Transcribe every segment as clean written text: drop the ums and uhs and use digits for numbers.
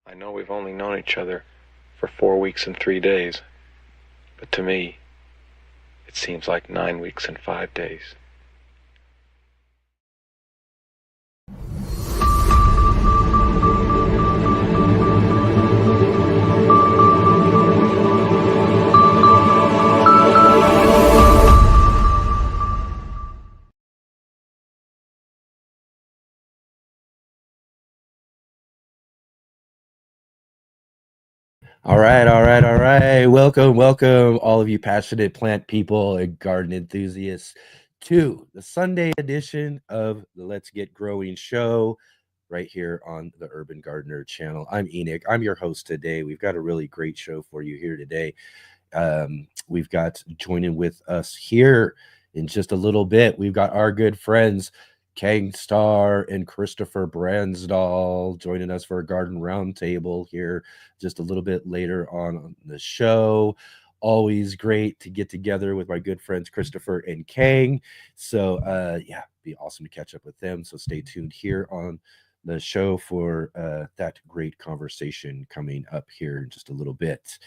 I know we've only known each other for 4 weeks and 3 days, but to me, it seems like 9 weeks and 5 days. All right. Welcome, all of you passionate plant people and garden enthusiasts, to the Sunday edition of the Let's Get Growing show right here on the Urban Gardener channel. I'm Enoch. I'm your host today. We've got a really great show for you here today. We've got joining with us here in just a little bit. We've got our good friends Khang Starr and Christopher Brandsdal joining us for a garden roundtable here just a little bit later on the show. Always great to get together with my good friends Christopher and Khang. So yeah, be awesome to catch up with them. So stay tuned here on the show for that great conversation coming up here in just a little bit.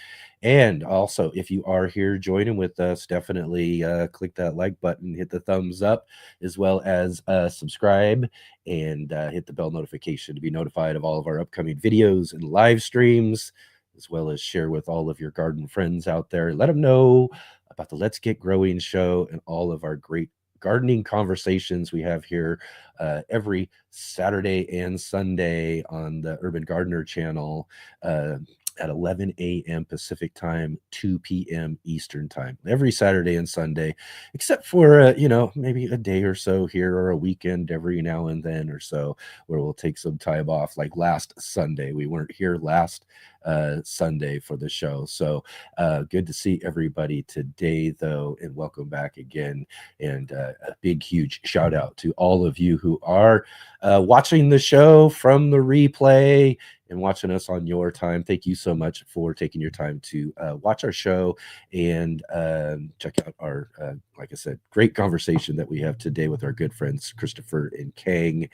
And also, if you are here joining with us, definitely click that like button, hit the thumbs up, as well as subscribe and hit the bell notification to be notified of all of our upcoming videos and live streams, as well as share with all of your garden friends out there. Let them know about the Let's Get Growing show and all of our great gardening conversations we have here every Saturday and Sunday on the Urban Gardener channel. At 11 a.m. Pacific time, 2 p.m. Eastern time, every Saturday and Sunday, except for, maybe a day or so here or a weekend every now and then or so, where we'll take some time off. Like last Sunday, we weren't here last Sunday for the show. So good to see everybody today, though, and welcome back again. And a big, huge shout out to all of you who are watching the show from the replay and watching us on your time. Thank you so much for taking your time to watch our show and check out our, like I said, great conversation that we have today with our good friends Christopher and Khang.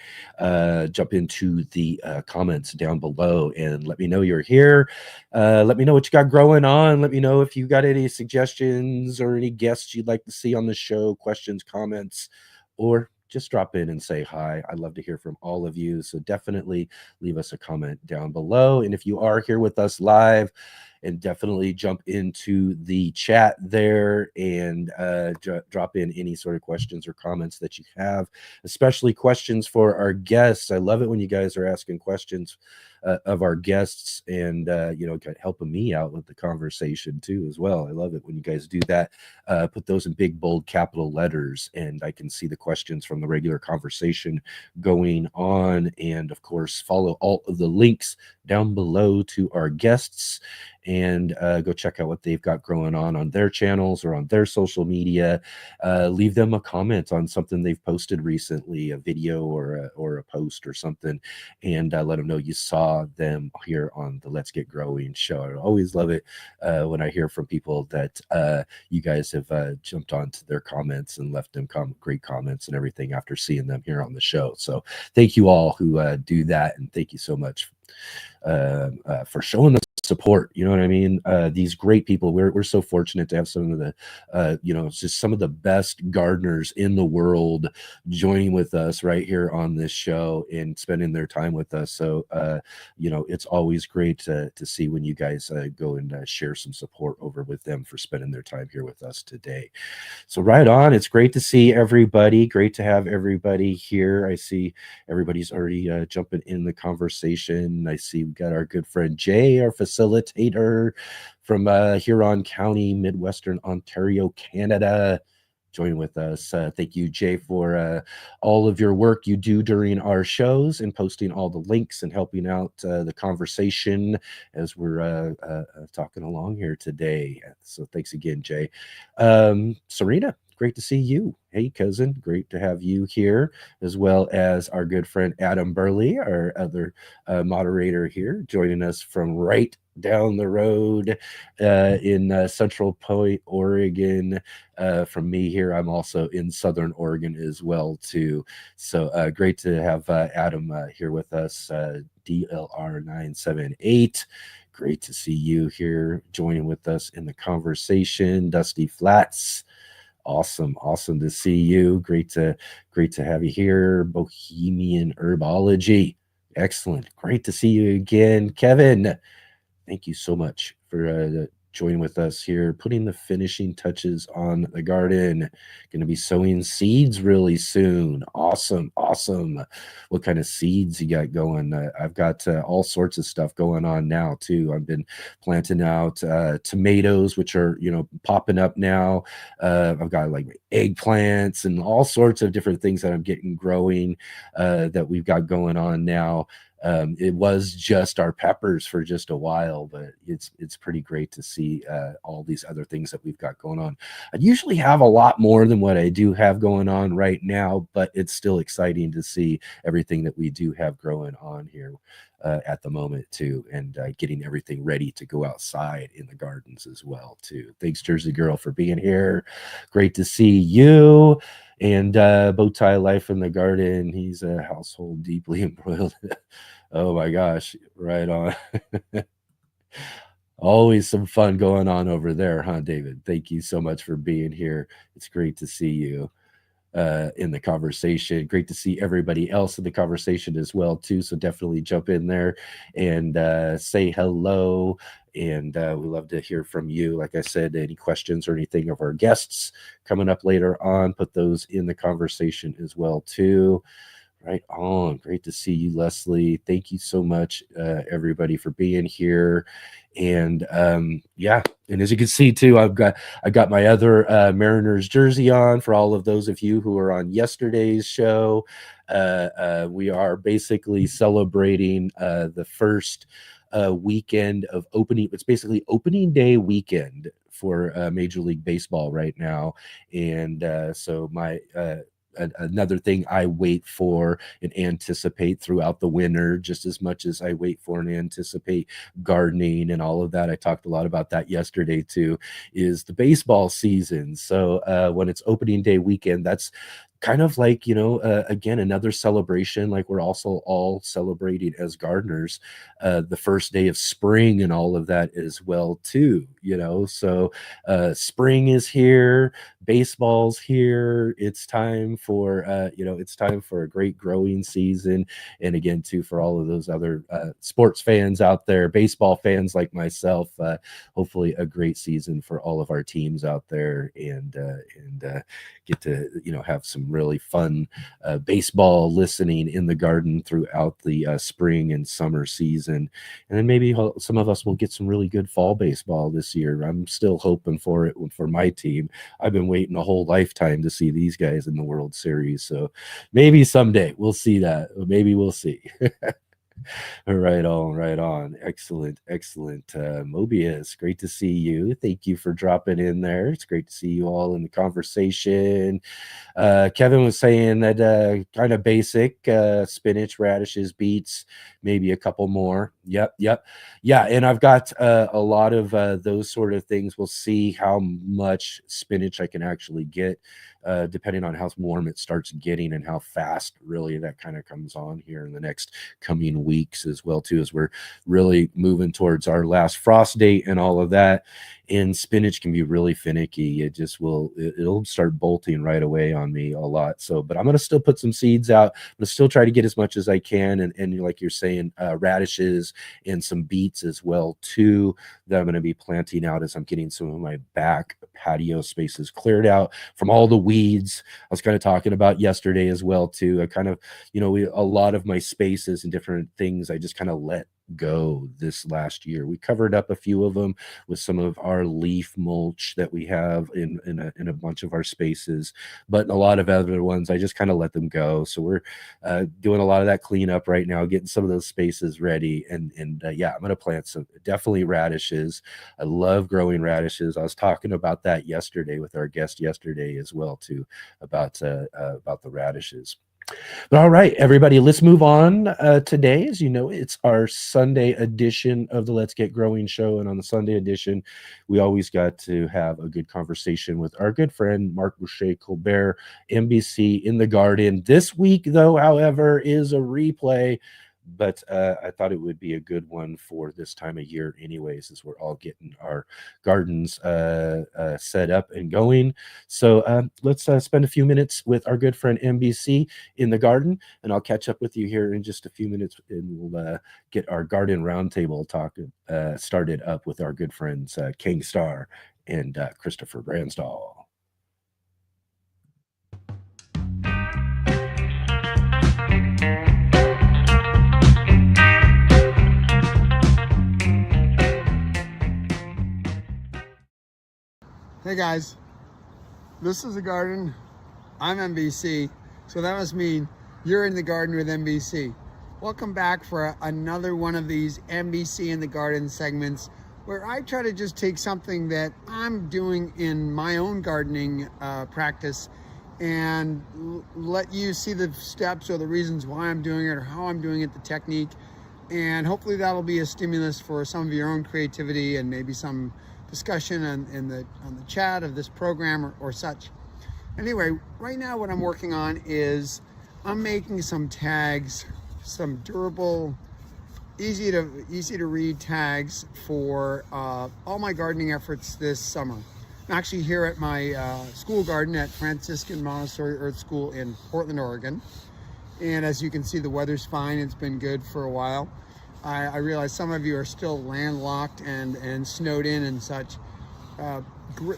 Jump into the comments down below and let me know you're here. Let me know what you got growing on. Let me know if you got any suggestions or any guests you'd like to see on the show, questions, comments, or just drop in and say hi. I'd love to hear from all of you. So definitely leave us a comment down below. And if you are here with us live, and definitely jump into the chat there and drop in any sort of questions or comments that you have, especially questions for our guests. I love it when you guys are asking questions of our guests and, helping me out with the conversation too, as well. I love it when you guys do that. Put those in big, bold capital letters, and I can see the questions from the regular conversation going on. And of course, follow all of the links down below to our guests and go check out what they've got going on their channels or on their social media. Leave them a comment on something they've posted recently, a video or a post or something, and let them know you saw them here on the Let's Get Growing show. I always love it when I hear from people that you guys have jumped onto their comments and left them great comments and everything after seeing them here on the show. So thank you all who do that, and thank you so much for showing the support. You know what I mean? These great people. We're so fortunate to have some of the, just some of the best gardeners in the world joining with us right here on this show and spending their time with us. So, it's always great to see when you guys go and share some support over with them for spending their time here with us today. So right on. It's great to see everybody. Great to have everybody here. I see everybody's already jumping in the conversation. I see we got our good friend Jay, our facilitator from Huron County, Midwestern Ontario, Canada, join with us. Thank you, Jay, for all of your work you do during our shows and posting all the links and helping out the conversation as we're talking along here today. So thanks again, Jay. Serena, great to see you. Hey, cousin, great to have you here, as well as our good friend Adam Burley, our other moderator here, joining us from right down the road in Central Point, Oregon. From me here, I'm also in Southern Oregon as well too. So great to have Adam here with us, DLR 978. Great to see you here joining with us in the conversation. Dusty Flats, awesome to see you. Great to have you here. Bohemian Herbology, excellent. Great to see you again. Kevin, thank you so much for joining with us here, putting the finishing touches on the garden. Going to be sowing seeds really soon. Awesome. What kind of seeds you got going? I've got all sorts of stuff going on now too. I've been planting out tomatoes, which are popping up now. I've got like eggplants and all sorts of different things that I'm getting growing that we've got going on now. It was just our peppers for just a while, but it's pretty great to see all these other things that we've got going on. I usually have a lot more than what I do have going on right now, but it's still exciting to see everything that we do have growing on here at the moment too, and getting everything ready to go outside in the gardens as well too. Thanks, Jersey Girl, for being here. Great to see you. And Bowtie Life in the Garden, he's a household deeply embroiled. Oh my gosh, right on. Always some fun going on over there, huh, David? Thank you so much for being here. It's great to see you in the conversation. Great to see everybody else in the conversation as well, too. So definitely jump in there and say hello. And we love to hear from you. Like I said, any questions or anything of our guests coming up later on, put those in the conversation as well, too. Right on. Great to see you, Leslie. Thank you so much, everybody, for being here. And yeah, and as you can see too, I got my other Mariners jersey on for all of those of you who are on yesterday's show. We are basically celebrating the first weekend of opening. It's basically opening day weekend for Major League Baseball right now, and so my another thing I wait for and anticipate throughout the winter, just as much as I wait for and anticipate gardening and all of that. I talked a lot about that yesterday too, is the baseball season. So when it's opening day weekend, that's kind of like, again, another celebration. Like we're also all celebrating as gardeners the first day of spring and all of that as well too, so spring is here, baseball's here. It's time for it's time for a great growing season. And again too, for all of those other sports fans out there, baseball fans like myself, hopefully a great season for all of our teams out there, and get to have some really fun baseball listening in the garden throughout the spring and summer season. And then maybe some of us will get some really good fall baseball this year. I'm still hoping for it for my team. I've been waiting a whole lifetime to see these guys in the World Series. So maybe someday we'll see that. Maybe we'll see. Right on. Excellent. Mobius, great to see you. Thank you for dropping in there. It's great to see you all in the conversation. Kevin was saying that kind of basic spinach, radishes, beets, maybe a couple more. Yep. Yeah, and I've got a lot of those sort of things. We'll see how much spinach I can actually get, depending on how warm it starts getting and how fast really that kind of comes on here in the next coming weeks as well too, as we're really moving towards our last frost date and all of that. And spinach can be really finicky. It'll start bolting right away on me a lot. So, but I'm going to still put some seeds out. I'm going to still try to get as much as I can. And like you're saying, radishes and some beets as well too, that I'm going to be planting out as I'm getting some of my back patio spaces cleared out from all the weeds I was kind of talking about yesterday as well too. I kind of, a lot of my spaces and different things, I just kind of let go this last year. We covered up a few of them with some of our leaf mulch that we have in a bunch of our spaces, but a lot of other ones I just kind of let them go. So we're doing a lot of that cleanup right now, getting some of those spaces ready. And yeah, I'm going to plant some definitely radishes. I love growing radishes. I was talking about that yesterday with our guest yesterday as well too, about the radishes. But all right, everybody, let's move on today. As you know, it's our Sunday edition of the Let's Get Growing show. And on the Sunday edition, we always got to have a good conversation with our good friend, Mark Boucher Colbert, NBC in the Garden. This week, though, however, is a replay. But I thought it would be a good one for this time of year anyways, as we're all getting our gardens set up and going. So let's spend a few minutes with our good friend NBC in the Garden, and I'll catch up with you here in just a few minutes, and we'll get our Garden Roundtable talk started up with our good friends Khang Starr and Christopher Brandsdal. Hey guys, this is the Garden. I'm NBC, so that must mean you're in the Garden with NBC. Welcome back for another one of these NBC in the Garden segments where I try to just take something that I'm doing in my own gardening practice and let you see the steps or the reasons why I'm doing it or how I'm doing it, the technique, and hopefully that'll be a stimulus for some of your own creativity and maybe some discussion on the chat of this program or such. Anyway, right now what I'm working on is I'm making some tags, some durable, easy to read tags for all my gardening efforts this summer. I'm actually here at my school garden at Franciscan Montessori Earth School in Portland, Oregon. And as you can see, the weather's fine. It's been good for a while. I realize some of you are still landlocked and snowed in and such.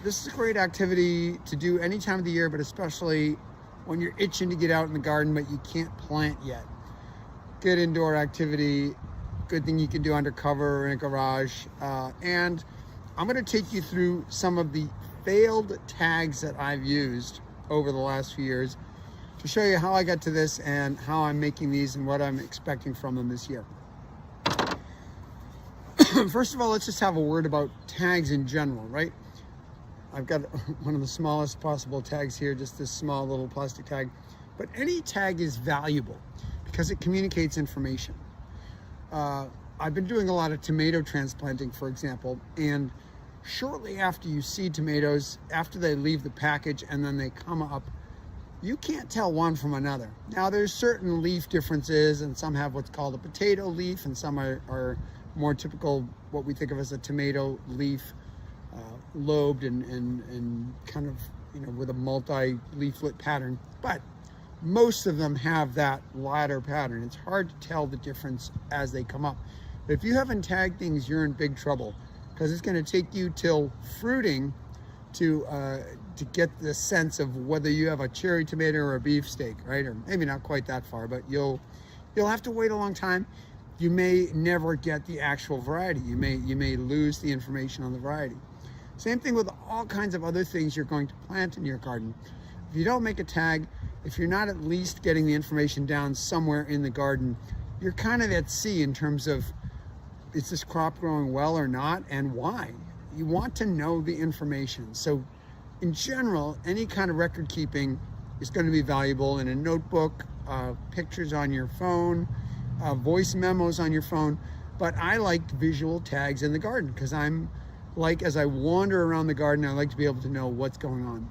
This is a great activity to do any time of the year, but especially when you're itching to get out in the garden, but you can't plant yet. Good indoor activity, good thing you can do under cover or in a garage. And I'm gonna take you through some of the failed tags that I've used over the last few years to show you how I got to this and how I'm making these and what I'm expecting from them this year. First of all, let's just have a word about tags in general, right? I've got one of the smallest possible tags here, just this small little plastic tag. But any tag is valuable because it communicates information. I've been doing a lot of tomato transplanting, for example, and shortly after you seed tomatoes, after they leave the package and then they come up, you can't tell one from another. Now, there's certain leaf differences, and some have what's called a potato leaf, and some are more typical, what we think of as a tomato leaf, lobed and kind of, with a multi-leaflet pattern. But most of them have that latter pattern. It's hard to tell the difference as they come up. But if you haven't tagged things, you're in big trouble, because it's going to take you till fruiting to get the sense of whether you have a cherry tomato or a beefsteak, right? Or maybe not quite that far, but you'll have to wait a long time. You may never get the actual variety. You may lose the information on the variety. Same thing with all kinds of other things you're going to plant in your garden. If you don't make a tag, if you're not at least getting the information down somewhere in the garden, you're kind of at sea in terms of, is this crop growing well or not, and why? You want to know the information. So in general, any kind of record keeping is going to be valuable in a notebook, pictures on your phone, voice memos on your phone. But I like visual tags in the garden because as I wander around the garden, I like to be able to know what's going on.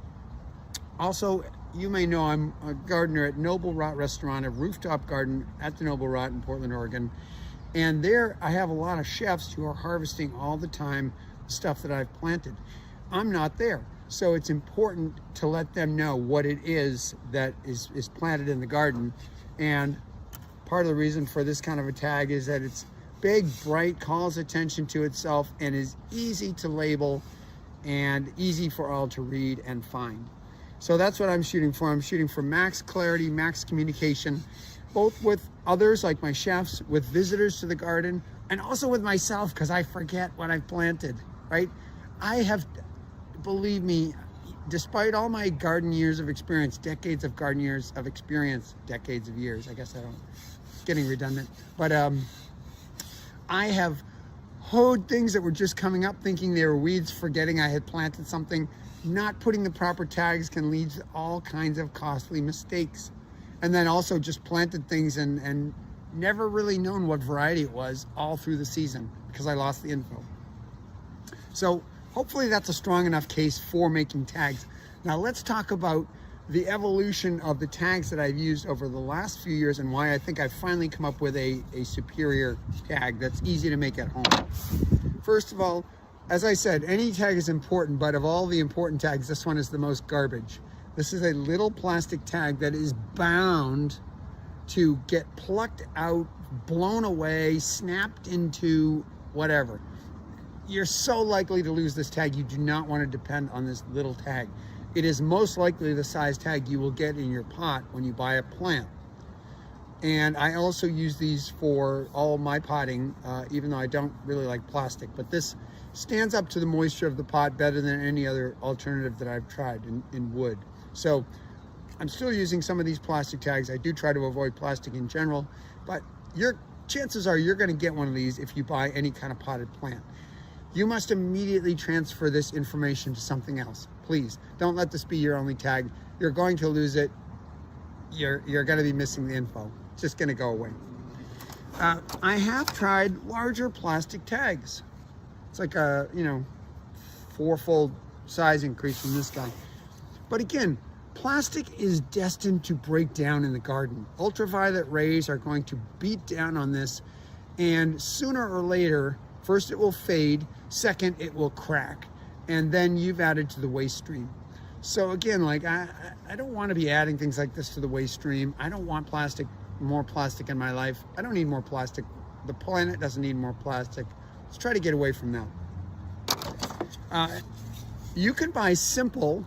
Also, you may know I'm a gardener at Noble Rot Restaurant, a rooftop garden at the Noble Rot in Portland, Oregon. And there I have a lot of chefs who are harvesting all the time stuff that I've planted. I'm not there. So it's important to let them know what it is that is planted in the garden. And part of the reason for this kind of a tag is that it's big, bright, calls attention to itself, and is easy to label and easy for all to read and find. So that's what I'm shooting for. I'm shooting for max clarity, max communication, both with others, like my chefs, with visitors to the garden, and also with myself, because I forget what I've planted, right? I have, believe me, despite all my garden years of experience, decades of garden years of experience, decades of years, I guess it's getting redundant, but I have hoed things that were just coming up thinking they were weeds, forgetting I had planted something. Not putting the proper tags can lead to all kinds of costly mistakes. And then also just planted things and never really known what variety it was all through the season because I lost the info. So hopefully that's a strong enough case for making tags. Now let's talk about the evolution of the tags that I've used over the last few years and why I think I've finally come up with a superior tag that's easy to make at home. First of all, as I said, any tag is important, but of all the important tags, this one is the most garbage. This is a little plastic tag that is bound to get plucked out, blown away, snapped into whatever. You're so likely to lose this tag, you do not want to depend on this little tag. It is most likely the size tag you will get in your pot when you buy a plant. And I also use these for all my potting, even though I don't really like plastic, but this stands up to the moisture of the pot better than any other alternative that I've tried in wood. So I'm still using some of these plastic tags. I do try to avoid plastic in general, but your chances are you're going to get one of these if you buy any kind of potted plant. You must immediately transfer this information to something else. Please don't let this be your only tag. You're going to lose it. You're going to be missing the info. It's just going to go away. I have tried larger plastic tags. It's like a, 4-fold size increase from this guy. But again, plastic is destined to break down in the garden. Ultraviolet rays are going to beat down on this, and sooner or later, first it will fade, second it will crack, and then you've added to the waste stream. So again, like I don't want to be adding things like this to the waste stream. I don't want more plastic in my life. I don't need more plastic. The planet doesn't need more plastic. Let's try to get away from that. You can buy simple,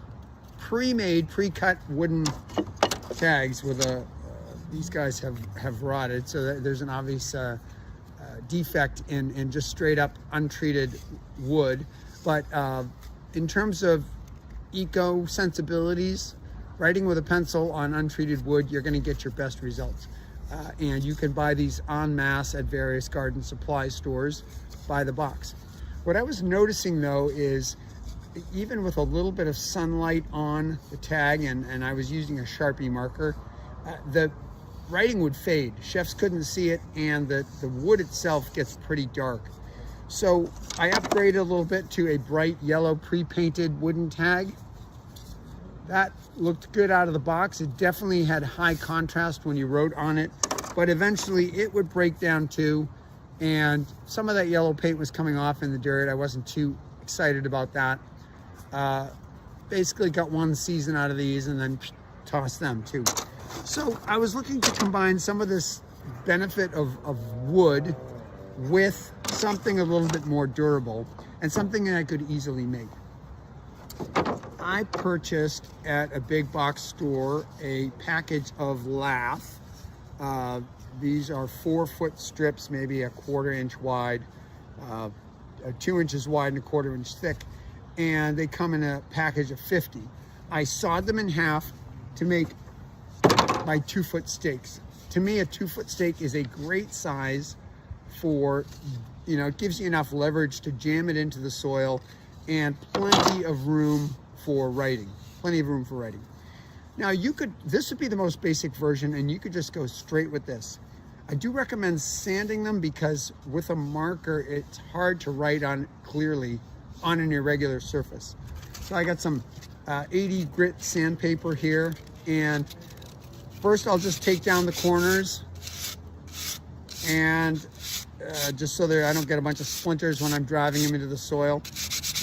pre-made, pre-cut wooden tags with these guys have rotted, so there's an obvious defect in just straight up untreated wood. But in terms of eco sensibilities, writing with a pencil on untreated wood, you're going to get your best results. And you can buy these en masse at various garden supply stores by the box. What I was noticing though is even with a little bit of sunlight on the tag, and I was using a Sharpie marker, the writing would fade. Chefs couldn't see it, and the wood itself gets pretty dark. So I upgraded a little bit to a bright yellow pre-painted wooden tag. That looked good out of the box. It definitely had high contrast when you wrote on it, but eventually it would break down too, and some of that yellow paint was coming off in the dirt. I wasn't too excited about that. Basically got one season out of these and then tossed them too. So I was looking to combine some of this benefit of wood with something a little bit more durable and something that I could easily make. I purchased at a big box store a package of lath. These are 4-foot strips, maybe a 1/4 inch wide, 2 inches wide and a 1/4 inch thick, and they come in a package of 50. I sawed them in half to make my 2-foot stakes. To me, a 2-foot stake is a great size for, it gives you enough leverage to jam it into the soil and plenty of room for writing. Now this would be the most basic version, and you could just go straight with this. I do recommend sanding them because with a marker, it's hard to write on clearly on an irregular surface. So I got some 80 grit sandpaper here, and first I'll just take down the corners, and just so that I don't get a bunch of splinters when I'm driving them into the soil,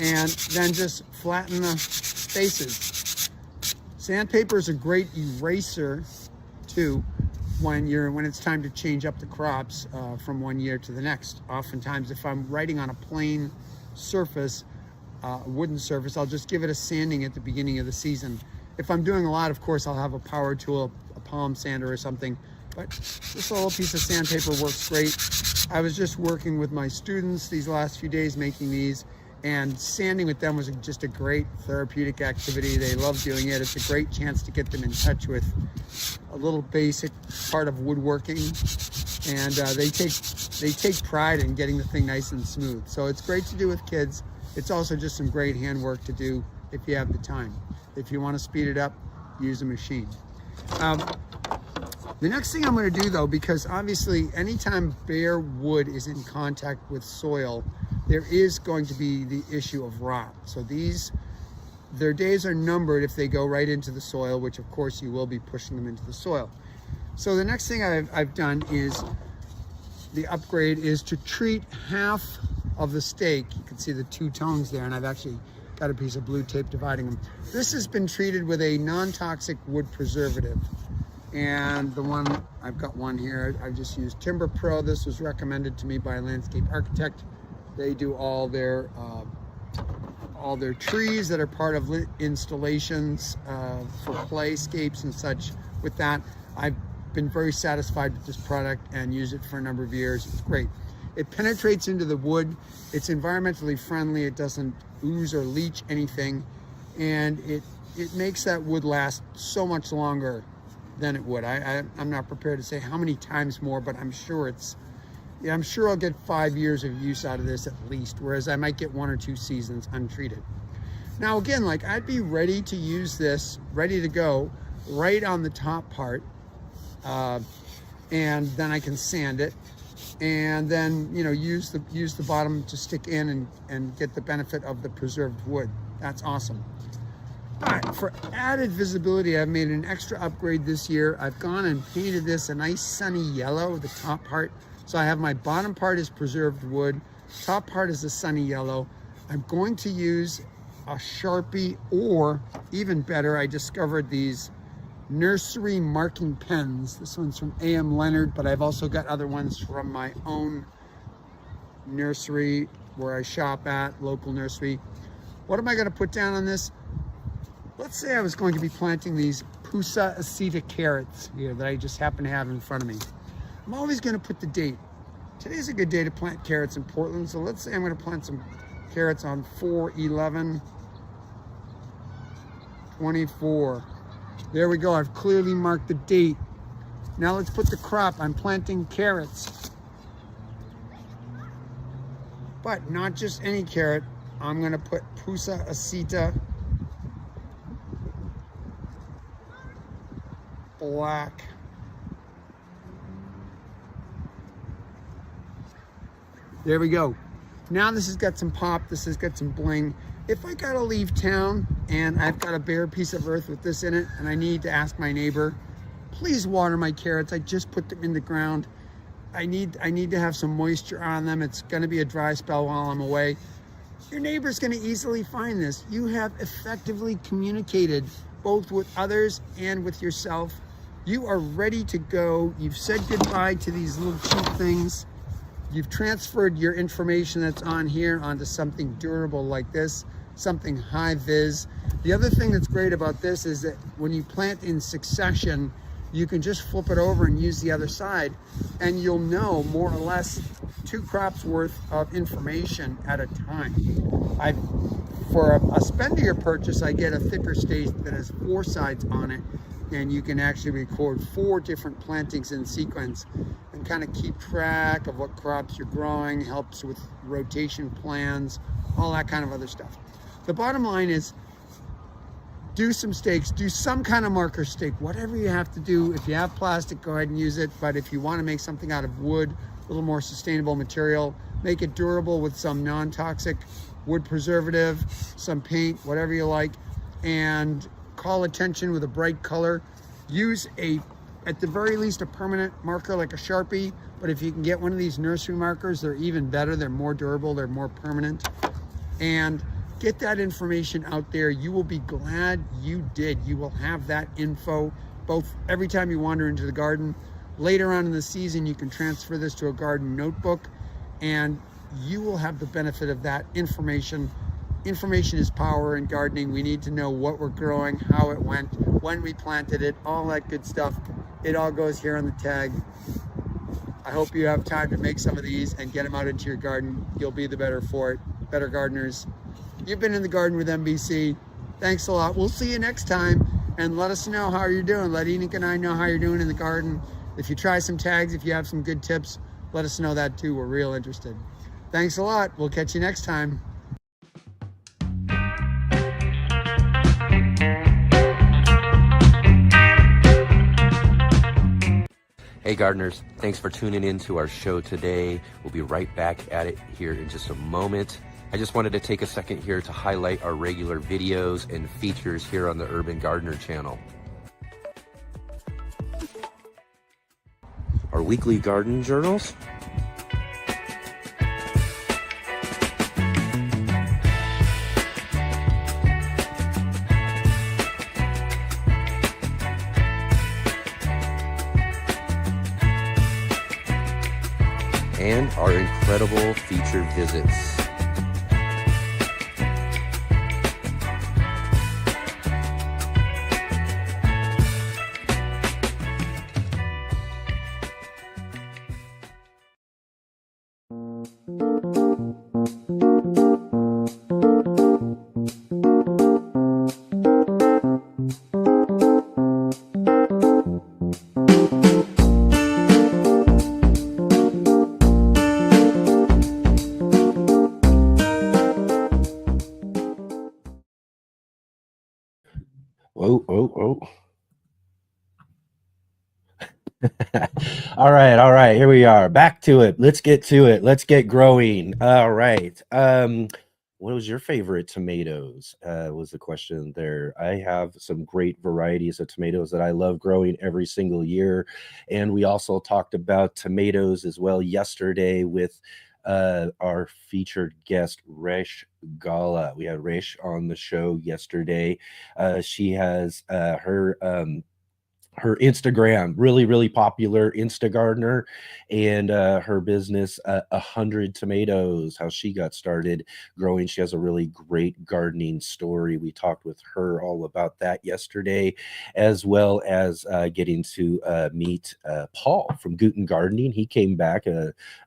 and then just flatten the faces. Sandpaper is a great eraser too when it's time to change up the crops from one year to the next. Oftentimes, if I'm writing on a plain surface, wooden surface, I'll just give it a sanding at the beginning of the season. If I'm doing a lot, of course, I'll have a power tool, a palm sander or something, but this little piece of sandpaper works great. I was just working with my students these last few days making these, and sanding with them was just a great therapeutic activity. They love doing it. It's a great chance to get them in touch with a little basic part of woodworking, and they take pride in getting the thing nice and smooth. So it's great to do with kids. It's also just some great handwork to do if you have the time. If you want to speed it up, use a machine. The next thing I'm going to do, though, because obviously anytime bare wood is in contact with soil, there is going to be the issue of rot. So their days are numbered if they go right into the soil, which of course you will be pushing them into the soil. So the next thing I've done is, the upgrade is to treat half of the stake. You can see the two tones there, and I've actually got a piece of blue tape dividing them. This has been treated with a non-toxic wood preservative. And the one, I've got one here, I've just used Timber Pro. This was recommended to me by a landscape architect. They do all their trees that are part of installations for playscapes and such. With that, I've been very satisfied with this product and used it for a number of years. It's great. It penetrates into the wood. It's environmentally friendly. It doesn't ooze or leach anything. And it makes that wood last so much longer than it would. I'm not prepared to say how many times more, but I'm sure I'll get 5 years of use out of this at least, whereas I might get 1 or 2 seasons untreated. Now again, like, I'd be ready to use this, ready to go, right on the top part, and then I can sand it, and then, you know, use the bottom to stick in and get the benefit of the preserved wood. That's awesome. But for added visibility, I've made an extra upgrade this year. I've gone and painted this a nice sunny yellow, the top part. So I have my bottom part is preserved wood, top part is a sunny yellow. I'm going to use a Sharpie, or even better, I discovered these nursery marking pens. This one's from A.M. Leonard, but I've also got other ones from my own nursery where I shop at, local nursery. What am I going to put down on this? Let's say I was going to be planting these Pusa aceta carrots here that I just happen to have in front of me. I'm always going to put the date. Today's a good day to plant carrots in Portland, so let's say I'm going to plant some carrots on 4/11/24. There we go. I've clearly marked the date. Now let's put the crop. I'm planting carrots, but not just any carrot. I'm going to put Pusa aceta black. There we go. Now this has got some pop, this has got some bling. If I gotta leave town and I've got a bare piece of earth with this in it and I need to ask my neighbor, please water my carrots. I just put them in the ground. I need to have some moisture on them. It's gonna be a dry spell while I'm away. Your neighbor's gonna easily find this. You have effectively communicated both with others and with yourself. You are ready to go. You've said goodbye to these little cheap things. You've transferred your information that's on here onto something durable like this, something high vis. The other thing that's great about this is that when you plant in succession, you can just flip it over and use the other side, and you'll know more or less 2 crops worth of information at a time. For a spendier purchase, I get a thicker stake that has 4 sides on it, and you can actually record 4 different plantings in sequence and kind of keep track of what crops you're growing, helps with rotation plans, all that kind of other stuff. The bottom line is, do some stakes, do some kind of marker stake, whatever you have to do. If you have plastic, go ahead and use it. But if you want to make something out of wood, a little more sustainable material, make it durable with some non-toxic wood preservative, some paint, whatever you like, and call attention with a bright color. Use at the very least, a permanent marker like a Sharpie, but if you can get one of these nursery markers, they're even better. They're more durable, they're more permanent. And get that information out there. You will be glad you did. You will have that info both every time you wander into the garden. Later on in the season, you can transfer this to a garden notebook, and you will have the benefit of that information. Information is power in gardening. We need to know what we're growing, how it went, when we planted it, all that good stuff. It all goes here on the tag. I hope you have time to make some of these and get them out into your garden. You'll be the better for it. Better gardeners. You've been in the garden with MBC. Thanks a lot. We'll see you next time, and let us know how you're doing. Let Enoch and I know how you're doing in the garden. If you try some tags, if you have some good tips, let us know that too. We're real interested. Thanks a lot. We'll catch you next time. Hey gardeners, thanks for tuning in to our show today. We'll be right back at it here in just a moment. I just wanted to take a second here to highlight our regular videos and features here on the Urban Gardener channel. Our weekly garden journals, and our incredible featured visits. Oh. All right. Here we are. Back to it. Let's get to it. Let's get growing. All right. What was your favorite tomatoes? Was the question there. I have some great varieties of tomatoes that I love growing every single year. And we also talked about tomatoes as well yesterday with our featured guest, Resh Gala. We had Resh on the show yesterday. She has her Instagram, really popular Insta gardener, and her business, 100 tomatoes, how she got started growing. She has a really great gardening story. We talked with her all about that yesterday, as well as getting to meet Paul from Guten Gardening. He came back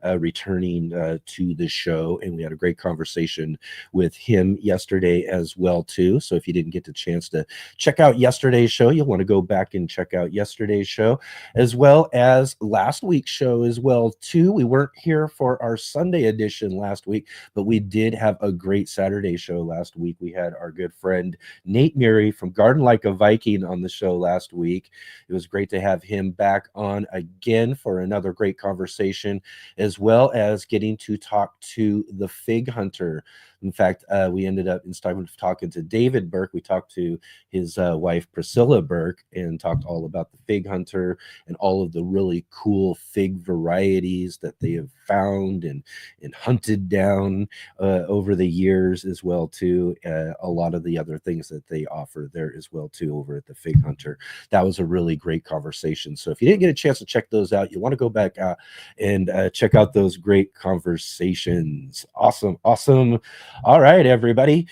returning to the show, and we had a great conversation with him yesterday as well too. So if you didn't get the chance to check out yesterday's show, you'll want to go back and check out yesterday's show, as well as last week's show as well too. We weren't here for our Sunday edition last week, but we did have a great Saturday show last week. We had our good friend Nate Murray from Garden Like a Viking on the show last week. It was great to have him back on again for another great conversation, as well as getting to talk to the fig hunter. In fact, we ended up, instead of talking to David Burke, we talked to his wife, Priscilla Burke, and talked all about the fig hunter and all of the really cool fig varieties that they have found and hunted down over the years as well too. A lot of the other things that they offer there as well too over at the Fig Hunter. That was a really great conversation. So if you didn't get a chance to check those out, you want to go back out and check out those great conversations. Awesome. All right, everybody.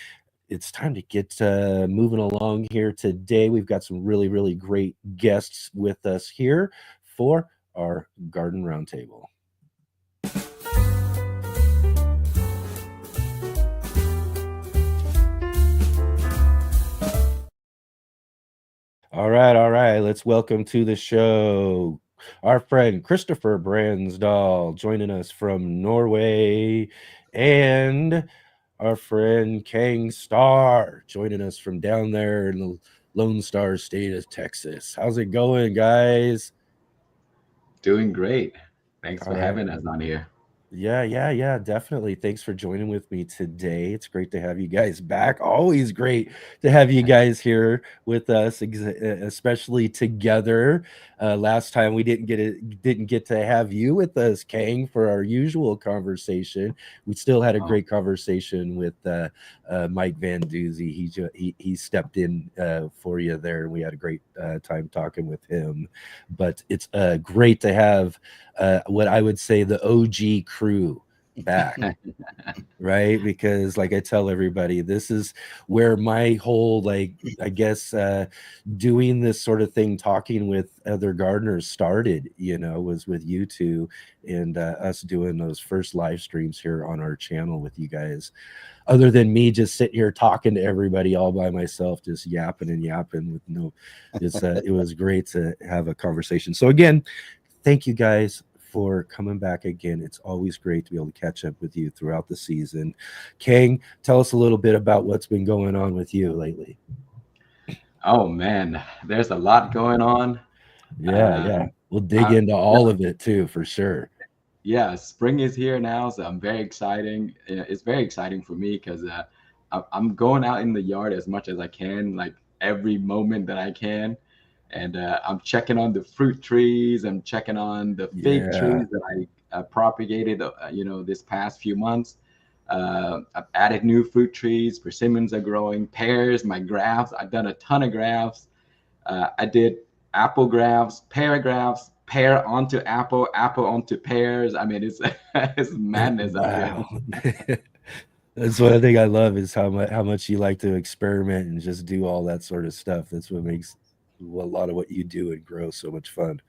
It's time to get moving along here today. We've got some really great guests with us here for our Garden Roundtable. All right. Let's welcome to the show our friend Christopher Brandsdal, joining us from Norway, and our friend Khang Starr, joining us from down there in the Lone Star State of Texas. How's it going, guys? Doing great. Thanks for having us on here. Yeah, definitely. Thanks for joining with me today. It's great to have you guys back. Always great to have you guys here with us, especially together. Last time we didn't get to have you with us, Khang, for our usual conversation. We still had a great conversation with Mike Van Doozy. He stepped in for you there, and we had a great time talking with him. But it's great to have what I would say the OG crew back. Right, because like I tell everybody, this is where my whole, like, I guess doing this sort of thing, talking with other gardeners started, was with you two, and us doing those first live streams here on our channel with you guys, other than me just sitting here talking to everybody all by myself, just yapping and yapping with no, it was great to have a conversation. So again, thank you guys for coming back again. It's always great to be able to catch up with you throughout the season. Khang, tell us a little bit about what's been going on with you lately. Oh man, there's a lot going on. Yeah. We'll dig I- into all of it too, for sure. yeah, spring is here now, so I'm very exciting. It's very exciting for me because I'm going out in the yard as much as I can, like every moment that I can. And I'm checking on the fruit trees. I'm checking on the fig Yeah. trees that I propagated, this past few months. I've added new fruit trees. Persimmons are growing. Pears, my grafts. I've done a ton of grafts. I did apple grafts, pear onto apple, apple onto pears. I mean, it's it's madness out here. Wow. That's one thing I love, is how much you like to experiment and just do all that sort of stuff. That's what makes a lot of what you do and grow so much fun.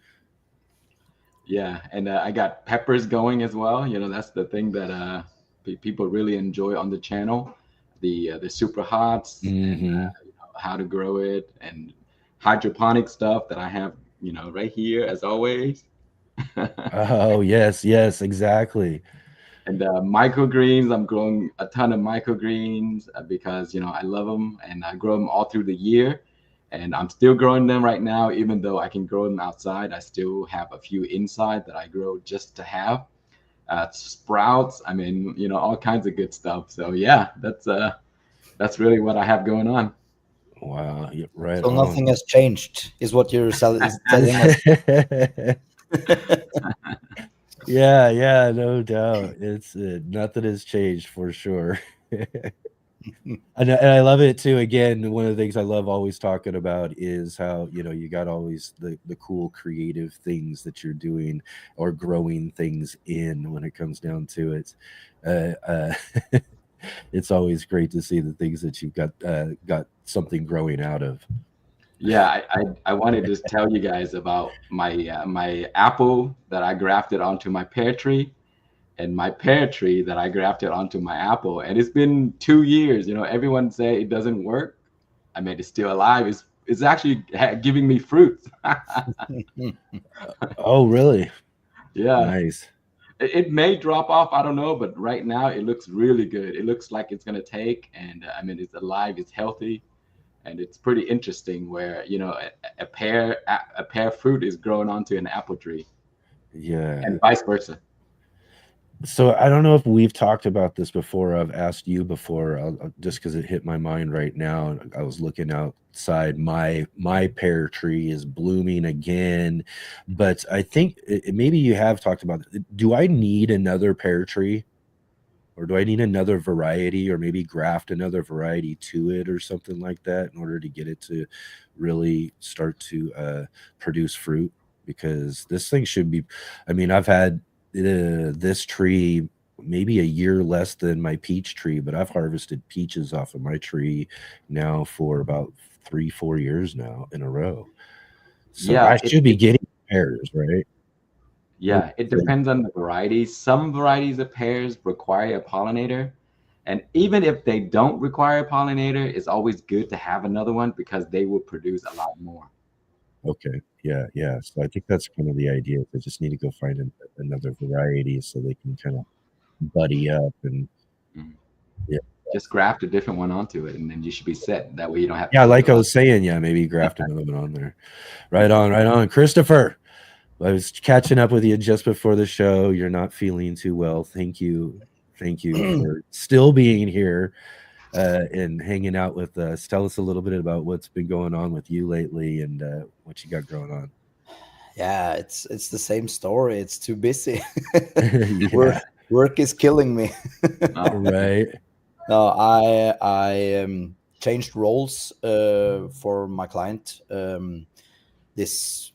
Yeah, and I got peppers going as well. That's the thing that people really enjoy on the channel, the super hots and Mm-hmm. how to grow it, and hydroponic stuff that I have, right here as always. Oh, yes, exactly. And microgreens, I'm growing a ton of microgreens because I love them, and I grow them all through the year. And I'm still growing them right now, even though I can grow them outside. I still have a few inside that I grow just to have. Sprouts, I mean, all kinds of good stuff. So yeah, that's really what I have going on. Wow, right So on. nothing has changed, is what you're telling us. Yeah, no doubt. It's nothing has changed for sure. And I love it too. Again, one of the things I love always talking about is how, you got always the cool creative things that you're doing or growing things in when it comes down to it. It's always great to see the things that you've got something growing out of. Yeah, I wanted to tell you guys about my apple that I grafted onto my pear tree, and my pear tree that I grafted onto my apple. And it's been 2 years. Everyone say it doesn't work. I mean, it's still alive. It's actually giving me fruit. Oh, really? Yeah, Nice. it may drop off. I don't know, but right now it looks really good. It looks like it's gonna take, and I mean, it's alive. It's healthy. And it's pretty interesting where a pear fruit is growing onto an apple tree, Yeah. and vice versa. So I don't know if we've talked about this before. I've asked you before, just because it hit my mind right now. I was looking outside. My pear tree is blooming again, but I think maybe you have talked about it. Do I need another pear tree, or do I need another variety, or maybe graft another variety to it, or something like that, in order to get it to really start to produce fruit? Because this thing should be. I mean, I've had this tree maybe a year less than my peach tree, but I've harvested peaches off of my tree now for about 3-4 years now in a row. So I Yeah, should be getting pears, right? yeah, it depends on the variety. Some varieties of pears require a pollinator, and even if they don't require a pollinator, it's always good to have another one because they will produce a lot more. Okay. Yeah. So I think that's kind of the idea. They just need to go find another variety so they can kind of buddy up and Mhm. yeah. Just graft a different one onto it, and then you should be set. That way, you don't have to Yeah, take like a I lot. was saying, yeah, maybe graft another one on there. Right on. Christopher, I was catching up with you just before the show. You're not feeling too well. Thank you for still being here and hanging out with us. Tell us a little bit about what's been going on with you lately and what you got going on. Yeah, it's the same story. It's too busy. Yeah, Work is killing me. Oh, right. No, I changed roles for my client this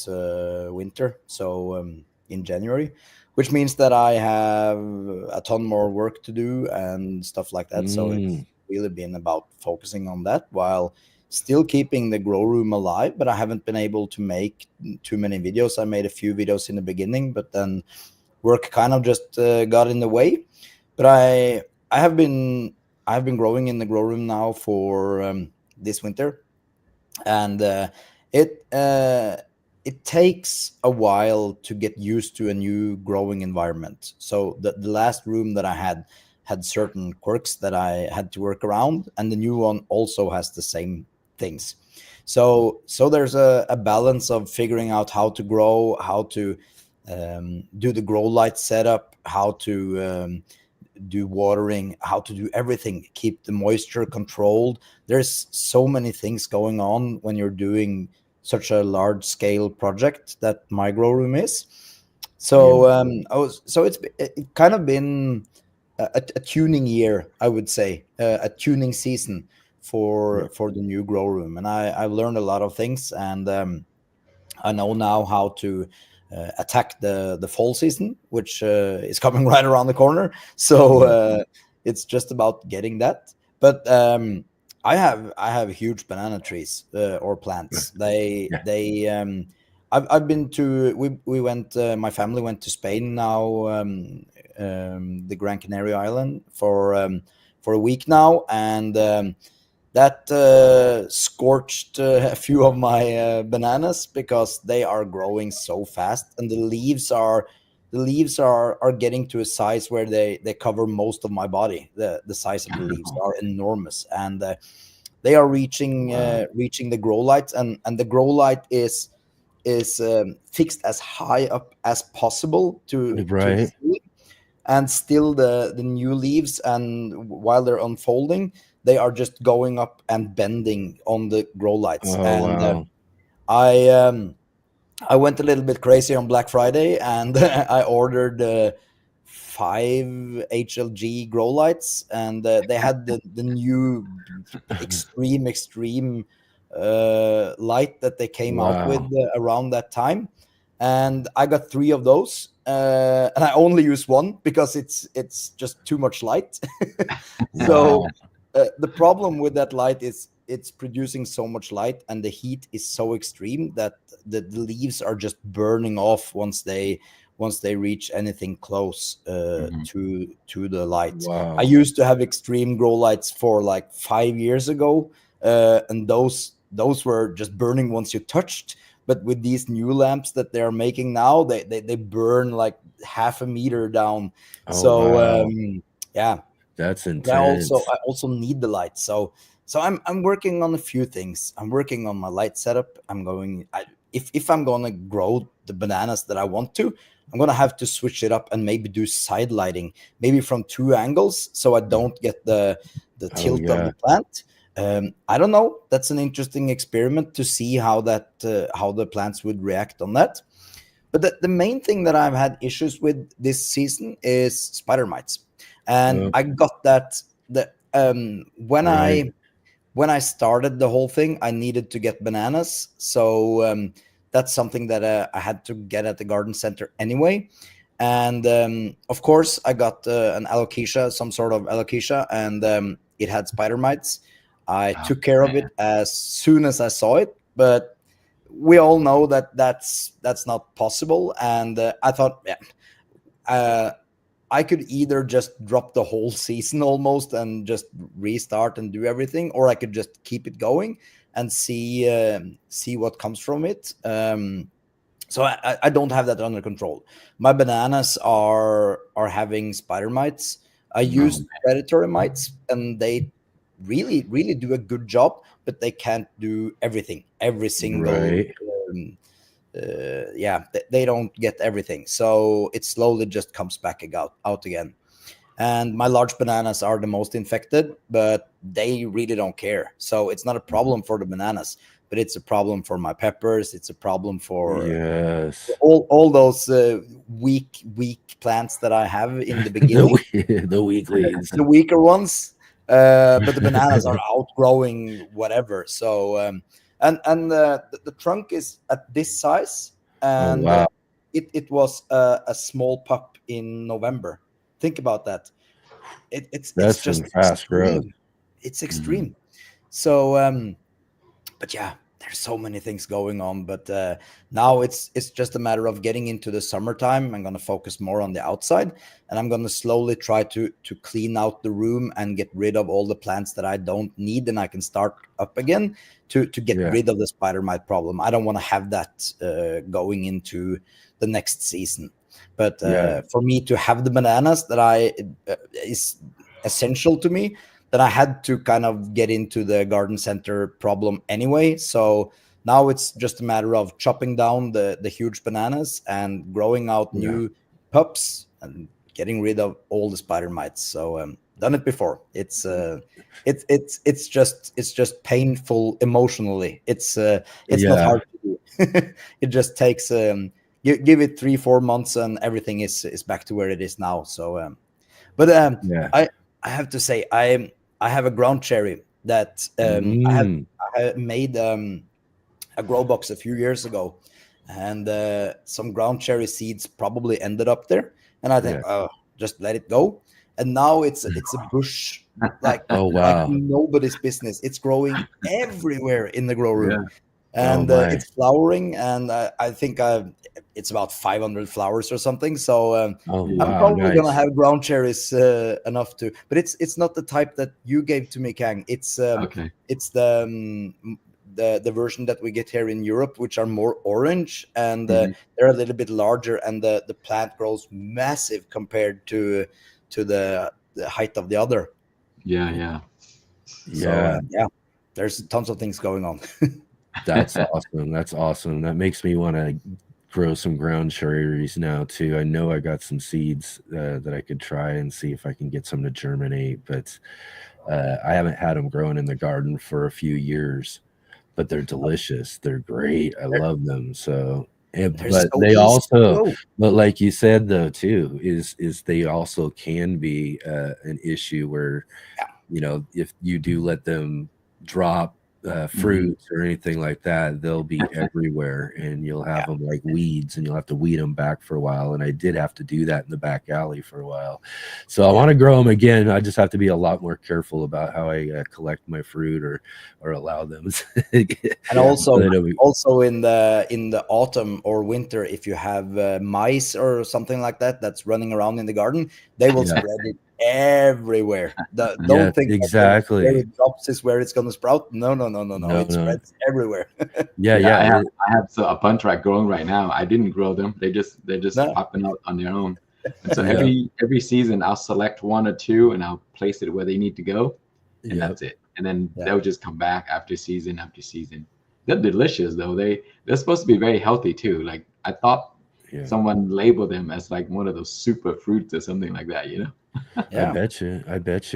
winter. So in January, which means that I have a ton more work to do and stuff like that. So it's really been about focusing on that while still keeping the grow room alive. But I haven't been able to make too many videos. I made a few videos in the beginning, but then work kind of just got in the way. But I've been growing in the grow room now for this winter, and it it takes a while to get used to a new growing environment. So the last room that I had certain quirks that I had to work around, and the new one also has the same things. So there's a balance of figuring out how to grow, how to do the grow light setup, how to do watering, how to do everything, keep the moisture controlled. There's so many things going on when you're doing such a large scale project that my grow room is. So it's kind of been a tuning year, I would say, a tuning season for the new grow room, and I've learned a lot of things, and I know now how to attack the fall season, which is coming right around the corner. So it's just about getting that. But I have huge banana trees or plants. I've been to we went my family went to Spain now, the Gran Canaria island for a week now, and that scorched a few of my bananas because they are growing so fast, and the leaves are getting to a size where they cover most of my body. The size of the leaves are enormous, and they are reaching reaching the grow light, and the grow light is fixed as high up as possible to the ceiling, and still the new leaves, and while they're unfolding, they are just going up and bending on the grow lights. I went a little bit crazy on Black Friday, and I ordered 5 HLG grow lights, and they had the new extreme light that they came out with around that time, and I got 3 of those, and I only use one because it's just too much light. So the problem with that light is it's producing so much light, and the heat is so extreme that the leaves are just burning off once they reach anything close to the light. I used to have extreme grow lights for like 5 years ago, and those were just burning once you touched. But with these new lamps that they're making now, they burn like half a meter down. Yeah, that's intense. I also need the light. So I'm working on a few things. I'm working on my light setup. If I'm gonna grow the bananas that I want to, I'm gonna have to switch it up and maybe do side lighting, maybe from 2 angles, so I don't get the tilt of the plant. I don't know. That's an interesting experiment to see how the plants would react on that. But the main thing that I've had issues with this season is spider mites, and I got that when I started the whole thing, I needed to get bananas, so that's something that I had to get at the garden center anyway. And of course, I got an alocasia, some sort of alocasia, and it had spider mites. I took care of it as soon as I saw it, but we all know that that's not possible. And I thought, I could either just drop the whole season almost and just restart and do everything, or I could just keep it going and see what comes from it. So I don't have that under control. My bananas are having spider mites. I used predatory mites, and they really do a good job, but they can't do everything. Every single they don't get everything, so it slowly just comes back out again. And my large bananas are the most infected, but they really don't care. So it's not a problem for the bananas, but it's a problem for my peppers. It's a problem for all those weak plants that I have in the beginning. the weaklings, the weaker ones. But the bananas are outgrowing whatever. So and the trunk is at this size, and it was a small pup in November. Think about that. It's That's just some fast growth. extreme. It's extreme. So but yeah, there's so many things going on. But now it's just a matter of getting into the summertime. I'm going to focus more on the outside, and I'm going to slowly try to clean out the room and get rid of all the plants that I don't need, and I can start up again to get rid of the spider mite problem. I don't want to have that going into the next season. But for me to have the bananas that is essential to me, then I had to kind of get into the garden center problem anyway. So now it's just a matter of chopping down the huge bananas and growing out new pups and getting rid of all the spider mites. So done it before. It's just painful emotionally. It's not hard to do. It just takes give it 3-4 months and everything is back to where it is now. So I have to say I have a ground cherry that I made a grow box a few years ago, and some ground cherry seeds probably ended up there, and I think, oh, just let it go. And now it's a bush like nobody's business. It's growing everywhere in the grow room, and it's flowering, and I think it's about 500 flowers or something. So I'm probably gonna have ground cherries enough to, but it's not the type that you gave to me, Khang. It's the version that we get here in Europe, which are more orange, and they're a little bit larger, and the plant grows massive compared to the height of the other. So, there's tons of things going on. That's awesome. That's awesome. That makes me want to grow some ground cherries now too. I know I got some seeds that I could try and see if I can get some to germinate, but I haven't had them growing in the garden for a few years. But they're delicious. They're great. I love them. So, but they also, but like you said though too, is they also can be an issue where, you know, if you do let them drop fruits or anything like that, they'll be everywhere, and you'll have them like weeds, and you'll have to weed them back for a while. And I did have to do that in the back alley for a while. So I want to grow them again. I just have to be a lot more careful about how I collect my fruit or allow them. And also in the autumn or winter, if you have mice or something like that that's running around in the garden, they will spread it everywhere. Don't think exactly where it drops is where it's going to sprout. No. It spreads everywhere. I have a bunch right growing right now. I didn't grow them. They're just popping out on their own. And so every season I'll select 1 or 2 and I'll place it where they need to go, and that's it. And then they'll just come back after season after season. They're delicious though. They're supposed to be very healthy too. Like I thought someone labeled them as like one of those super fruits or something like that, you know. I bet you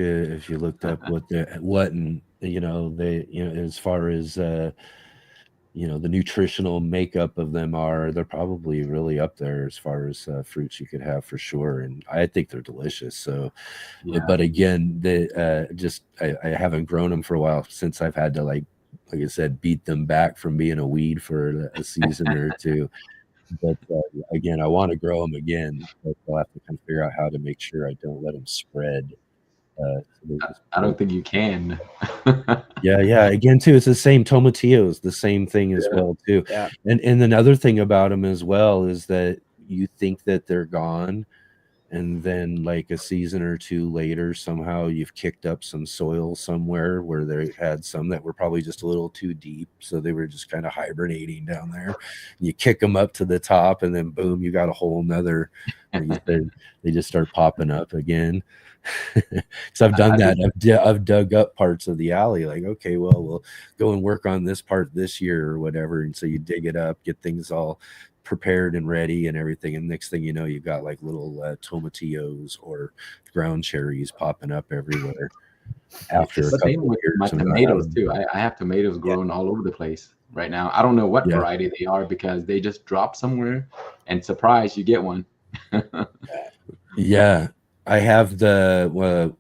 if you looked up and you know, they, you know, as far as you know, the nutritional makeup of them they're probably really up there as far as fruits you could have for sure. And I think they're delicious. So but again, I haven't grown them for a while since I've had to like I said, beat them back from being a weed for a season or two. But again, I want to grow them again, but I'll have to kind of figure out how to make sure I don't let them spread. I don't think you can. Yeah. Again, too, it's the same tomatillos, the same thing as well, too. Yeah. And another thing about them as well is that you think that they're gone, and then like a season or 2 later, somehow you've kicked up some soil somewhere where they had some that were probably just a little too deep. So they were just kind of hibernating down there. You kick them up to the top, and then boom, you got a whole nother, they just start popping up again. So I've done that. I've dug up parts of the alley, like, okay, well, we'll go and work on this part this year or whatever. And so you dig it up, get things all prepared and ready and everything, and next thing you know, you got like little tomatillos or ground cherries popping up everywhere. After the same with my tomatoes too. I have tomatoes growing all over the place right now. I don't know what variety they are, because they just drop somewhere and surprise, you get one. I have the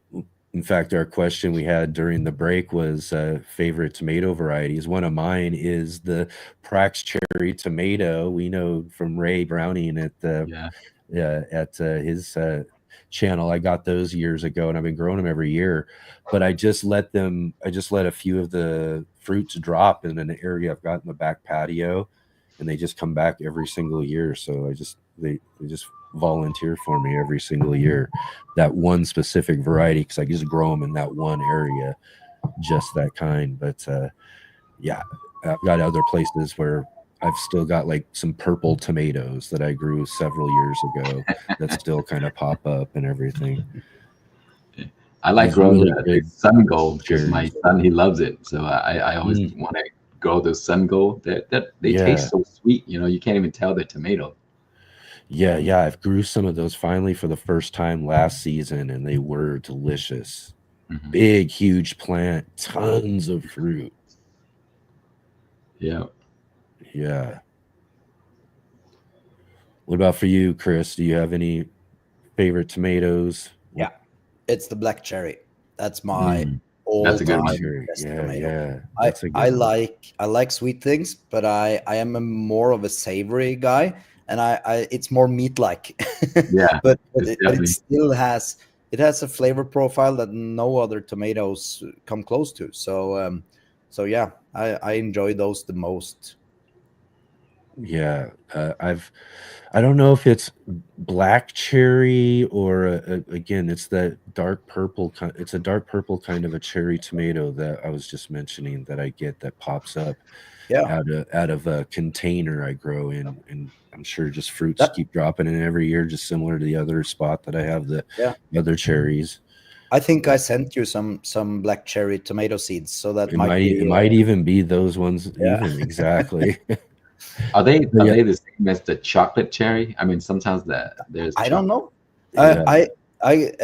In fact, our question we had during the break was favorite tomato varieties. One of mine is the Prax cherry tomato. We know from Ray Browning at his channel. I got those years ago, and I've been growing them every year. But I just let a few of the fruits drop in an area I've got in the back patio, and they just come back every single year. So they just volunteer for me every single year, that one specific variety, because I just grow them in that one area, just that kind. But yeah, I've got other places where I've still got like some purple tomatoes that I grew several years ago that still kind of pop up and everything. I like These growing really the good sun gold because my cherries. son, he loves it. So I always want to grow those sun gold. They taste so sweet. You know, you can't even tell they're tomato. Yeah, I've grew some of those finally for the first time last season, and they were delicious. Big, huge plant, tons of fruit. Yeah. What about for you, Chris? Do you have any favorite tomatoes? Yeah, it's the black cherry. That's my That's a good all-time one. best tomato. Yeah, that's a good I one. like sweet things, but I am more of a savory guy, and I it's more meat-like. Yeah, but it still has a flavor profile that no other tomatoes come close to. So yeah, I enjoy those the most. Yeah, I don't know if it's black cherry or again, it's that dark purple kind. It's a dark purple kind of a cherry tomato that I was just mentioning that I get that pops up out of a container I grow in, and I'm sure just fruits keep dropping in every year, just similar to the other spot that I have the other cherries. I think I sent you some black cherry tomato seeds, so that it might even be those ones. Even exactly. Are they the same as the chocolate cherry? I mean, sometimes there's I don't know. Yeah. I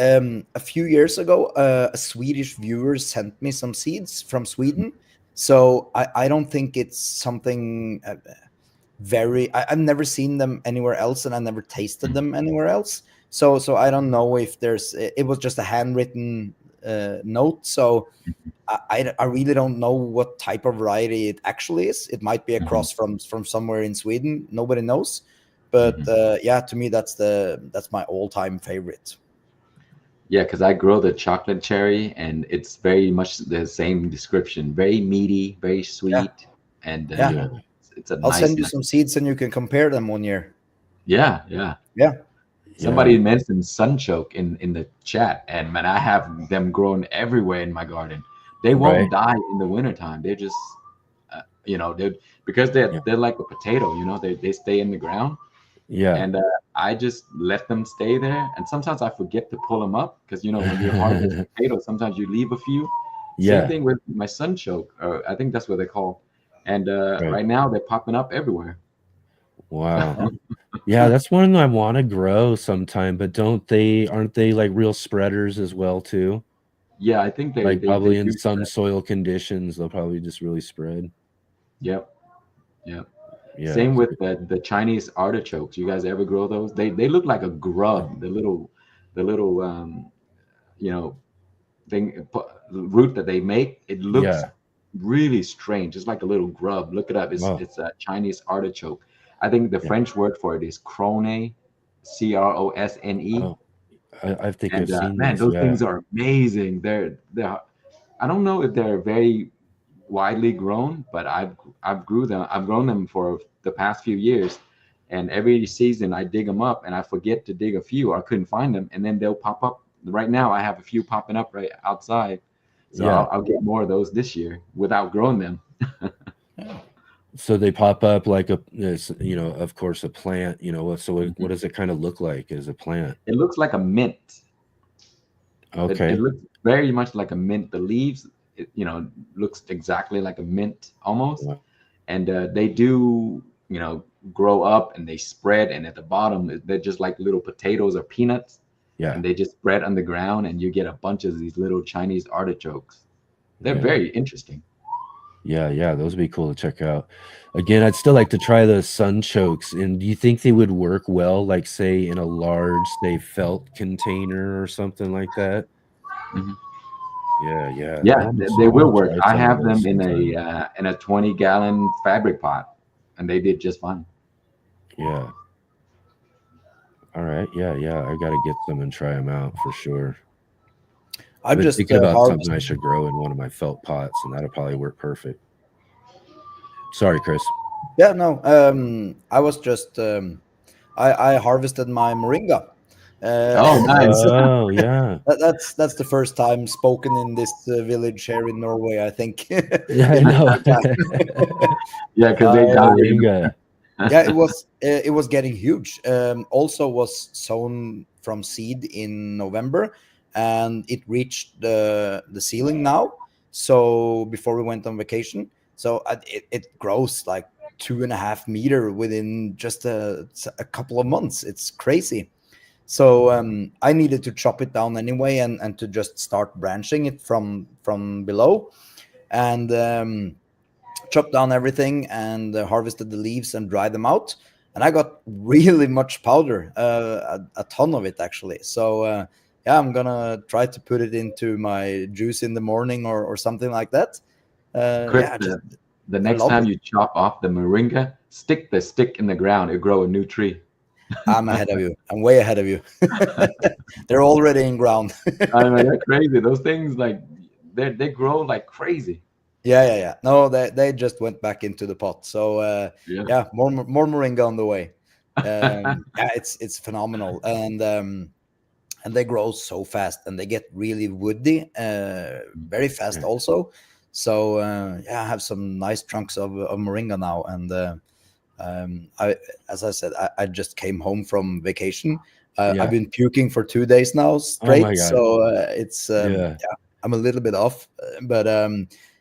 a few years ago, a Swedish viewer sent me some seeds from Sweden. So I don't think it's something I've never seen them anywhere else, and I never tasted them anywhere else. So I don't know if it was just a handwritten note. So I really don't know what type of variety it actually is. It might be a cross from somewhere in Sweden. Nobody knows. But yeah, to me, that's my all-time favorite. Yeah, because I grow the chocolate cherry, and it's very much the same description. Very meaty, very sweet, and it's a I'll nice. send you some seeds, and you can compare them 1 year. Yeah. Somebody mentioned sunchoke in the chat, and man, I have them growing everywhere in my garden. They won't die in the wintertime. They're just, because they're like a potato. You know, they stay in the ground. Yeah. And I just let them stay there. And sometimes I forget to pull them up because, you know, when you harvest potatoes, sometimes you leave a few. Same thing with my sunchoke. I think that's what they call. And right now they're popping up everywhere. Wow. Yeah, that's one I want to grow sometime, but aren't they like real spreaders as well too? Yeah, I think they probably in some spread. soil conditions, they'll probably just really spread. Yep. Same with the Chinese artichokes. You guys ever grow those? They look like a grub. The little root that they make. It looks really strange. It's like a little grub. Look it up. It's a Chinese artichoke. I think the French word for it is crone, crosne. Oh, I think I've seen those things are amazing. They're I don't know if they're very widely grown, but I've grown them for the past few years, and every season I dig them up, and I forget to dig a few. I couldn't find them, and then they'll pop up. Right now, I have a few popping up right outside, so I'll get more of those this year without growing them. So they pop up like of course, a plant. So what does it kind of look like as a plant? It looks like a mint. Okay. It looks very much like a mint. The leaves, looks exactly like a mint almost. Wow. And they do, grow up and they spread. And at the bottom, they're just like little potatoes or peanuts. Yeah. And they just spread on the ground, and you get a bunch of these little Chinese artichokes. They're very interesting. Yeah, those would be cool to check out. Again, I'd still like to try the sunchokes. And do you think they would work well, like say in a large, felt container or something like that? Yeah. Yeah, I almost they will wanna work. try I some of have them those sometime. in a 20-gallon fabric pot, and they did just fine. Yeah. All right. Yeah. I got to get some and try them out for sure. I've I've been just thinking about something I harvested. should grow in one of my felt pots, and that'll probably work perfect. Sorry, Chris. Yeah, no. I was just I harvested my moringa. Oh, nice. Oh, yeah. That's the first time spoken in this village here in Norway, I think, Yeah, I in a know. long time. Yeah, because they Uh, died. Moringa. yeah, it was getting huge. Also was sown from seed in November, and it reached the ceiling now. So before we went on vacation, so it grows like 2.5 meter within just a couple of months. It's crazy. So I needed to chop it down anyway, and to just start branching it from below, and chopped down everything, and harvested the leaves and dried them out. And I got really much powder, a ton of it actually. So yeah, I'm gonna try to put it into my juice in the morning, or something like that. Chris, Yeah, just the I next love time it. you chop off the moringa, stick the stick in the ground. It'll grow a new tree. I'm ahead of you. I'm way ahead of you. They're already in ground. I mean, they're crazy. Those things, like, they grow like crazy. Yeah. No, they just went back into the pot. So Yeah. yeah, more moringa on the way. Yeah, it's phenomenal, and they grow so fast, and they get really woody very fast Yeah. also. So yeah, I have some nice chunks of moringa now, and I, as I said, I just came home from vacation. Yeah. I've been puking for 2 days now Oh my straight, God. so it's Yeah. yeah, I'm a little bit off, but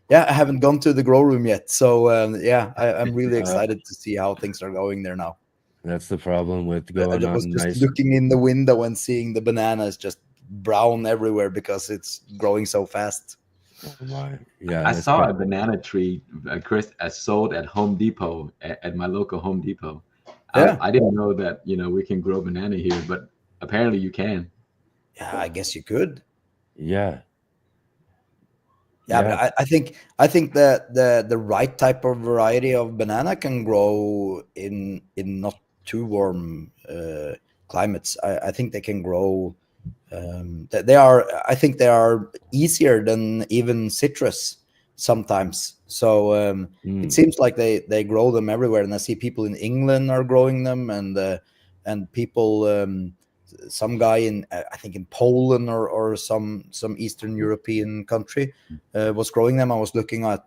yeah, I haven't gone to the grow room yet, so yeah, I'm really excited to see how things are going there now. That's the problem with I going was on just nice. looking in the window and seeing the bananas just brown everywhere because it's growing so fast. Oh my. Yeah. I It's saw got, a banana tree, Chris, sold at Home Depot, at my local Home Depot. Yeah, I didn't know that, we can grow banana here, but apparently you can. yeah, I guess you could. yeah. Yeah, Yeah. but I think that the right type of variety of banana can grow in not too warm climates. I think they can grow. They are. I think they are easier than even citrus sometimes. So it Mm. seems like they grow them everywhere, and I see people in England are growing them, and people. Some guy in I think in Poland, or some Eastern European country was growing them. I was looking at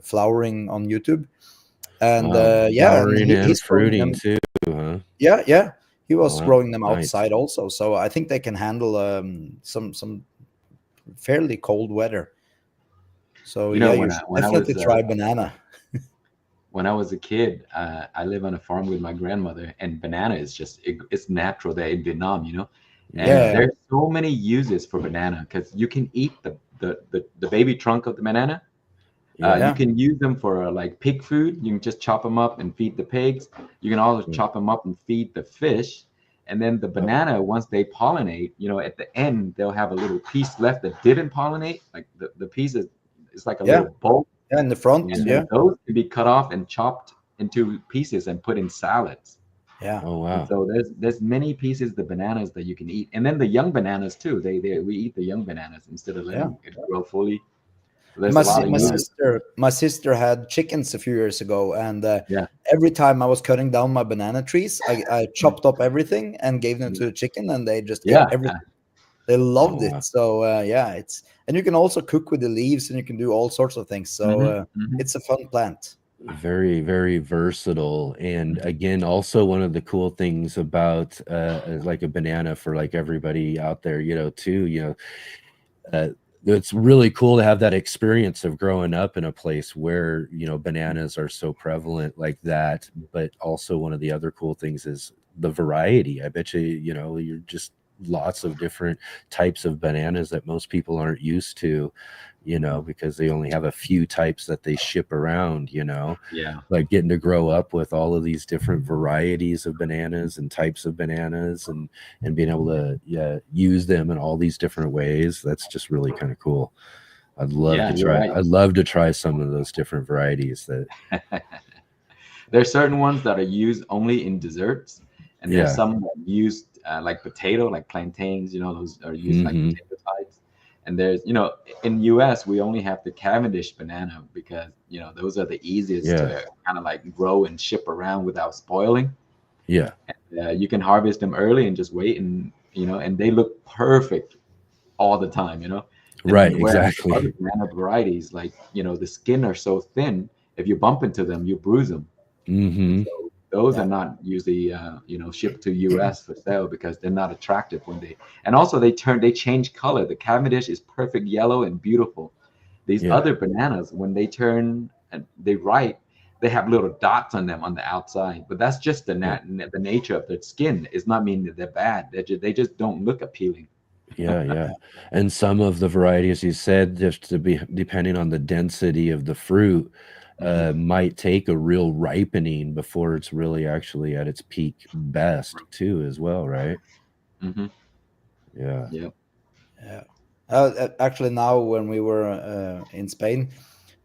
flowering on YouTube, and Wow. yeah, and Flowering and he's growing fruiting them. too, huh? Yeah, he was Wow. growing them Nice. outside also. So I think they can handle some fairly cold weather. So yeah, you When should I definitely was try banana. when I was a kid, I live on a farm with my grandmother, and banana is it's natural there in Vietnam, and Yeah. Yeah, there's so many uses for banana because you can eat the baby trunk of the banana. Yeah. You yeah, can use them for like pig food. You can just chop them up and feed the pigs. You can also Mm. chop them up and feed the fish. And then the Oh, banana, once they pollinate, at the end they'll have a little piece left that didn't pollinate. Like the piece is like a yeah, little bulb, yeah. In the front, and then yeah, those can be cut off and chopped into pieces and put in salads. yeah, oh And wow. so there's many pieces of the bananas that you can eat, and then the young bananas too. We eat the young bananas instead of yeah. letting it grow fully. So And there's a lot of my Wow. uses. sister had chickens a few years ago, and Yeah, every time I was cutting down my banana trees, I chopped up everything and gave them yeah, to the chicken, and they just ate yeah. everything. They Oh loved it. wow. So yeah, and you can also cook with the leaves, and you can do all sorts of things. So Hmm, hmm, it's a fun plant. Very, very versatile. And hmm. again, also one of the cool things about like a banana for like everybody out there, too, uh, it's really cool to have that experience of growing up in a place where, bananas are so prevalent like that. But also one of the other cool things is the variety. I bet you're just lots of different types of bananas that most people aren't used to, because they only have a few types that they ship around, Yeah. like getting to grow up with all of these different varieties of bananas and types of bananas, and being able to use them in all these different ways. That's just really kind of cool. I'd love Yeah, to you're try. right. I'd love to try some of those different varieties. That There's certain ones that are used only in desserts, and there's Yeah. some that used like potato, like plantains. Those are used like Mhm. potato types. And there's, in US we only have the Cavendish banana because those are the easiest Yeah. to kind of like grow and ship around without spoiling. Yeah. You can harvest them early and just wait, and they look perfect all the time. Right. And whereas other Exactly. banana varieties, like the skin are so thin, if you bump into them, you bruise them. And Hmm. so those Yeah. are not usually shipped to US for sale because they're not attractive when they, and also they change color. The Cavendish is perfect yellow and beautiful. These Yeah. other bananas, when they turn and they ripe, they have little dots on them on the outside. But that's just the Yeah. the nature of their skin. It's not meaning that they're bad. They just don't look appealing. Yeah. Yeah. And some of the varieties you said, just to be depending on the density of the fruit, might take a real ripening before it's really actually at its peak best too, as well, right? Mm-hmm. Yeah. Yep. Yeah. Actually, now when we were in Spain,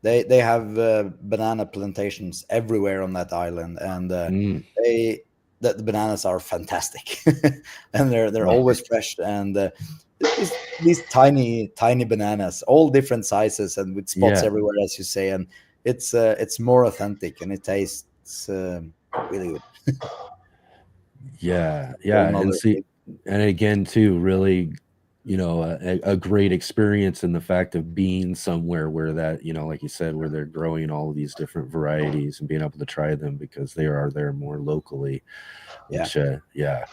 they have banana plantations everywhere on that island, and Mm. they the bananas are fantastic, and they're Yeah. always fresh, and these tiny bananas, all different sizes and with spots Yeah. everywhere, as you say, and it's more authentic and it tastes really good. Yeah. Whole Yeah. And nother see, thing. and again, too, really, a great experience in the fact of being somewhere where that, like you said, where they're growing all of these different varieties and being able to try them because they are there more locally, which, yeah.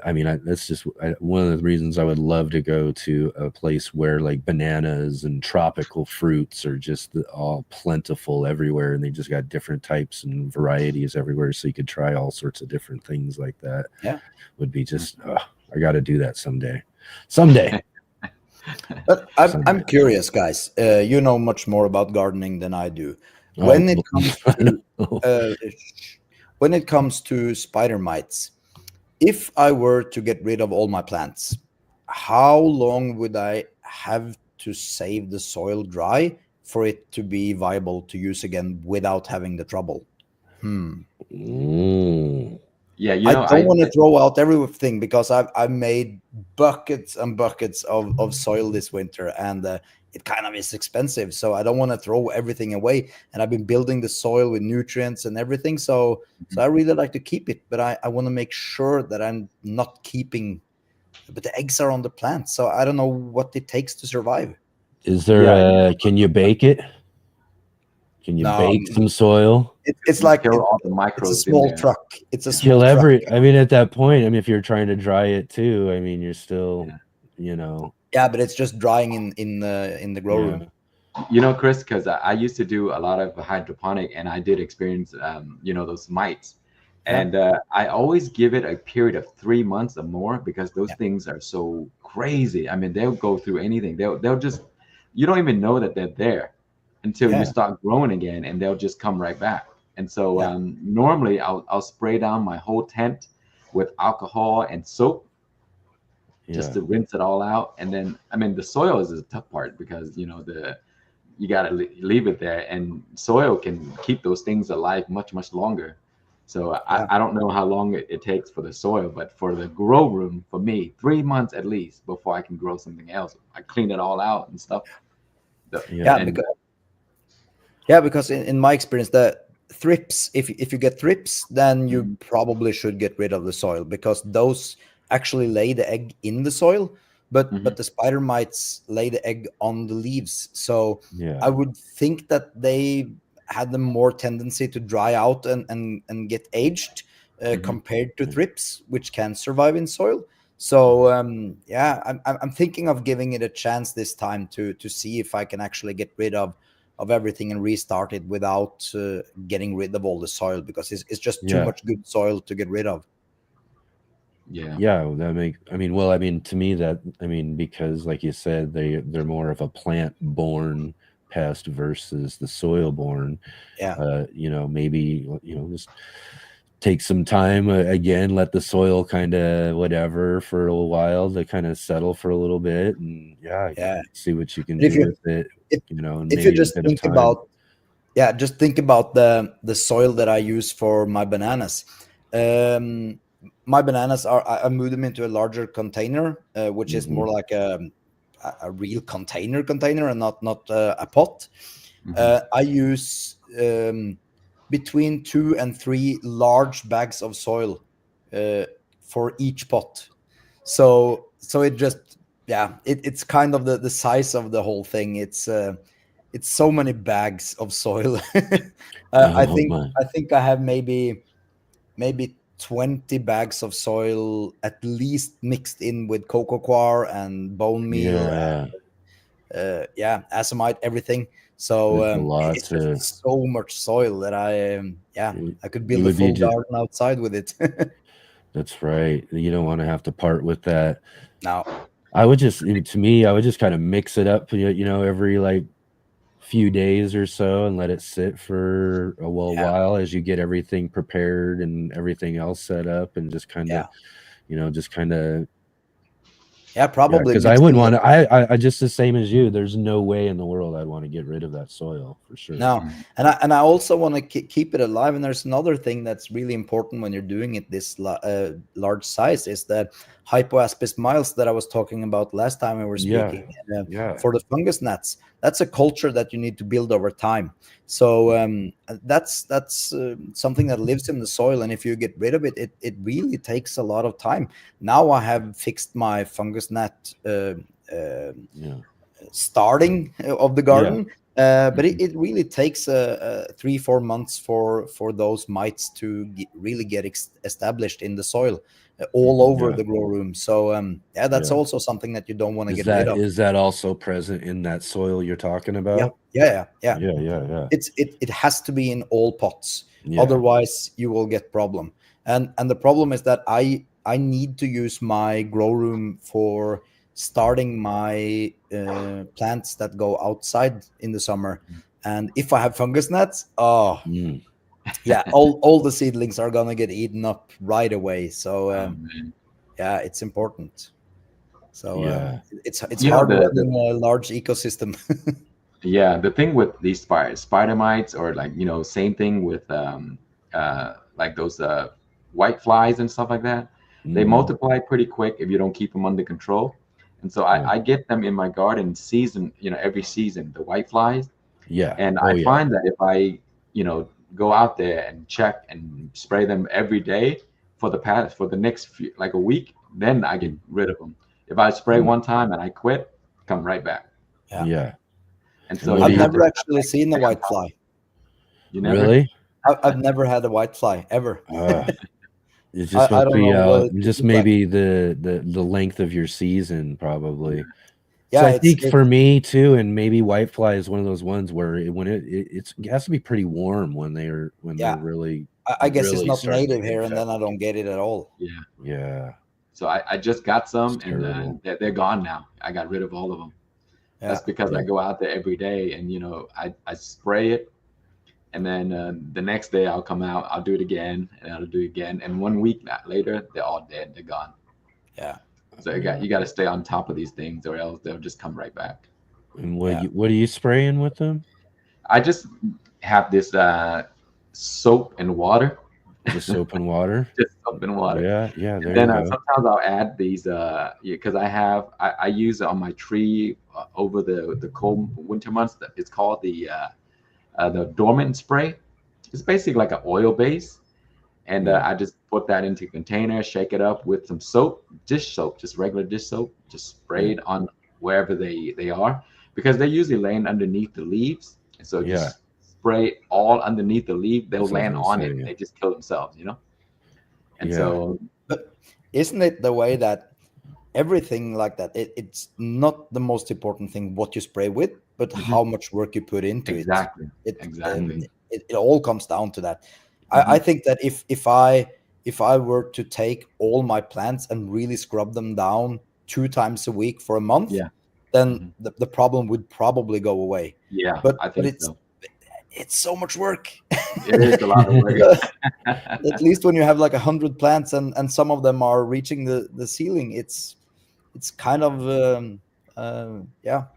I mean, that's just one of the reasons I would love to go to a place where like bananas and tropical fruits are just all plentiful everywhere, and they just got different types and varieties everywhere, so you could try all sorts of different things like that. Yeah. Would be just, I got to do that someday. Someday. But I'm Someday. curious, guys. You know much more about gardening than I do. Oh, When it comes to oh, when it comes to spider mites, if I were to get rid of all my plants, how long would I have to save the soil dry for it to be viable to use again without having the trouble? mm, Yeah, I don't want to throw out everything because I've made buckets and buckets of soil this winter, and it kind of is expensive. So I don't want to throw everything away. And I've been building the soil with nutrients and everything. So I really like to keep it, but I want to make sure that I'm not keeping. But the eggs are on the plant, so I don't know what it takes to survive. is there yeah, can you bake it? Can you No, bake some soil? it's you like kill all the it's a microbes in small there. truck. It's a Kill small truck. every, I mean, at that point, I mean, if you're trying to dry it too, I mean, you're still, Yeah, but it's just drying in the grow yeah. room. Chris, because I used to do a lot of hydroponic, and I did experience, those mites. Yeah. And I always give it a period of 3 months or more because those Yeah. things are so crazy. I mean, they'll go through anything. They'll just, you don't even know that they're there until you Yeah. start growing again, and they'll just come right back. And so Yeah. normally I'll spray down my whole tent with alcohol and soap just Yeah. to rinse it all out. And then, I mean, the soil is the tough part because you got to leave it there, and soil can keep those things alive much longer. So Yeah. I don't know how long it takes for the soil, but for the grow room, for me, 3 months at least before I can grow something else. I clean it all out and stuff. Yeah, And because in my experience, the thrips, if you get thrips, then you probably should get rid of the soil because those actually lay the egg in the soil, but the spider mites lay the egg on the leaves. So Yeah. I would think that they had the more tendency to dry out and get aged compared to thrips, which can survive in soil. So yeah, I'm thinking of giving it a chance this time to see if I can actually get rid of everything and restart it without getting rid of all the soil because it's just too Yeah. much good soil to get rid of. Yeah, well, I mean, to me that, I mean, because like you said, they're more of a plant borne pest versus the soil borne. Yeah. Maybe, just take some time again, let the soil kind of whatever for a little while to kind of settle for a little bit, and see what you can But do with it, if, and if you maybe a just bit of think time. about just think about the soil that I use for my bananas. My bananas I move them into a larger container, which is more like a real container and not a pot. I use between 2 and 3 large bags of soil for each pot. So it just it's kind of the size of the whole thing. It's so many bags of soil. I think I have maybe 20 bags of soil at least mixed in with cocoa coir and bone meal and azomite, everything. So it's just so much soil that I could build a full garden outside with it. That's right. You don't want to have to part with that. No. I would just kind of mix it up, every like few days or so, and let it sit for a while as you get everything prepared and everything else set up, and just kind of probably because I wouldn't want to. I just the same as you. There's no way in the world I'd want to get rid of that soil for sure. No, and I also want to keep it alive. And there's another thing that's really important when you're doing it this large size is that hypoaspis miles that I was talking about last time we were speaking. For the fungus gnats, that's a culture that you need to build over time. So that's something that lives in the soil, and if you get rid of it, it really takes a lot of time. Now I have fixed my fungus gnat starting of the garden. But it really takes 3-4 months for those mites to really get established in the soil all over the grow room. So that's also something that you don't want to get rid of. Is that also present in that soil you're talking about? Yeah. It has to be in all pots. Otherwise you will get problem. And the problem is that I need to use my grow room for starting my plants that go outside in the summer. And if I have fungus gnats, all the seedlings are gonna get eaten up right away. So it's important. So it's hard running a large ecosystem. The thing with these spider mites, or like same thing with like those white flies and stuff like that, they multiply pretty quick if you don't keep them under control. And so I get them in my garden every season, the white flies. And I find that if I, go out there and check and spray them every day for the next few, like a week, then I get rid of them. If I spray one time and I quit, come right back. And so I've never actually seen a white fly. You never? Really? I've never had a white fly ever. It just must be just maybe the length of your season, probably. So I think for me too, and maybe whitefly is one of those ones where it has to be pretty warm when they're really. I guess it's not native here, and then I don't get it at all. Yeah. So I just got some, and they're gone now. I got rid of all of them. That's because I go out there every day, and I spray it. And then the next day I'll come out, I'll do it again, and I'll do it again. And 1 week later, they're all dead. They're gone. Yeah. So you got to stay on top of these things, or else they'll just come right back. And what are you spraying with them? I just have this soap and water. Just soap and water? Just soap and water. Yeah. There then you go. Sometimes I'll add these because I use it on my tree over the cold winter months. It's called the dormant spray. It's basically like an oil base, and I just put that into a container, shake it up with some soap, just regular dish soap, just spray it on wherever they are, because they're usually laying underneath the leaves, and so just spray all underneath the leaf. They'll land on it and they just kill themselves, And so, but isn't it the way that everything like that, it's not the most important thing what you spray with, but how much work you put into it. Exactly. It all comes down to that. I think that if I were to take all my plants and really scrub them down 2 times a week for a month, then the problem would probably go away. Yeah, but I think it's so. it's so much work. It is a lot of work. At least when you have like 100 plants and some of them are reaching the ceiling, it's kind of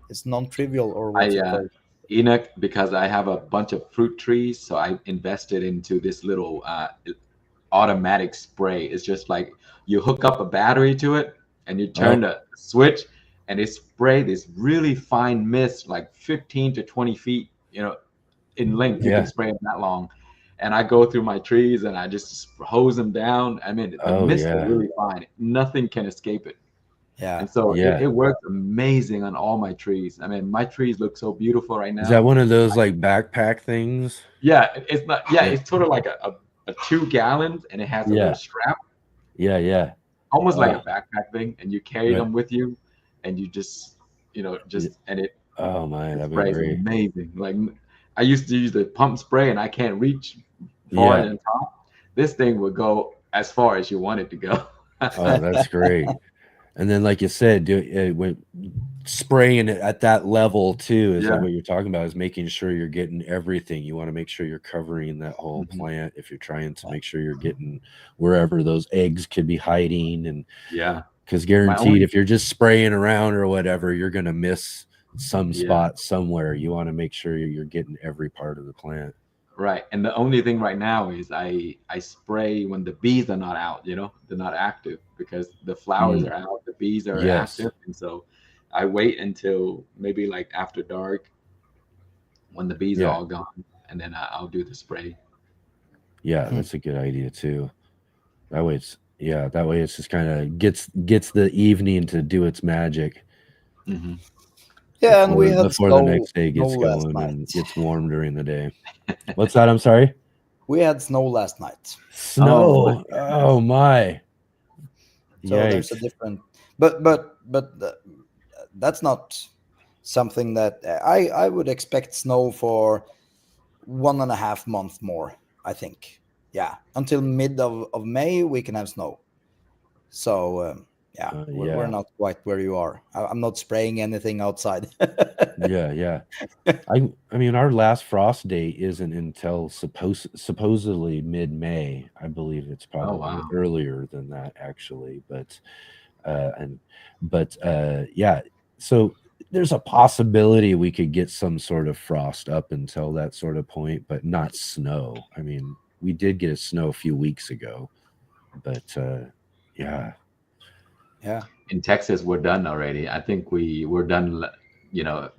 it's non-trivial, or what's I it called? Enoch, because I have a bunch of fruit trees, so I invested into this little automatic spray. It's just like you hook up a battery to it and you turn the switch, and it spray this really fine mist, like 15 to 20 feet, in length. You can spray it that long. And I go through my trees and I just hose them down. I mean, the mist is really fine. Nothing can escape it. Yeah. And so it works amazing on all my trees. I mean, my trees look so beautiful right now. Is that one of those like backpack things? Yeah, it's not. Yeah, it's sort of like a 2 gallons, and it has a little strap. Yeah. Almost like a backpack thing, and you carry them with you, and you just, and it. Oh my, that'd be sprays great. Amazing. Like I used to use the pump spray, and I can't reach far on top. This thing would go as far as you want it to go. Oh, that's great. And then, like you said, spraying it at that level too is like what you're talking about, is making sure you're getting everything. You want to make sure you're covering that whole plant if you're trying to make sure you're getting wherever those eggs could be hiding. And because guaranteed, if you're just spraying around or whatever, you're going to miss some spot somewhere. You want to make sure you're getting every part of the plant. Right. And the only thing right now is I spray when the bees are not out, they're not active, because the flowers are out, the bees are active. And so I wait until maybe like after dark when the bees are all gone, and then I'll do the spray. Yeah, that's a good idea too. That way it's just kind of gets the evening to do its magic. Mm-hmm. Yeah, and we had before the next day gets going and gets warm during the day. What's that? I'm sorry. We had snow last night. Snow. Oh my. So there's a different, but that's not something that I would expect snow for 1.5 months more. I think, until mid of May we can have snow. So. We're not quite where you are. I'm not spraying anything outside. Yeah. I mean, our last frost date isn't until supposedly mid-May. I believe it's probably earlier than that, actually. But so there's a possibility we could get some sort of frost up until that sort of point, but not snow. I mean, we did get a snow a few weeks ago, but yeah. In Texas, we're done already. I think we're done,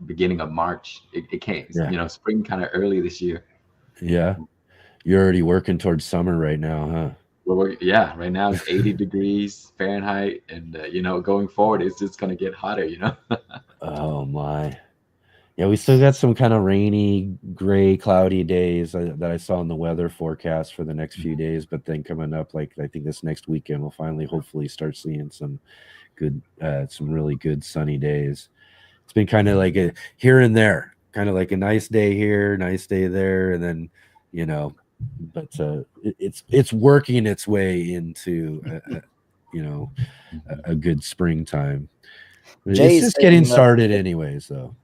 beginning of March. It came, spring kind of early this year. Yeah. You're already working towards summer right now, huh? Well, right now it's 80 degrees Fahrenheit, and going forward, it's just going to get hotter, Oh my. Yeah, we still got some kind of rainy, gray, cloudy days that I saw in the weather forecast for the next few days. But then coming up, like I think this next weekend, we'll finally, hopefully, start seeing some really good sunny days. It's been kind of like a here and there, kind of like a nice day here, nice day there, and then but it's working its way into a good springtime. It's just getting started, anyways, though.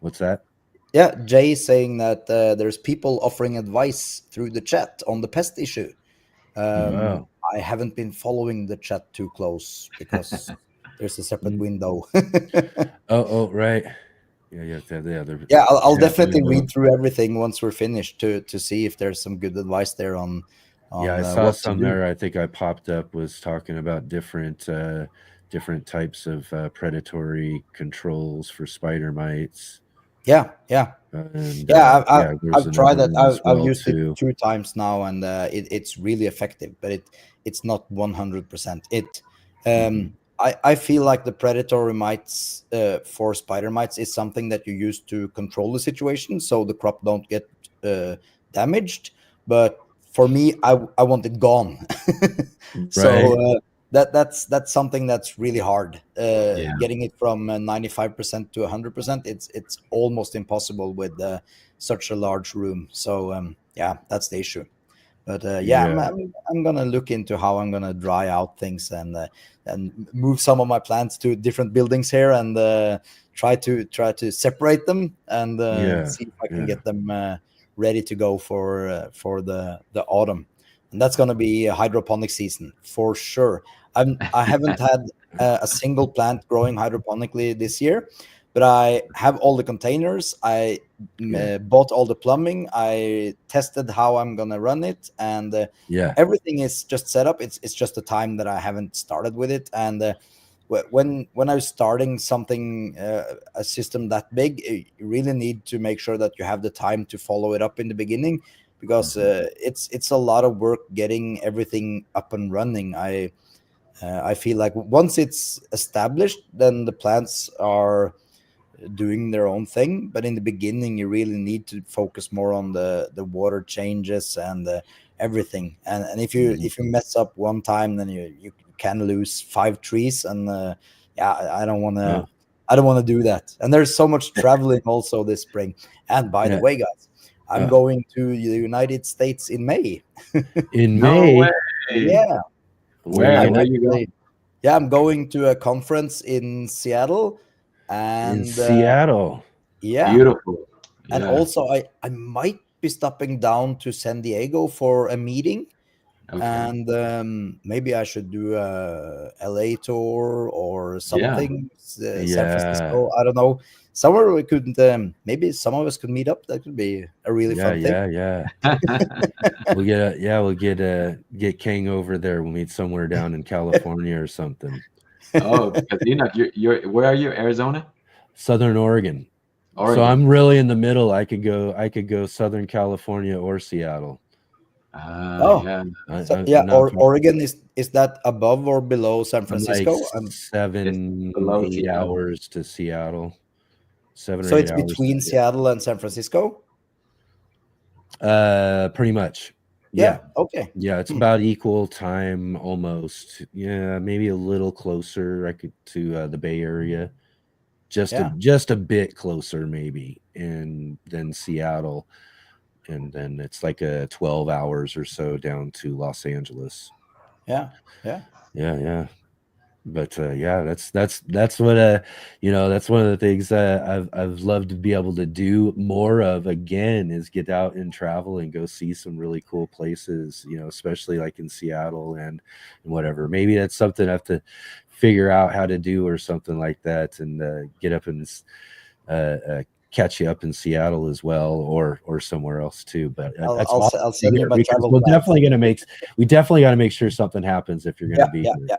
What's that? Yeah, Jay saying that there's people offering advice through the chat on the pest issue. I haven't been following the chat too close because there's a separate window. Oh, right. I'll definitely read through everything once we're finished to see if there's some good advice there on I saw some there. I think I popped up was talking about different types of predatory controls for spider mites. I've tried that. I've used it 2 times now, and it's really effective, but it's not 100% it. I feel like the predatory mites for spider mites is something that you use to control the situation so the crop don't get damaged. But for me, I want it gone. So that's something that's really hard. Getting it from 95% to 100%, it's almost impossible with such a large room. So that's the issue. But Yeah. I'm gonna look into how I'm gonna dry out things and move some of my plants to different buildings here and try to separate them and Yeah, see if I can yeah. get them ready to go for the autumn. And that's gonna be a hydroponic season for sure. I haven't had a single plant growing hydroponically this year, but I have all the containers. I Yeah. bought all the plumbing. I tested how I'm gonna run it, and Yeah. everything is just set up. It's just the time that I haven't started with it. And when I was starting something, a system that big, you really need to make sure that you have the time to follow it up in the beginning, because it's a lot of work getting everything up and running. I feel like once it's established, then the plants are doing their own thing, but in the beginning you really need to focus more on the water changes and everything. And if you mess up one time, then you can lose 5 trees. And I don't want Yeah. to do that. And there's so much traveling also this spring. And by the Yeah. way, guys, I'm going to the United States in May. In No May. way. Yeah. Where I'm you actually- going? yeah, I'm going to a conference in Seattle, In and Seattle. yeah. Beautiful. And Yeah. also, I might be stopping down to San Diego for a meeting, Okay. and maybe I should do a LA tour or something. San Francisco. I don't know. Somewhere we could maybe some of us could meet up. That could be a really fun thing. Yeah. We'll get Khang over there. We'll meet somewhere down in California or something. Oh, because you're where are you? Arizona? Southern Oregon. Oregon. So I'm really in the middle. I could go Southern California or Seattle. Yeah. Oregon is that above or below San Francisco? Like 7, below 8 Seattle. hours to Seattle. 7 or So 8 it's hours. between Seattle and San Francisco? Pretty much. Yeah. Okay. Yeah, it's about equal time almost. Yeah, maybe a little closer to the Bay Area. Just a bit closer maybe, and then Seattle, and then it's like 12 hours or so down to Los Angeles. Yeah. But that's what that's one of the things I've loved to be able to do more of again, is get out and travel and go see some really cool places, especially like in Seattle and whatever. Maybe that's something I have to figure out how to do or something like that, and get up and catch you up in Seattle as well, or somewhere else too. But that's awesome. I'll send you my travel We're plans. definitely got to make sure something happens if you're going to be here.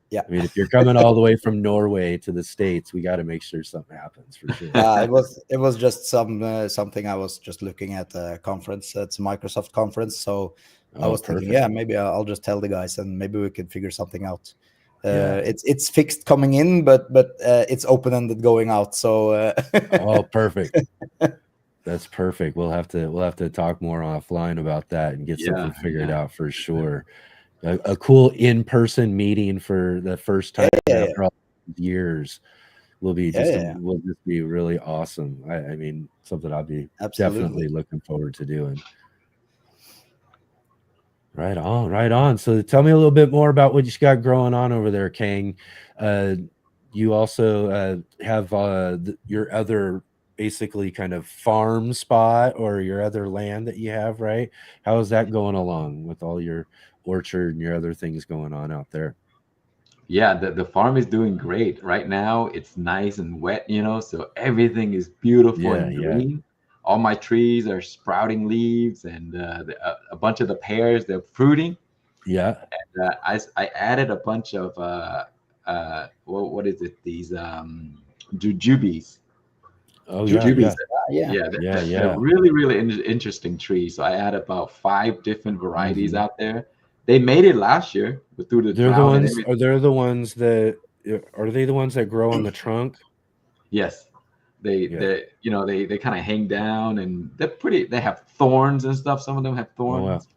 Yeah. I mean, if you're coming all the way from Norway to the States, we got to make sure something happens for sure. It was just something I was just looking at a conference. It's a Microsoft conference, so I was thinking, maybe I'll just tell the guys, and maybe we could figure something out. It's fixed coming in, but it's open-ended going out. So oh, perfect. That's perfect. We'll have to talk more offline about that and get something figured out for sure. A cool in-person meeting for the first time after all these years will just be really awesome. I mean, something I'll be definitely looking forward to doing. Right on. So tell me a little bit more about what you got growing on over there, Khang. You also have your other basically kind of farm spot, or your other land that you have, right? How is that going along with all your orchard and your other things going on out there? Yeah, the farm is doing great right now. It's nice and wet, so everything is beautiful and green. All my trees are sprouting leaves, and a bunch of the pears, they're fruiting. Yeah. And I added a bunch of what is it? These jujubes. Oh jujubes. Yeah. They're really, really interesting trees. So I added about 5 different varieties out there. They made it last year, but through the drought and everything. Are they the ones that grow on the trunk? Yes. They kind of hang down, and they have thorns and stuff. Some of them have thorns.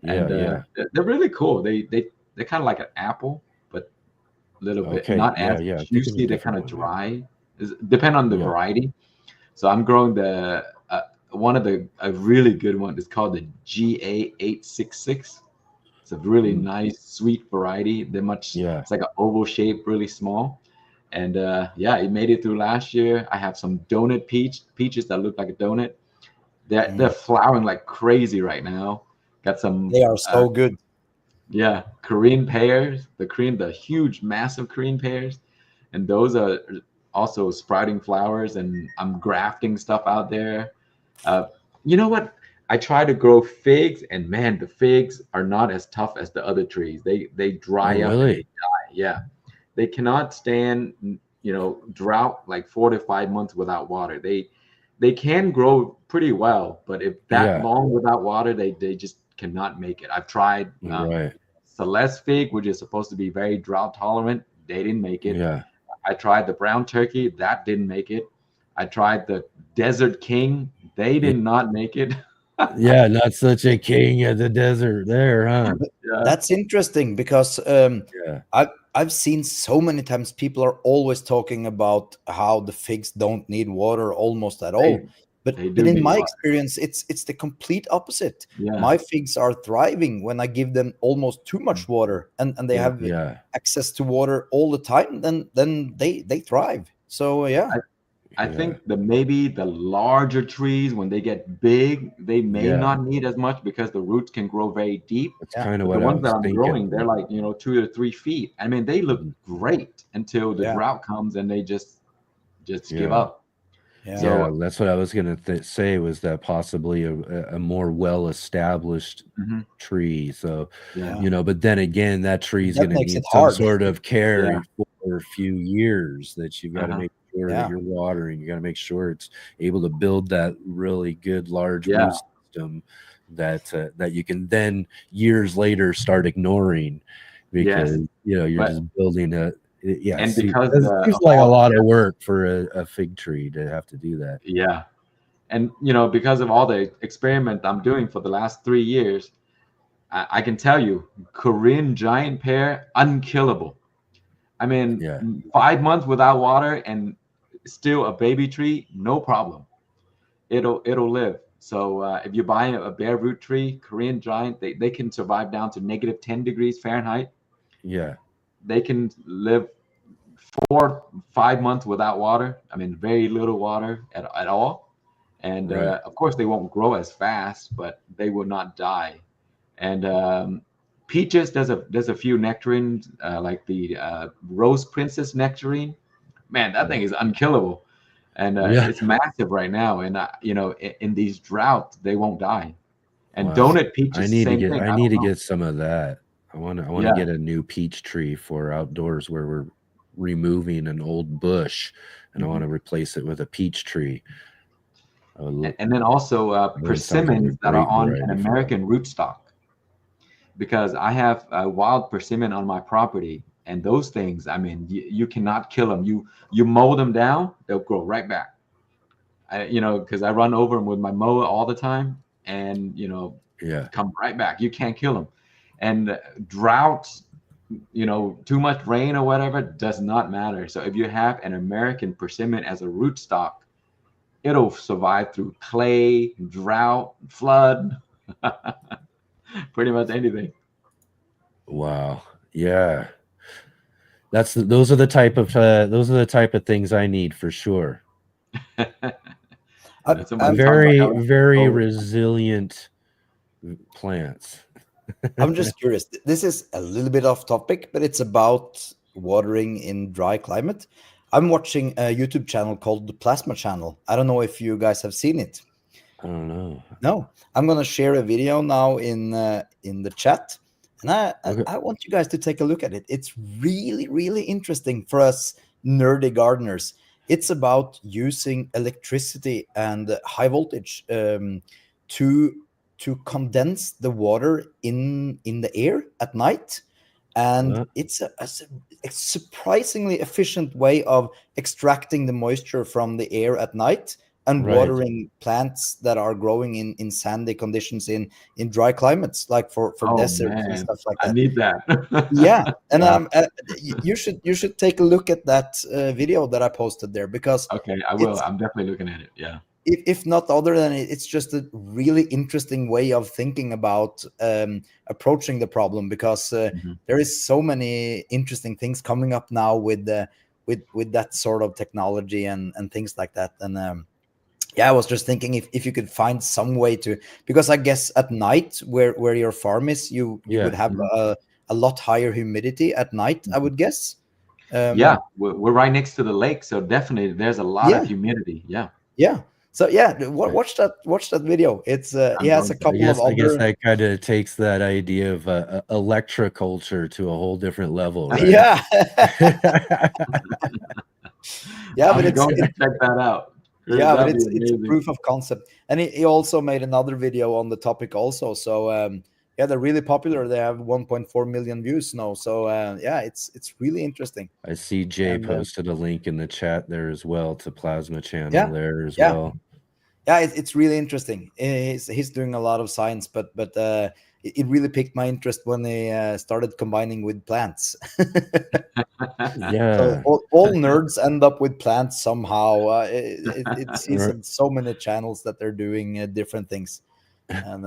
Oh, wow. They're really cool. They're kind of like an apple, but a little bit not as juicy. They're kind of dry. Depend on the variety. So I'm growing one of a really good one is called the GA866. It's a really nice, sweet variety. Yeah. It's like an oval shape, really small. And yeah, it made it through last year. I have some donut peaches that look like a donut. They're flowering like crazy right now. Got some. They are so good. Yeah, Korean pears, the huge, massive Korean pears, and those are also sprouting flowers. And I'm grafting stuff out there. Uh, you know what? I try to grow figs, and man, the figs are not as tough as the other trees. They Oh, dry up and they really? die. Yeah, they cannot stand drought like 4 to 5 months without water. They can grow pretty well, but if that Yeah. long without water, they just cannot make it. I've tried Right. Celeste fig, which is supposed to be very drought tolerant. They didn't make it. Yeah. I tried the brown turkey. That didn't make it. I tried the desert king. They Yeah. did not make it. Yeah, not such a king of the desert there, huh? Yeah. That's interesting because Yeah. I've seen so many times people are always talking about how the figs don't need water almost at all. But do in need my water. experience, it's the complete opposite. Yeah. My figs are thriving when I give them almost too much water, and they Yeah. have Yeah. access to water all the time. Then they thrive. So yeah. I think maybe the larger trees, when they get big, they may not need as much because the roots can grow very deep. That's kind of But the what I ones was that I'm thinking. growing, they're like 2 to 3 feet. I mean, they look great until the Yeah. drought comes and they just give Yeah. up. Yeah. Yeah, So that's what I was gonna say, was that possibly a more well-established Mhm. tree. So, Yeah. but then again, that tree is That gonna makes need it some hard. sort of care Yeah. for a few years, that you've got to Uh-huh. make sure Yeah. that you're watering. You got to make sure it's able to build that really good large Yeah. root system that you can then years later start ignoring, because Yes. you're But just building a. Yeah, and see, because it seems of like a all lot of work for a fig tree to have to do that. yeah. And because of all the experiment I'm doing for the last 3 years, I can tell you, Korean giant pear, unkillable. I mean, Yeah. 5 months without water and still a baby tree, no problem. It'll live. So if you buy a bare root tree, Korean giant, they can survive down to negative 10 degrees Fahrenheit. Yeah. They can live 4 5 months without water. I mean, very little water at all. And Right. of course, they won't grow as fast, but they will not die. And peaches, there's a few nectarines, like the Rose Princess nectarine. Man, that thing is unkillable, and Yeah. it's massive right now. And in these droughts, they won't die. And Wow. donut peaches, same thing. I need to get some of that. I want to Yeah. get a new peach tree for outdoors, where we're removing an old bush, and I want to replace it with a peach tree. And then also That sounds like a persimmons that are great on an variety for that. American rootstock, because I have wild persimmon on my property, and those things, I mean, you cannot kill them. You mow them down, they'll grow right back. Because I run over them with my mower all the time, and Yeah. come right back. You can't kill them. And droughts, too much rain or whatever does not matter. So if you have an American persimmon as a rootstock, it'll survive through clay, drought, flood, pretty much anything. Wow. Yeah. Those are the type of things I need for sure. Very resilient plants. I'm just curious. This is a little bit off topic, but it's about watering in dry climate. I'm watching a YouTube channel called the Plasma Channel. I don't know if you guys have seen it. I don't know. No, I'm gonna share a video now in the chat, and I want you guys to take a look at it. It's really, really interesting for us nerdy gardeners. It's about using electricity and high voltage to condense the water in the air at night, and it's a surprisingly efficient way of extracting the moisture from the air at night and watering plants that are growing in sandy conditions in dry climates, like for deserts and stuff like that. I need that. Yeah, and you should take a look at that video that I posted there, because okay, I will. I'm definitely looking at it. Yeah. if not other than it's just a really interesting way of thinking about approaching the problem, because there is so many interesting things coming up now with that sort of technology and things like that. And yeah, I was just thinking if you could find some way to, because I guess at night where your farm is, you would have a lot higher humidity at night, I would guess. Yeah, we're right next to the lake, so definitely there's a lot of humidity. Yeah. So yeah, watch that video. It's he has a couple of other. I guess that kind of takes that idea of electroculture to a whole different level, right? Yeah. Yeah, but I'm going to check that out. Yeah, but it's a proof of concept. And he also made another video on the topic also. So yeah, they're really popular. They have 1.4 million views now. So yeah, it's really interesting. I see Jay posted a link in the chat there as well to Plasma Channel there as well. Yeah, it's really interesting. He's doing a lot of science, but it really piqued my interest when they started combining with plants. Yeah. So all nerds end up with plants somehow. It seems in so many channels that they're doing different things. And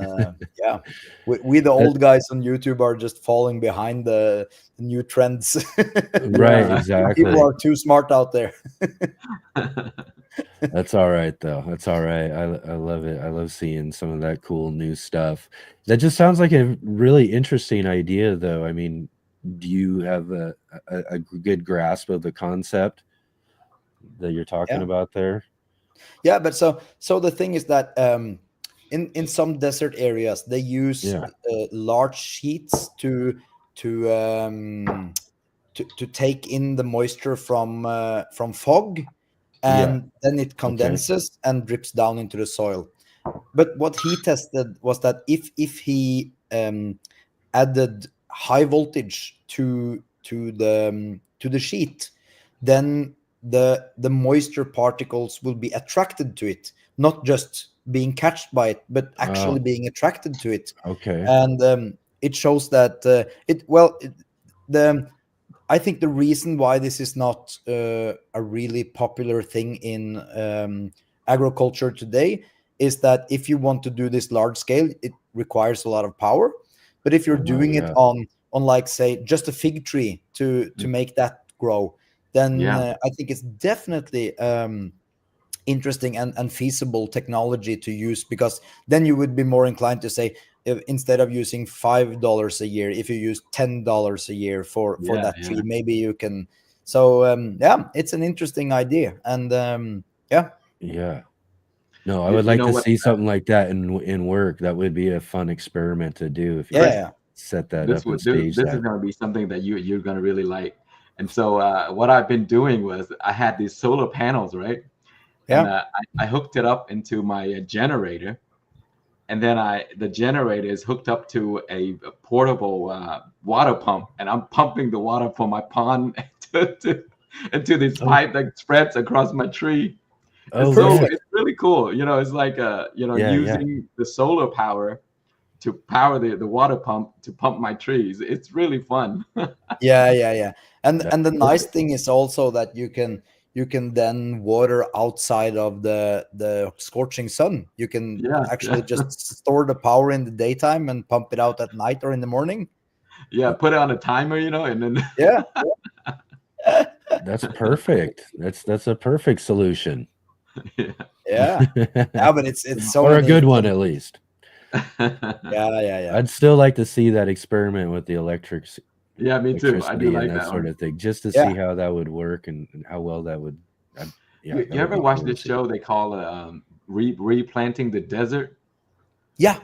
yeah, we the old guys on YouTube are just falling behind the new trends. Right, exactly. People are too smart out there. That's all right, though. That's all right. I love it. I love seeing some of that cool new stuff. That just sounds like a really interesting idea, though. I mean, do you have a good grasp of the concept that you're talking about there? Yeah, but so the thing is that in some desert areas they use large sheets to take in the moisture from fog, and then it condenses and drips down into the soil. But what he tested was that if he added high voltage to the sheet, then the moisture particles will be attracted to it, not just being catched by it, but actually being attracted to it. Okay. And it shows that I think the reason why this is not a really popular thing in agriculture today is that if you want to do this large scale, it requires a lot of power. But if you're doing it on like, say, just a fig tree to make that grow, then I think it's definitely interesting and feasible technology to use, because then you would be more inclined to say, instead of using $5 a year, if you use $10 a year for that tree, maybe you can. So yeah, it's an interesting idea. And yeah. No, I would like to see something like that in work. That would be a fun experiment to do if you set that up and stage that. This is going to be something that you're going to really like. And so what I've been doing was I had these solar panels, right? And I hooked it up into my generator, and then the generator is hooked up to a portable water pump, and I'm pumping the water from my pond into this pipe that spreads across my tree. So it's really cool. It's like using the solar power to power the water pump to pump my trees. It's really fun. Yeah. And the nice thing is also that you can then water outside of the scorching sun. You can actually just store the power in the daytime and pump it out at night or in the morning. Yeah, put it on a timer, and then That's perfect. That's a perfect solution. Yeah, but it's so or a good one at least. Yeah. I'd still like to see that experiment with the electrics. Yeah, me too. I do like that sort of thing, just to see how that would work and how well that would. You ever watch this show they call replanting the desert? Yeah.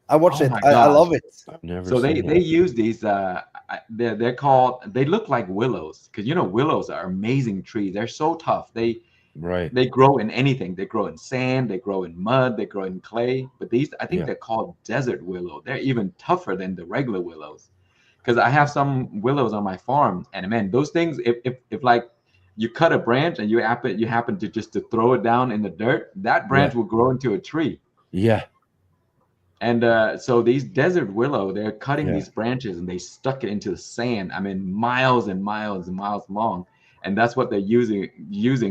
I watched it. I love it. I've never. So they use these. They're called. They look like willows, because willows are amazing trees. They're so tough. They grow in anything. They grow in sand. They grow in mud. They grow in clay. But these, I think, they're called desert willow. They're even tougher than the regular willows. Because I have some willows on my farm, and man, those things, if like you cut a branch and you happen to just to throw it down in the dirt, that branch will grow into a tree. Yeah. And so these desert willow, they're cutting these branches and they stuck it into the sand. I mean, miles and miles and miles long, and that's what they're using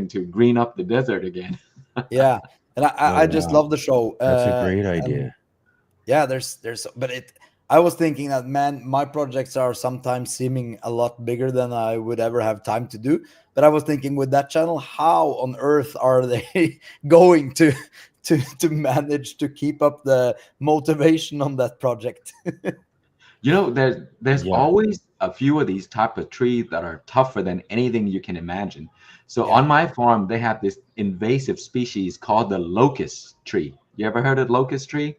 to green up the desert again. Yeah. And I just wow. love the show. That's a great And idea. yeah, but I was thinking that, man, my projects are sometimes seeming a lot bigger than I would ever have time to do. But I was thinking, with that channel, how on earth are they going to manage to keep up the motivation on that project? You know, there's Yeah. always a few of these type of trees that are tougher than anything you can imagine. So Yeah. on my farm, they have this invasive species called the locust tree. You ever heard of locust tree?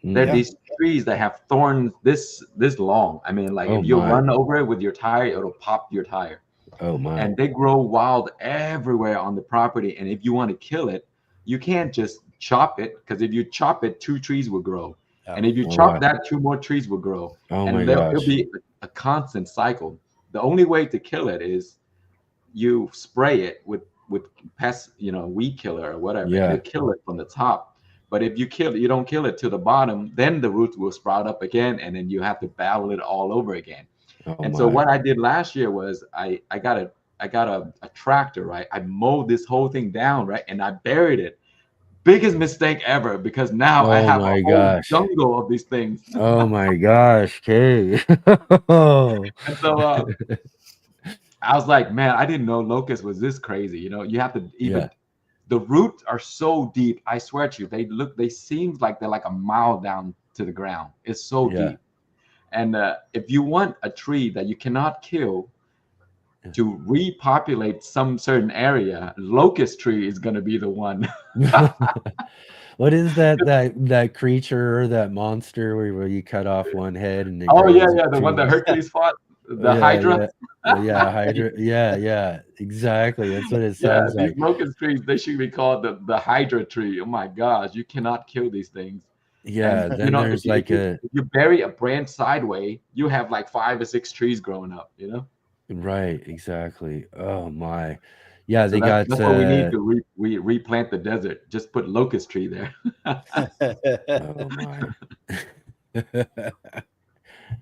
They're Yeah. these trees that have thorns this long. I mean, like Oh if you my. run over it with your tire, it'll pop your tire. Oh my. And they grow wild everywhere on the property. And if you want to kill it, you can't just chop it, because if you chop it, two trees will grow. Yeah. And if you Oh chop wow. that, two more trees will grow. Oh my And it'll gosh. be a constant cycle. The only way to kill it is you spray it with pest, weed killer or whatever, and Yeah. it'll kill it from the top. But if you don't kill it to the bottom, then the roots will sprout up again, and then you have to battle it all over again. Oh And so my. what I did last year was I got a tractor, right? I mowed this whole thing down, right? And I buried it. Biggest mistake ever, because now I Oh have a my whole gosh. jungle of these things. Oh my gosh, Kay. Oh. And so I was like, man, I didn't know locust was this crazy. You have to even Yeah. the roots are so deep. I swear to you, they seem like they're like a mile down to the ground. It's so Yeah. deep. And if you want a tree that you cannot kill to repopulate some certain area, locust tree is going to be the one. What is that creature or that monster where you cut off one head and it Oh yeah, grows yeah, the one that two? Hercules fought, the Yeah, Hydra. yeah. Yeah, Hydra. Yeah, exactly. That's what it Yeah, sounds these like. locust trees, they should be called the Hydra tree. Oh my gosh, you cannot kill these things. Yeah, And then there's like if you bury a branch sideways, you have like 5 or 6 trees growing up. right, exactly. Oh my. Yeah, So they that's got that's what we need to replant the desert. Just put locust tree there. oh my.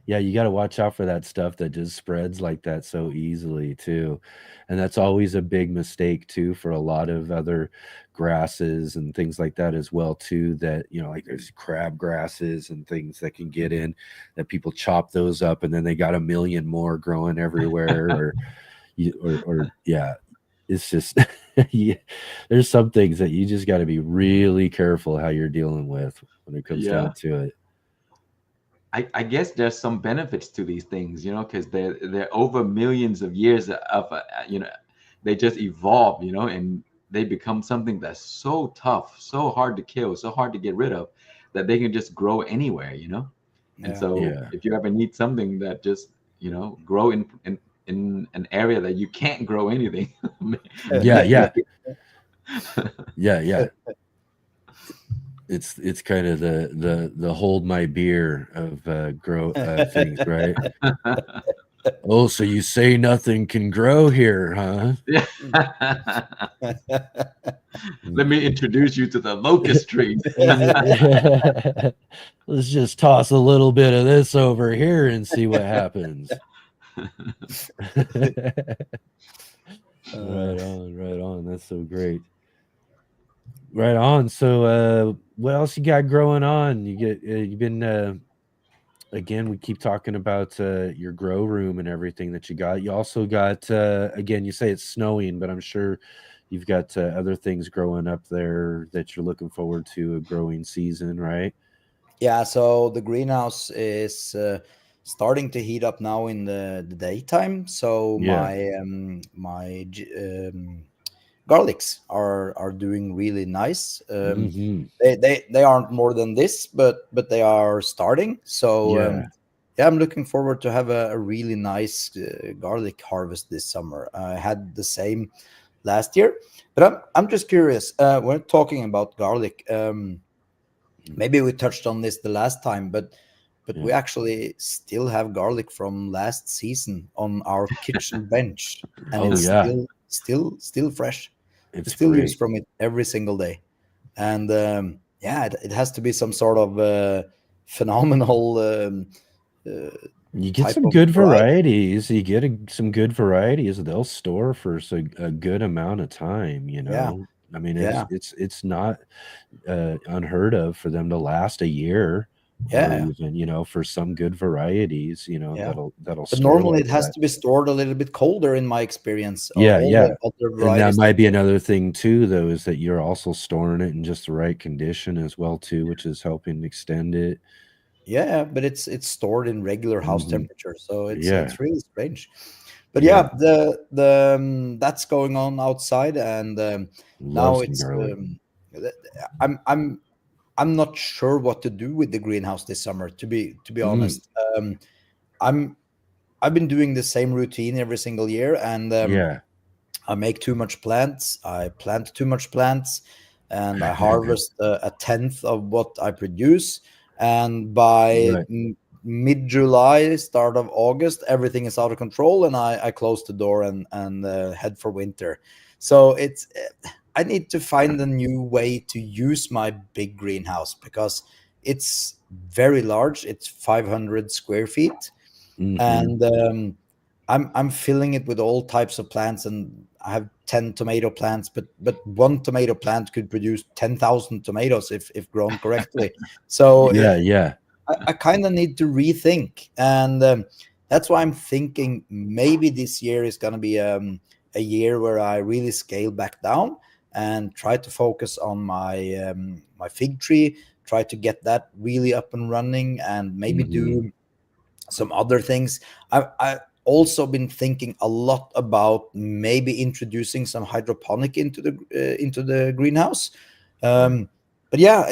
Yeah, you got to watch out for that stuff that just spreads like that so easily too. And that's always a big mistake too for a lot of other grasses and things like that as well too, that like there's crab grasses and things that can get in, that people chop those up and then they got a million more growing everywhere, or yeah, it's just yeah, there's some things that you just got to be really careful how you're dealing with when it comes Yeah. down to it. I guess there's some benefits to these things, because they're over millions of years of they just evolve, and they become something that's so tough, so hard to kill, so hard to get rid of, that they can just grow anywhere. And Yeah. so Yeah. if you ever need something that just grow in an area that you can't grow anything. Yeah. It's kind of the hold my beer of grow things, right? Oh, so you say nothing can grow here, huh? Yeah. Let me introduce you to the locust tree. Let's just toss a little bit of this over here and see what happens. Right on. That's so great. Right on. So, what else you got growing on? You've been again. We keep talking about your grow room and everything that you got. You also got again. You say it's snowing, but I'm sure you've got other things growing up there that you're looking forward to a growing season, right? Yeah, so the greenhouse is starting to heat up now in the daytime. So Yeah. my garlics are doing really nice. Mhm. They aren't more than this, but they are starting. So Yeah. yeah, I'm looking forward to have a really nice garlic harvest this summer. I had the same last year, but I'm just curious. When talking about garlic, maybe we touched on this the last time, but we Yeah. actually still have garlic from last season on our kitchen bench, and Oh, it's yeah. still fresh. We It's still great. use from it every single day, and yeah, it has to be some sort of phenomenal You get type some of good variety. varieties. Some good varieties. They'll store for a good amount of time, Yeah, I mean, Yeah. it's not unheard of for them to last a year, or Yeah. even, you know, for some good varieties, you know, Yeah. that'll But store normally like it has that. to be stored a little bit colder in my experience. Yeah, All yeah. the other And that varieties might that be another thing too, though, is that you're also storing it in just the right condition as well too, which is helping extend it. yeah, but it's stored in regular house Hmm. temperature, so Yeah, it's really strange. But yeah. yeah, the that's going on outside, and Love now some it's garlic. th- I'm not sure what to do with the greenhouse this summer. To be Mm, honest, I'm I've been doing the same routine every single year, and yeah. I make too much plants. I plant too much plants, and I harvest a tenth of what I produce. And by Right. mid July, start of August, everything is out of control, and I close the door and head for winter. So it's I need to find a new way to use my big greenhouse because it's very large. It's 500 square feet, Hmm. and I'm filling it with all types of plants, and I have 10 tomato plants, but one tomato plant could produce 10,000 tomatoes if grown correctly. So Yeah, yeah. I kind of need to rethink, and that's why I'm thinking maybe this year is going to be a year where I really scale back down and try to focus on my fig tree, try to get that really up and running, and maybe Hmm. do some other things. I also been thinking a lot about maybe introducing some hydroponic into the greenhouse. Um, but yeah,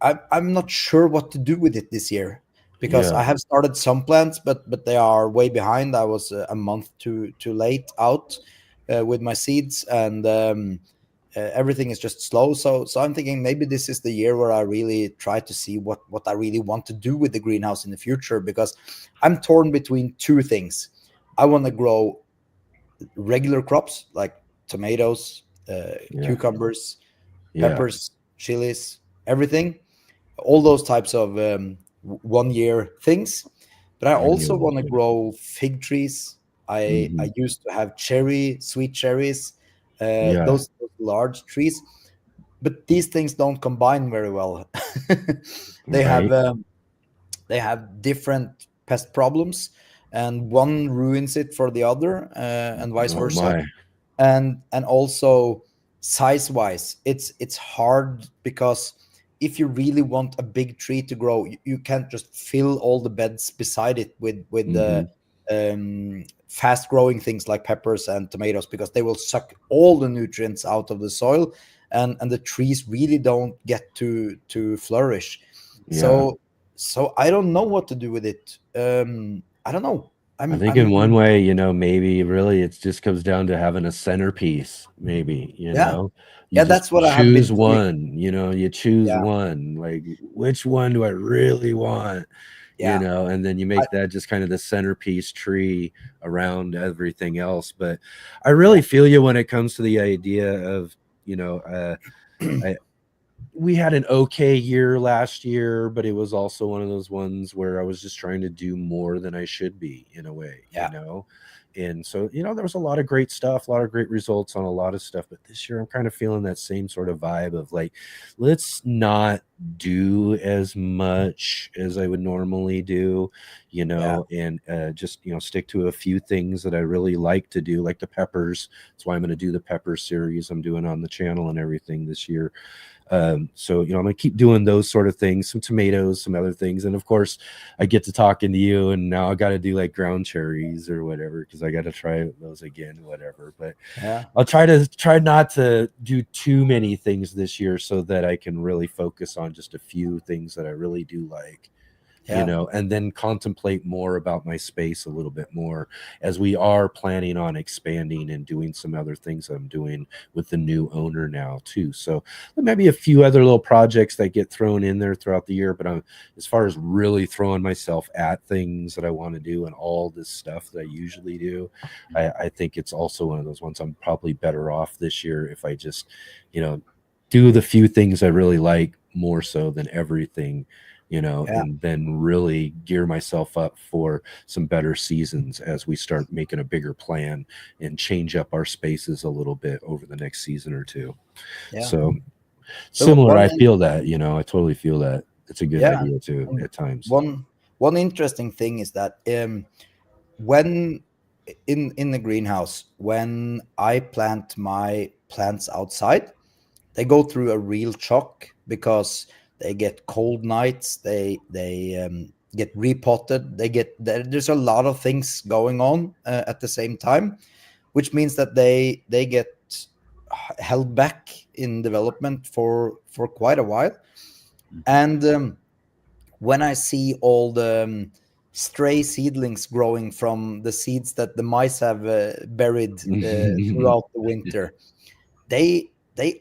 I'm not sure what to do with it this year because I Yeah. have started some plants, but they are way behind. I was a month too late out with my seeds, and everything is just slow. So I'm thinking maybe this is the year where I really try to see what I really want to do with the greenhouse in the future, because I'm torn between two things. I want to grow regular crops like tomatoes, Yeah. cucumbers, Yeah. peppers, chilies, everything, all those types of 1 year things. But I also Annual want to thing. grow fig trees. I Hmm. used to have sweet cherries, Yeah. those large trees, but these things don't combine very well. they have Right. um, they have different pest problems, and one ruins it for the other, and vice Oh versa. my. And also size wise, it's hard because if you really want a big tree to grow, you can't just fill all the beds beside it with the Hmm. fast growing things like peppers and tomatoes, because they will suck all the nutrients out of the soil, and the trees really don't get to flourish. Yeah. So I don't know what to do with it. I don't know. I i'm think in one i'm way, you know, maybe really it just comes down to having a centerpiece, maybe, you Yeah, know, you yeah, just that's what I have been choose doing. one, you know, you choose Yeah, one, like which one do I really want, you yeah, know, and then you I, make that just kind of the centerpiece tree around everything else. But I yeah, really feel you when it comes to the idea of, you know, I, we had an okay year last year, but it was also one of those ones where I was just trying to do more than I should be in a way, you yeah, know? And so, you know, there was a lot of great stuff, a lot of great results on a lot of stuff. But this year, I'm kind of feeling that same sort of vibe of like, let's not do as much as I would normally do, you yeah, know, and just, you know, stick to a few things that I really like to do, like the peppers. That's why I'm going to do the pepper series I'm doing on the channel and everything this year. So, you know, I'm gonna keep doing those sort of things, some tomatoes, some other things, and of course I get to talking to you, and now I got to do like ground cherries or whatever, because I got to try those again, whatever. But yeah, I'll try not to do too many things this year, so that I can really focus on just a few things that I really do like, you yeah, know, and then contemplate more about my space a little bit more, as we are planning on expanding and doing some other things I'm doing with the new owner now too. So there may be a few other little projects that get thrown in there throughout the year, but as far as really throwing myself at things that I want to do and all this stuff that I usually do, I think it's also one of those ones I'm probably better off this year if I just, you know, do the few things I really like more so than everything Yeah. and then really gear myself up for some better seasons as we start making a bigger plan and change up our spaces a little bit over the next season or two. Yeah. So So similar, I feel that, I totally feel that. It's a good yeah, idea too and at times. one interesting thing is that when in the greenhouse, when I plant my plants outside, they go through a real shock because they get cold nights, they get repotted, there's a lot of things going on at the same time, which means that they get held back in development for quite a while. And when I see all the stray seedlings growing from the seeds that the mice have buried throughout the winter, they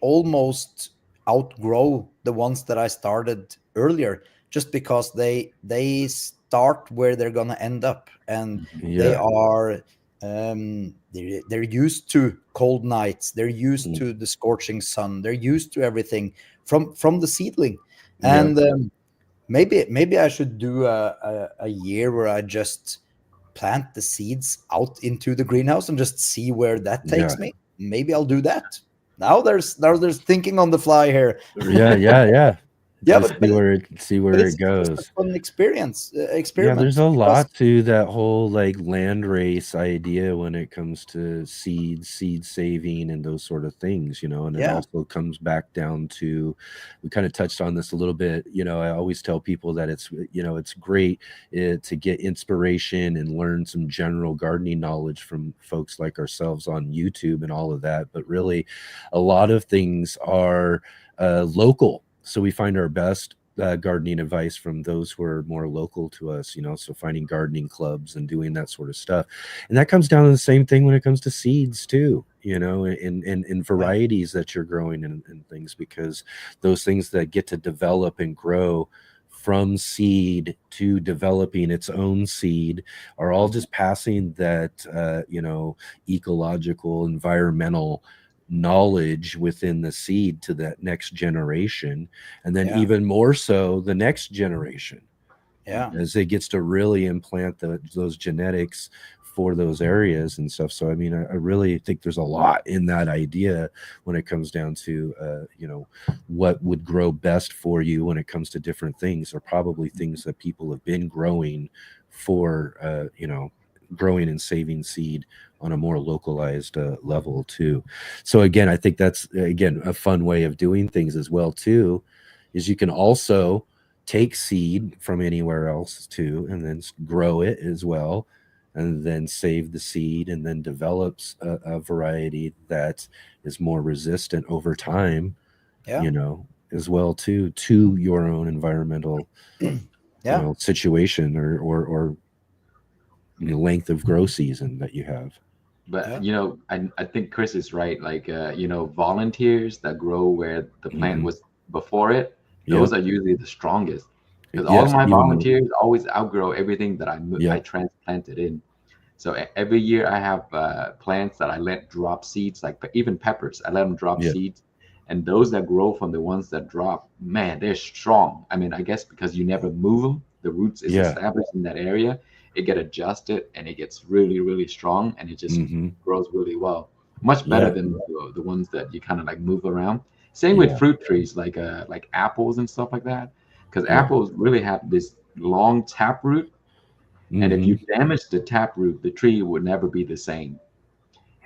almost outgrow the ones that I started earlier, just because they start where they're gonna end up, and they Yeah. are they're used to cold nights, they're used Mm. to the scorching sun, they're used to everything from the seedling. Yeah. And maybe I should do a year where I just plant the seeds out into the greenhouse and just see where that Yeah. takes me. Maybe I'll do that. Now there's thinking on the fly here. Yeah. Yeah. Yeah. Yeah, Just see but where it it's just a goes. fun Yeah, there's experiment, a because lot to that whole like land race idea when it comes to seed saving and those sort of things, and it yeah, also comes back down to, we kind of touched on this a little bit, I always tell people that it's great to get inspiration and learn some general gardening knowledge from folks like ourselves on YouTube and all of that, but really a lot of things are local. So we find our best gardening advice from those who are more local to us, so finding gardening clubs and doing that sort of stuff. And that comes down to the same thing when it comes to seeds too, in varieties that you're growing and things, because those things that get to develop and grow from seed to developing its own seed are all just passing that, ecological, environmental knowledge within the seed to that next generation, and then yeah, even more so the next generation, yeah, as it gets to really implant those genetics for those areas and stuff. So I mean, I really think there's a lot in that idea when it comes down to what would grow best for you when it comes to different things, or probably things that people have been growing for growing and saving seed on a more localized level too. So again, I think that's again a fun way of doing things as well too, is you can also take seed from anywhere else too, and then grow it as well, and then save the seed, and then develops a variety that is more resistant over time, yeah, as well too, to your own environmental yeah, situation or length of grow season that you have. But yeah, I think Chris is right. Like volunteers that grow where the plant Hmm. was before it, Yep. those are usually the strongest. Because all of Yes. my Even though. volunteers always outgrow everything that I Yep. transplanted in. So every year I have plants that I let drop seeds, like even peppers. I let them drop Yep. seeds, and those that grow from the ones that drop, man, they're strong. I mean, I guess because you never move them, the roots is Yeah. established in that area. It get adjusted and it gets really, really strong, and it just Hmm. grows really well. Much better Yeah. than the ones that you kind of like move around. Same with Yeah. fruit trees, like apples and stuff like that, because Yeah. apples really have this long taproot, and if Hmm. you damage the taproot, the tree would never be the same.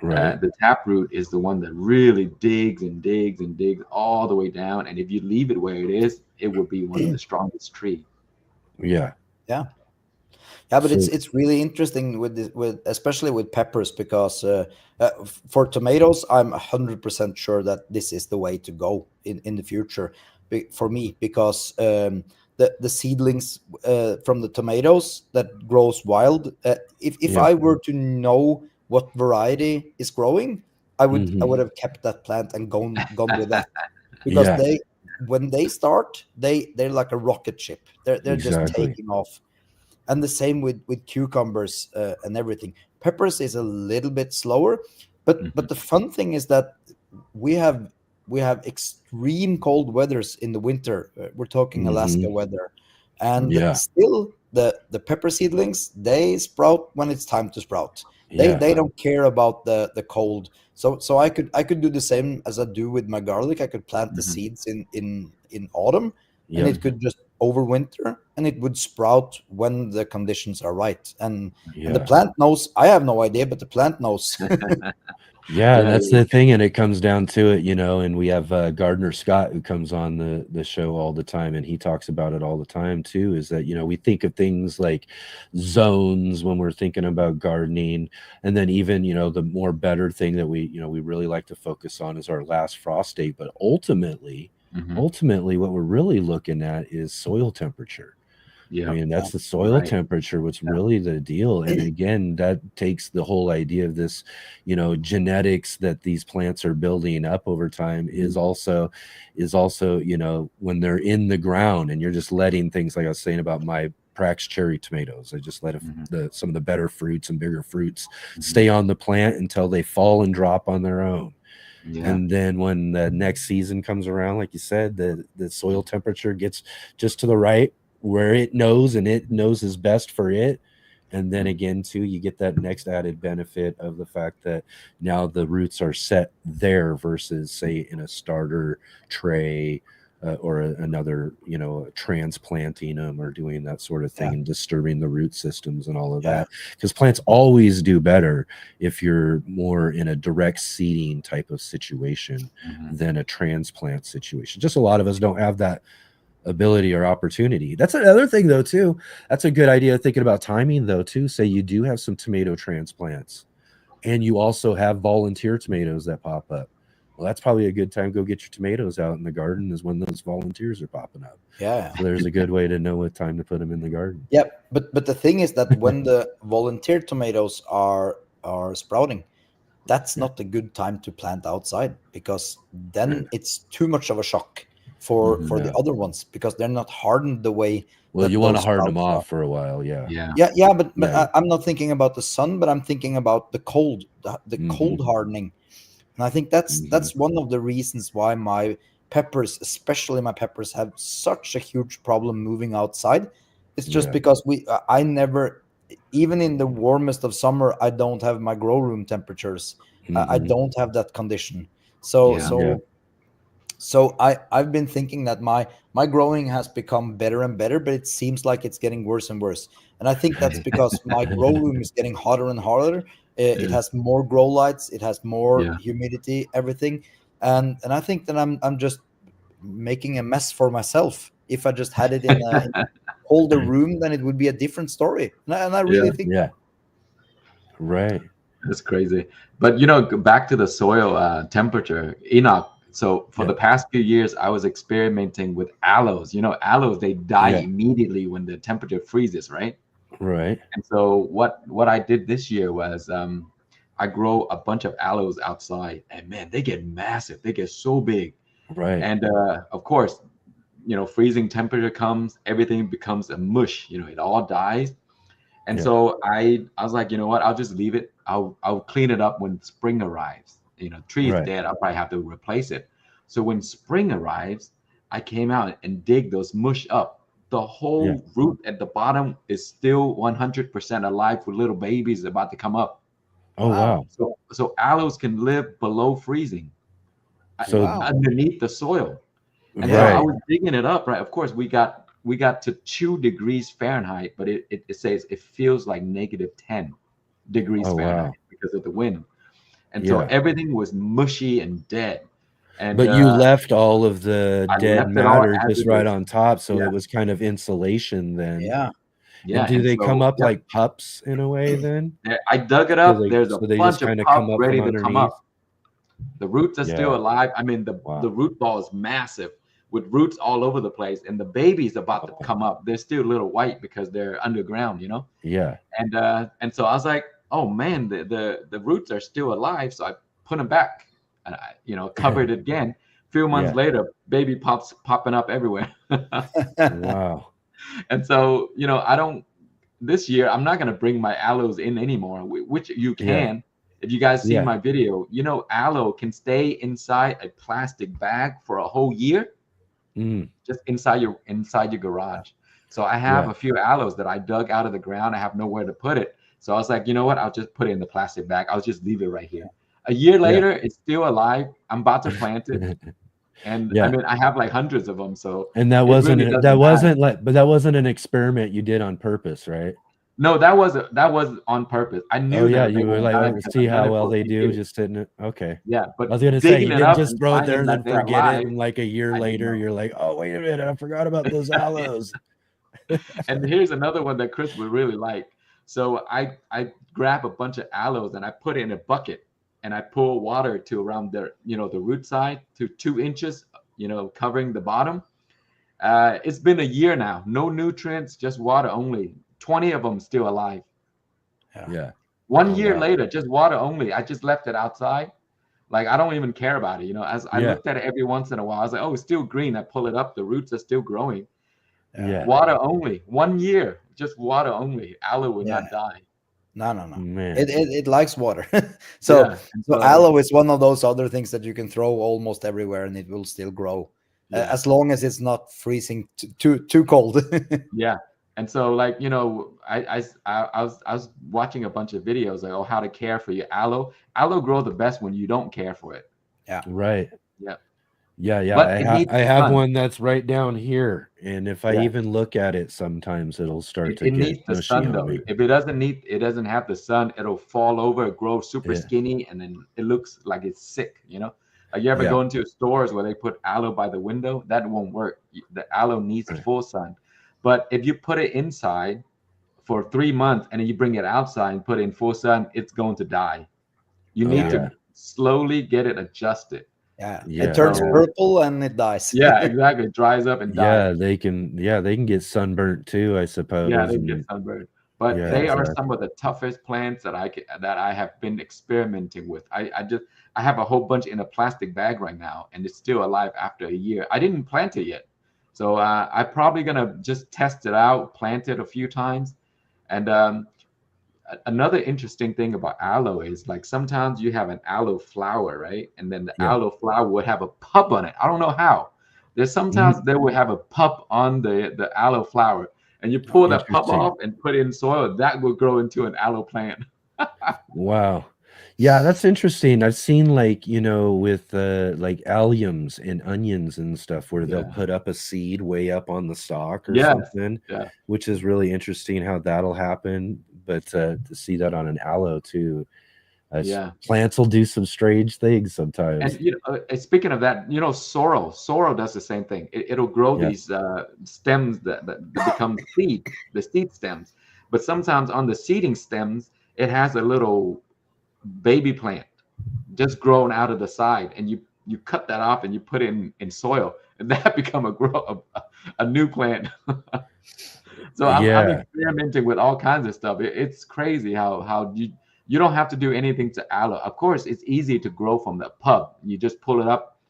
Right. The taproot is the one that really digs and digs and digs all the way down. And if you leave it where it is, it would be one of the strongest tree. Yeah. yeah. Yeah, but So. it's really interesting with especially with peppers, because for tomatoes, I'm 100% sure that this is the way to go in the future, for me, because the seedlings from the tomatoes that grows wild, if Yeah. I were to know what variety is growing, I would Hmm. have kept that plant and gone with that, because Yeah. when they start, they're like a rocket ship. They're just Exactly. taking off. And the same with cucumbers and everything. Peppers is a little bit slower, but Mhm. the fun thing is that we have we have extreme cold weathers in the winter. We're talking Alaska Hmm. weather, and Yeah. still the pepper seedlings, they sprout when it's time to sprout. Yeah. They don't care about the cold. So I could do the same as I do with my garlic. I could plant the seeds in autumn, and Yep. it could just overwinter, and it would sprout when the conditions are right. And the Yeah. plant knows. I have no idea, but the plant knows. Yeah, and Yeah, that's the thing, and it comes down to it, you know. And we have Gardner Scott, who comes on the show all the time, and he talks about it all the time too. Is that, you know, we think of things like zones when we're thinking about gardening, and then even, you know, the more better thing that we, you know, we really like to focus on is our last frost date. But ultimately, what we're really looking at is soil temperature. I yeah, mean, that's the soil right. temperature, what's really the deal. And again, that takes the whole idea of this, you know, genetics that these plants are building up over time is also, you know, when they're in the ground and you're just letting things, like I was saying about my Prax cherry tomatoes, I just let some of the better fruits and bigger fruits stay on the plant until they fall and drop on their own. Yeah, And then when the next season comes around, like you said, the soil temperature gets just to the right where it knows, and it knows is best for it. And then again, too, you get that next added benefit of the fact that now the roots are set there versus, say, in a starter tray, or another, you know, transplanting them or doing that sort of thing and disturbing the root systems and all of that. Because plants always do better if you're more in a direct seeding type of situation than a transplant situation. Just a lot of us don't have that ability or opportunity. That's another thing, though, too. That's a good idea, thinking about timing, though, too. Say you do have some tomato transplants and you also have volunteer tomatoes that pop up. Well, that's probably a good time to go get your tomatoes out in the garden, is when those volunteers are popping up. Yeah. So there's a good way to know what time to put them in the garden. Yeah, but the thing is that when the volunteer tomatoes are sprouting, that's not a good time to plant outside, because then it's too much of a shock for the other ones, because they're not hardened the way Well, that you want to those harden them sprouts are. off for a while, yeah. Yeah, but I'm not thinking about the sun, but I'm thinking about the cold, the cold hardening. And I think that's one of the reasons why my peppers, especially my peppers, have such a huge problem moving outside. It's just because I never, even in the warmest of summer, I don't have my grow room temperatures. I don't have that condition. So I've been thinking that my growing has become better and better, but it seems like it's getting worse and worse. And I think that's because my grow room is getting hotter and hotter. It has more grow lights, it has more humidity, everything. And I think that I'm just making a mess for myself. If I just had it in a colder room, then it would be a different story. And I really think right. That's crazy. But you know, back to the soil temperature, Enoch. So for the past few years, I was experimenting with aloes. You know, aloes, they die immediately when the temperature freezes, right? Right. And so what I did this year was I grow a bunch of aloes outside, and man, they get massive. They get so big. Right. And of course, you know, freezing temperature comes, everything becomes a mush. You know, it all dies. And so I was like, you know what? I'll just leave it. I'll clean it up when spring arrives. You know, tree is dead. I'll probably have to replace it. So when spring arrives, I came out and dig those mush up. The whole root at the bottom is still 100% alive with little babies about to come up. Oh, wow. So aloes can live below freezing, So underneath the soil. And so I was digging it up, right? Of course, we got to 2 degrees Fahrenheit, but it says it feels like -10 degrees Fahrenheit because of the wind. And so everything was mushy and dead. And but you left all of the I dead left it all matter as just it right is. on top, so it was kind of insulation then. Yeah. And do And they come so up like pups in a way then? I dug it So up. There's a they just bunch of kind of come pups up from ready to come underneath? up. The roots are still alive. I mean, the root ball is massive with roots all over the place, and the baby's about to come up. They're still a little white because they're underground, you know. Yeah. And so I was like, oh man, the roots are still alive. So I put them back, and I, you know, covered it again. A few months later, baby pops popping up everywhere. Wow. And so, you know, this year I'm not gonna bring my aloes in anymore, which you can. If you guys seen my video, you know, aloe can stay inside a plastic bag for a whole year, just inside your garage. So I have a few aloes that I dug out of the ground. I have nowhere to put it. So I was like, you know what? I'll just put it in the plastic bag. I'll just leave it right here. A year later, it's still alive. I'm about to plant it. And I mean, I have like hundreds of them. So and that wasn't but that wasn't an experiment you did on purpose, right? No, that was on purpose. I knew. Oh yeah, you were like, see how well they do, just sitting it. Okay. Yeah, but I was gonna say you didn't just throw it there and then forget it, and like a year later, you're like, oh wait a minute, I forgot about those aloes. And here's another one that Chris would really like. So I grab a bunch of aloes and I put it in a bucket and I pour water to around the the root side to 2 inches, covering the bottom. It's been a year now, no nutrients, just water only. 20 of them still alive. Yeah. 1 year later, just water only. I just left it outside. Like, I don't even care about it. As I looked at it every once in a while, I was like, oh, it's still green. I pull it up. The roots are still growing. Yeah. Water only. 1 year, just water only. Aloe will not die. No. Man. It likes water. So aloe is one of those other things that you can throw almost everywhere and it will still grow. As long as it's not freezing too cold. Yeah. And so, like, I was watching a bunch of videos, like, how to care for your aloe. Aloe grow the best when you don't care for it. Yeah. Right. Yeah. Yeah. I have one that's right down here, and if I even look at it, sometimes it'll start to get needs the sun though. If it doesn't have the sun, it'll fall over, grow super skinny, and then it looks like it's sick. Like, you ever go into stores where they put aloe by the window? That won't work. The aloe needs full sun. But if you put it inside for 3 months and then you bring it outside and put it in full sun, it's going to die. You need to slowly get it adjusted. Yeah. It turns purple and it dies. Yeah, exactly. It dries up and dies. They can get sunburnt too, I suppose. Yeah, they get sunburnt. But they are some of the toughest plants that I have been experimenting with. I have a whole bunch in a plastic bag right now, and it's still alive after a year. I didn't plant it yet. So I'm probably going to just test it out, plant it a few times. And another interesting thing about aloe is, like, sometimes you have an aloe flower, right? And then the aloe flower would have a pup on it. I don't know how. There's sometimes they will have a pup on the aloe flower. And you pull that pup off and put it in soil. That will grow into an aloe plant. Wow. Yeah, that's interesting. I've seen, like, with like alliums and onions and stuff where they'll put up a seed way up on the stalk or something, which is really interesting how that'll happen. But to see that on an aloe too, plants will do some strange things sometimes. And speaking of that, sorrel does the same thing. It'll grow these stems that become the seed stems. But sometimes on the seeding stems, it has a little baby plant just grown out of the side, and you cut that off and you put it in soil, and that become a new plant. So I'm experimenting with all kinds of stuff. It's crazy how you don't have to do anything to aloe. Of course, it's easy to grow from the pub. You just pull it up,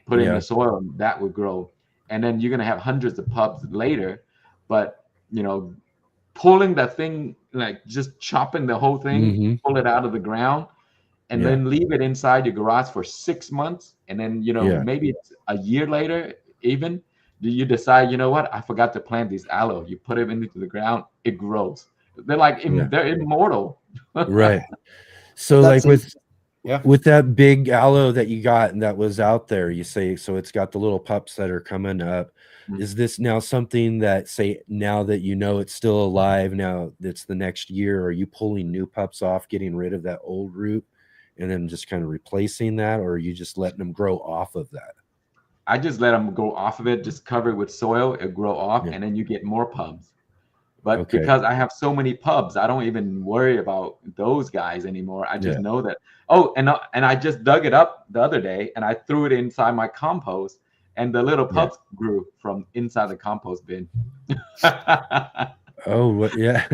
put it in the soil, and that would grow. And then you're gonna have hundreds of pubs later, but pulling that thing, like just chopping the whole thing, pull it out of the ground, and then leave it inside your garage for 6 months, and then maybe it's a year later, even you decide, what, I forgot to plant these aloe. You put it into the ground, it grows. They're like they're immortal. Right. So that's like with that big aloe that you got and that was out there, you say, so it's got the little pups that are coming up. Is this now something that, say, now that it's still alive, now that's the next year, are you pulling new pups off, getting rid of that old root, and then just kind of replacing that, or are you just letting them grow off of that? I just let them go off of it, just cover it with soil, it grow off, and then you get more pubs. But because I have so many pubs, I don't even worry about those guys anymore. I just know that. Oh, and I just dug it up the other day, and I threw it inside my compost. And the little pups grew from inside the compost bin. Oh, yeah.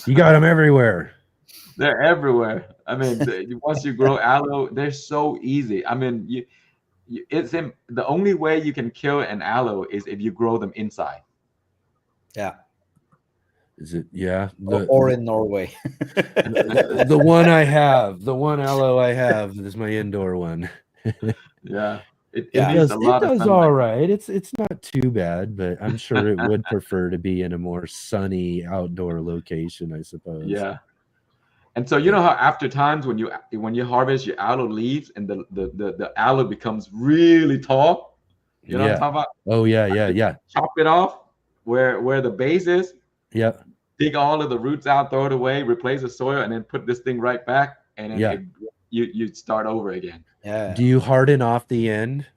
You got them everywhere. They're everywhere. I mean, once you grow aloe, they're so easy. I mean, the only way you can kill an aloe is if you grow them inside. Yeah. Is it? Yeah. Or in Norway. the one aloe I have is my indoor one. Yeah. It Yeah. needs a It lot of does sunlight. all right. It's not too bad, but I'm sure it would prefer to be in a more sunny outdoor location, I suppose. Yeah. And so you know how after times when you harvest your aloe leaves and the aloe becomes really tall, you know what I'm Yeah. talking about? Oh yeah, yeah, yeah. Chop it off where the base is, Yeah. dig all of the roots out, throw it away, replace the soil, and then put this thing right back, and then Yeah. you start over again. Yeah. Do you harden off the end?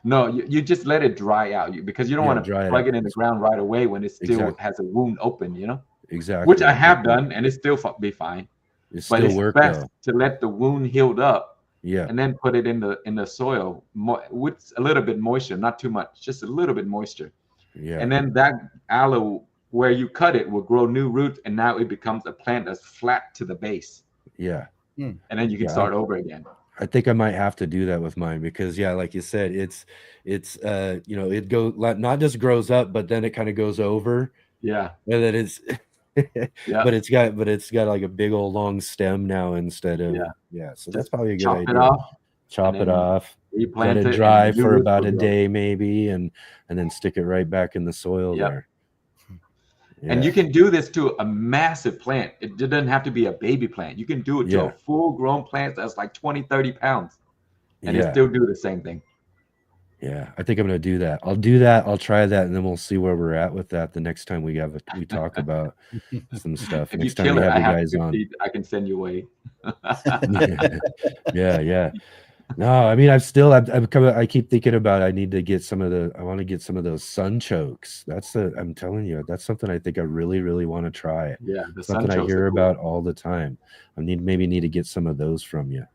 No, you just let it dry out because you don't Yeah, want to dry it plug out. it in the ground right away when it still Exactly. has a wound open, you know? Exactly. Which I have Okay. done, and it still be fine. It But still it's work best though. to let the wound healed up Yeah. and then put it in the soil with a little bit moisture, not too much, just a little bit moisture. Yeah. And then that aloe, where you cut it, will grow new roots, and now it becomes a plant that's flat to the base. Yeah. And then you can start over again. I think I might have to do that with mine because yeah, like you said, it's you know, it goes not just grows up, but then it kind of goes over. Yeah. And then it's Yeah. but it's got like a big old long stem now instead of so that's probably a good idea. Chop it off, Chop it off, let replant it it, dry and new for roots about will a grow. day maybe, and then stick it right back in the soil Yep. there. And you can do this to a massive plant. It doesn't have to be a baby plant. You can do it to a full-grown plant that's like 20, 30 pounds, and it still do the same thing. Yeah, I think I'm gonna do that. I'll do that. I'll try that, and then we'll see where we're at with that the next time we talk about some stuff. If next you time kill we it, have I you have guys 50, on. I can send you away. Yeah. No, I mean, I keep thinking about I need to get I want to get some of those sun chokes. I'm telling you, that's something I think I really, really want to try. Yeah, the something I hear about all the time. Maybe need to get some of those from you.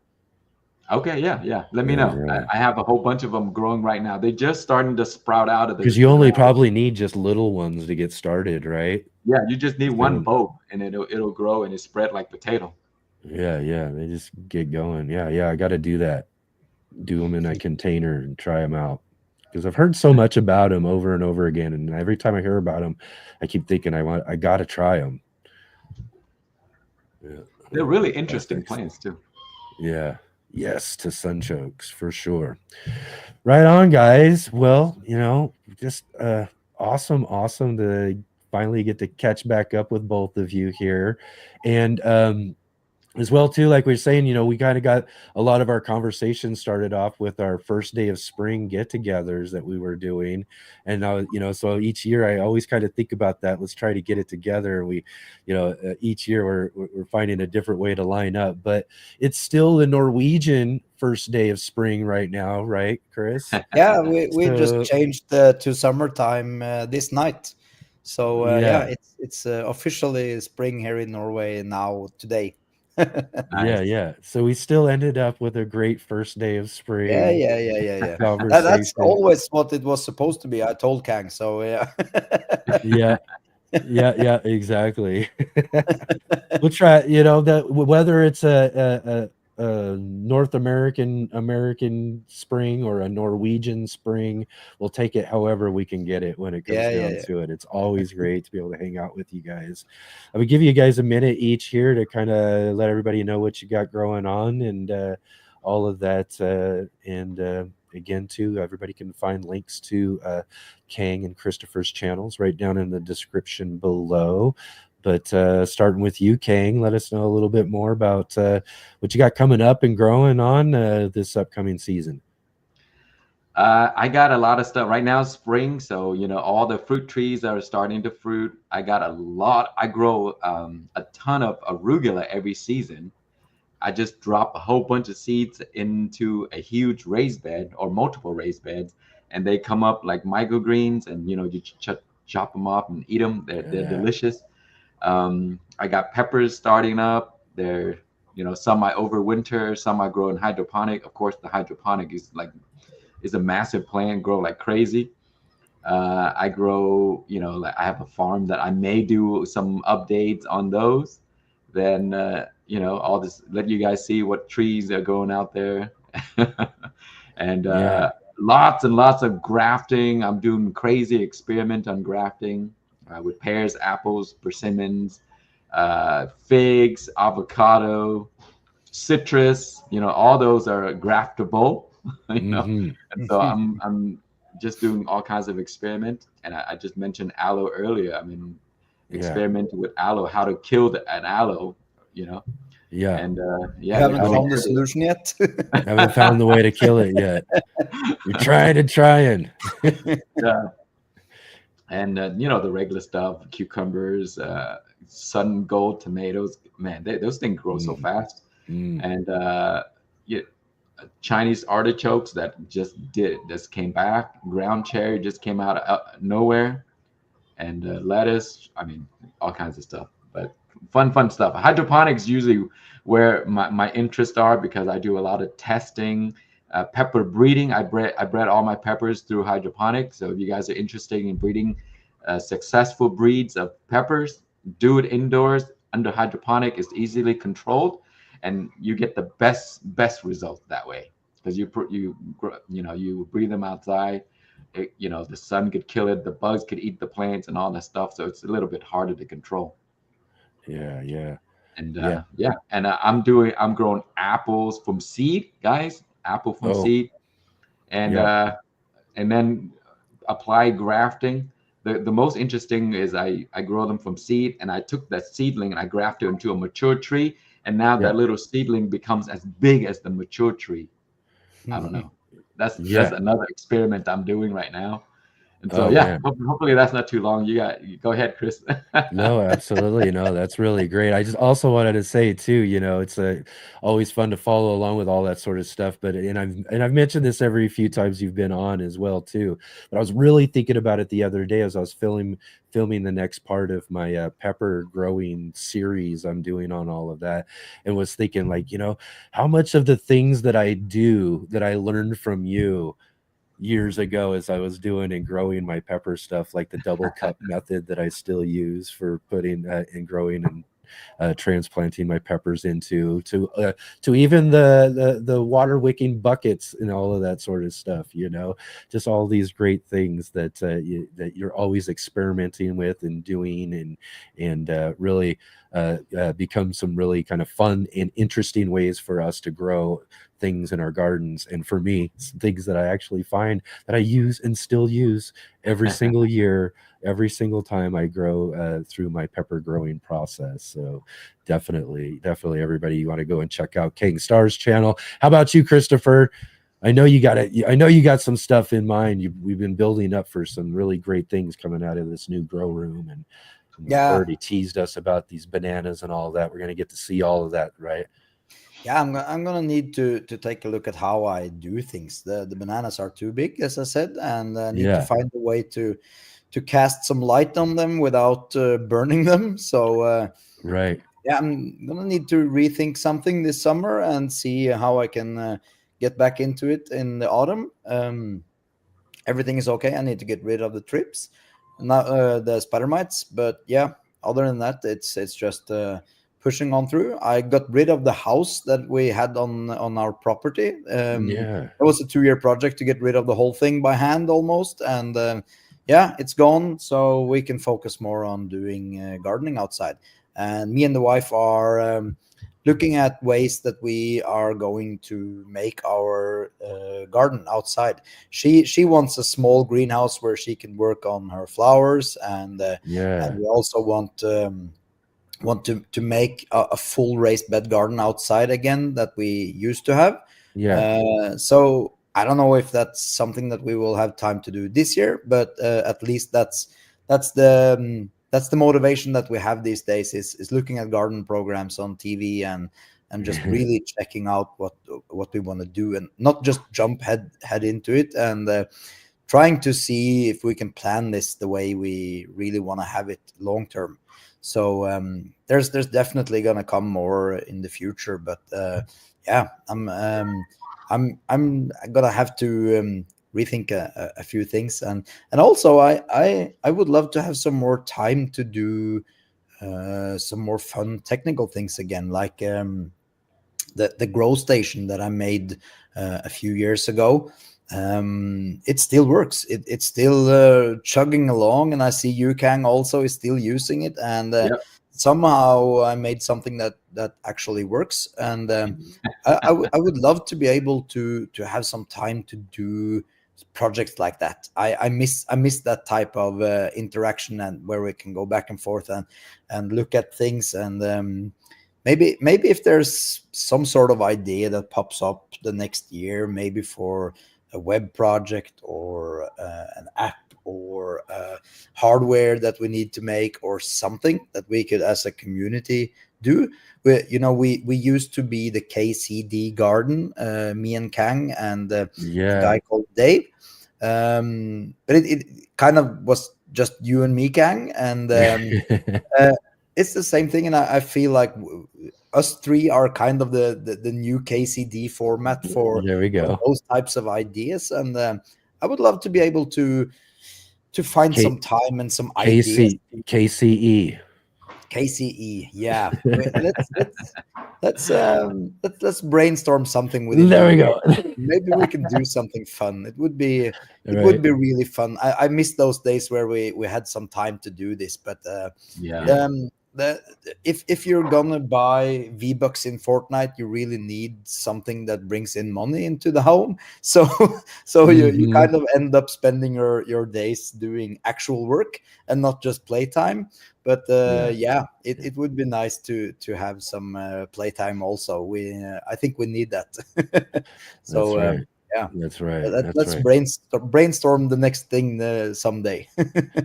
Okay, yeah. Let me know. I have a whole bunch of them growing right now. They're just starting to sprout out of the. Because you only probably need just little ones to get started, right? Yeah, you just need one bulb, and it'll grow and it spread like potato. Yeah, they just get going. Yeah, I got to do that. Do them in a container and try them out. Because I've heard so much about them over and over again, and every time I hear about them, I keep thinking I got to try them. Yeah. They're really interesting plants too. Yeah. Yes, to sunchokes for sure. Right on, guys. Well, just awesome to finally get to catch back up with both of you here. And as well too, like we were saying, we kind of got a lot of our conversations started off with our first day of spring get-togethers that we were doing, and now so each year I always kind of think about that. Let's try to get it together. We each year we're finding a different way to line up, but it's still the Norwegian first day of spring right now, right, Chris? Yeah, we just changed to summertime this night, so it's officially spring here in Norway now today. Nice. Yeah. So we still ended up with a great first day of spring. Yeah. That's always what it was supposed to be. I told Khang, so yeah. Yeah, exactly. We'll try, that whether it's a North American spring or a Norwegian spring, we'll take it however we can get it when it comes down to it. It's always great to be able to hang out with you guys. I would give you guys a minute each here to kind of let everybody know what you got growing on and all of that. And again, too, everybody can find links to Khang and Christopher's channels right down in the description below. But starting with you, Khang, let us know a little bit more about what you got coming up and growing on this upcoming season. I got a lot of stuff right now, spring. So, all the fruit trees are starting to fruit. I grow a ton of arugula every season. I just drop a whole bunch of seeds into a huge raised bed or multiple raised beds, and they come up like microgreens, and, you chop them up and eat them. They're delicious. I got peppers starting up. They're, some I overwinter, some I grow in hydroponic. Of course, the hydroponic is a massive plant, grow like crazy. I grow, I have a farm that I may do some updates on those. Then, I'll just let you guys see what trees are going out there. And lots and lots of grafting. I'm doing crazy experiment on grafting. With pears, apples, persimmons, figs, avocado, citrus, all those are graftable. Mhm. And so I'm just doing all kinds of experiment. And I just mentioned aloe earlier. I mean, Yeah. experimenting with aloe, how to kill an aloe, Yeah. and You yeah, haven't how to found the kill it. solution yet. Haven't found the way to kill it yet. You're trying and trying. Yeah. And the regular stuff, cucumbers, sun gold tomatoes. Man, those things grow so fast. Mm. And yeah, Chinese artichokes that just came back. Ground cherry just came out of nowhere, and lettuce. I mean, all kinds of stuff. But fun stuff. Hydroponics usually where my interests are, because I do a lot of testing. Pepper breeding. I bred all my peppers through hydroponics. So if you guys are interested in breeding successful breeds of peppers, do it indoors under hydroponic. Is easily controlled, and you get the best result that way, because you breed them outside. The sun could kill it, the bugs could eat the plants and all that stuff, so it's a little bit harder to control. Yeah. And Yeah. and I'm growing apples from seed, guys. Apple from Oh. seed. And Yeah. and then apply grafting. The most interesting is I grow them from seed, and I took that seedling and I grafted it into a mature tree, and now Yeah. that little seedling becomes as big as the mature tree. I don't know. That's Yeah. another experiment I'm doing right now. And so Oh, yeah, man. hopefully that's not too long. You go ahead, Chris. No, absolutely. No, that's really great. I just also wanted to say too, it's always fun to follow along with all that sort of stuff. But I've mentioned this every few times you've been on as well too. But I was really thinking about it the other day as I was filming the next part of my pepper growing series I'm doing on all of that, and was thinking like, how much of the things that I do that I learned from you years ago as I was doing and growing my pepper stuff, like the double cup method that I still use for putting and growing and transplanting my peppers into, to even the water wicking buckets and all of that sort of stuff, just all these great things that that you're always experimenting with and doing, and really become some really kind of fun and interesting ways for us to grow things in our gardens. And for me, things that I actually find that I use and still use every single year, every single time I grow through my pepper growing process. So definitely everybody, you want to go and check out Khang Starr's channel. How about you, Christopher? I know you got some stuff in mind. We've been building up for some really great things coming out of this new grow room, and you've already teased us about these bananas and all that. We're going to get to see all of that, right? Yeah, I'm gonna need to take a look at how I do things. The bananas are too big, as I said, and I need to find a way to cast some light on them without burning them. So right. Yeah, I'm gonna need to rethink something this summer and see how I can get back into it in the autumn. Everything is okay. I need to get rid of the trips, not the spider mites, but yeah. Other than that, it's just pushing on through. I got rid of the house that we had on our property. It was a 2-year project to get rid of the whole thing by hand almost, and yeah, it's gone. So we can focus more on doing gardening outside. And me and the wife are looking at ways that we are going to make our garden outside. She wants a small greenhouse where she can work on her flowers, and we also want to make a full raised bed garden outside again that we used to have. So I don't know if that's something that we will have time to do this year, but at least that's the motivation that we have these days, is looking at garden programs on TV and just really checking out what we want to do, and not just jump head into it, and trying to see if we can plan this the way we really want to have it long term. So there's definitely gonna come more in the future, but yeah, I'm gonna have to rethink a few things, and also I would love to have some more time to do some more fun technical things again, like the grow station that I made a few years ago. It still works. It's still chugging along, and I see you, Khang, also is still using it, and somehow I made something that actually works. And I would love to be able to have some time to do projects like that. I miss that type of interaction, and where we can go back and forth and look at things. And maybe if there's some sort of idea that pops up the next year, maybe for a web project or an app or hardware that we need to make, or something that we could as a community do. We used to be the KCD Garden, me and Khang and a guy called Dave, but it kind of was just you and me, Khang, and it's the same thing. And I feel like us three are kind of the new KCD format for those types of ideas. And I would love to be able to find some time and some ideas. KCE, yeah. Let's brainstorm something with it. There we go. Maybe we can do something fun. It would be would be really fun. I miss those days where we had some time to do this. But if you're gonna buy V-Bucks in Fortnite, you really need something that brings in money into the home. So you kind of end up spending your days doing actual work and not just playtime. But it would be nice to have some playtime also. I think we need that. So that's right. That's right. Let's brainstorm the next thing someday.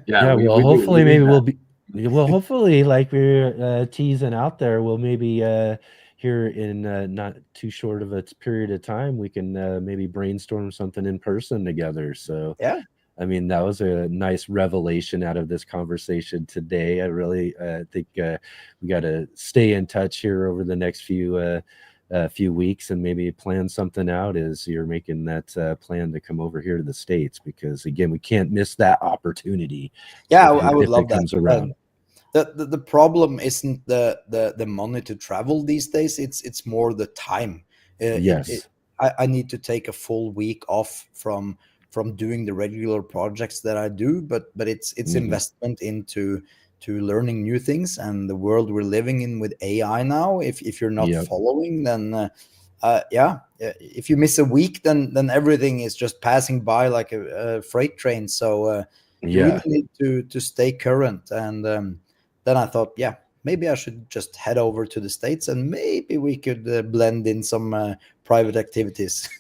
Well, hopefully maybe we'll be. Well, hopefully, like we're teasing out there, we'll maybe here in not too short of a period of time, we can maybe brainstorm something in person together. So I mean, that was a nice revelation out of this conversation today. I really think we got to stay in touch here over the next few weeks and maybe plan something out as you're making that plan to come over here to the States, because again, we can't miss that opportunity. I would love that. Comes around. The problem isn't the money to travel these days. It's more the time. I need to take a full week off from doing the regular projects that I do, but it's investment into learning new things, and the world we're living in with AI now. If you're not following, then if you miss a week, then everything is just passing by like a freight train. So you really need to stay current. And then I thought, maybe I should just head over to the States, and maybe we could blend in some private activities.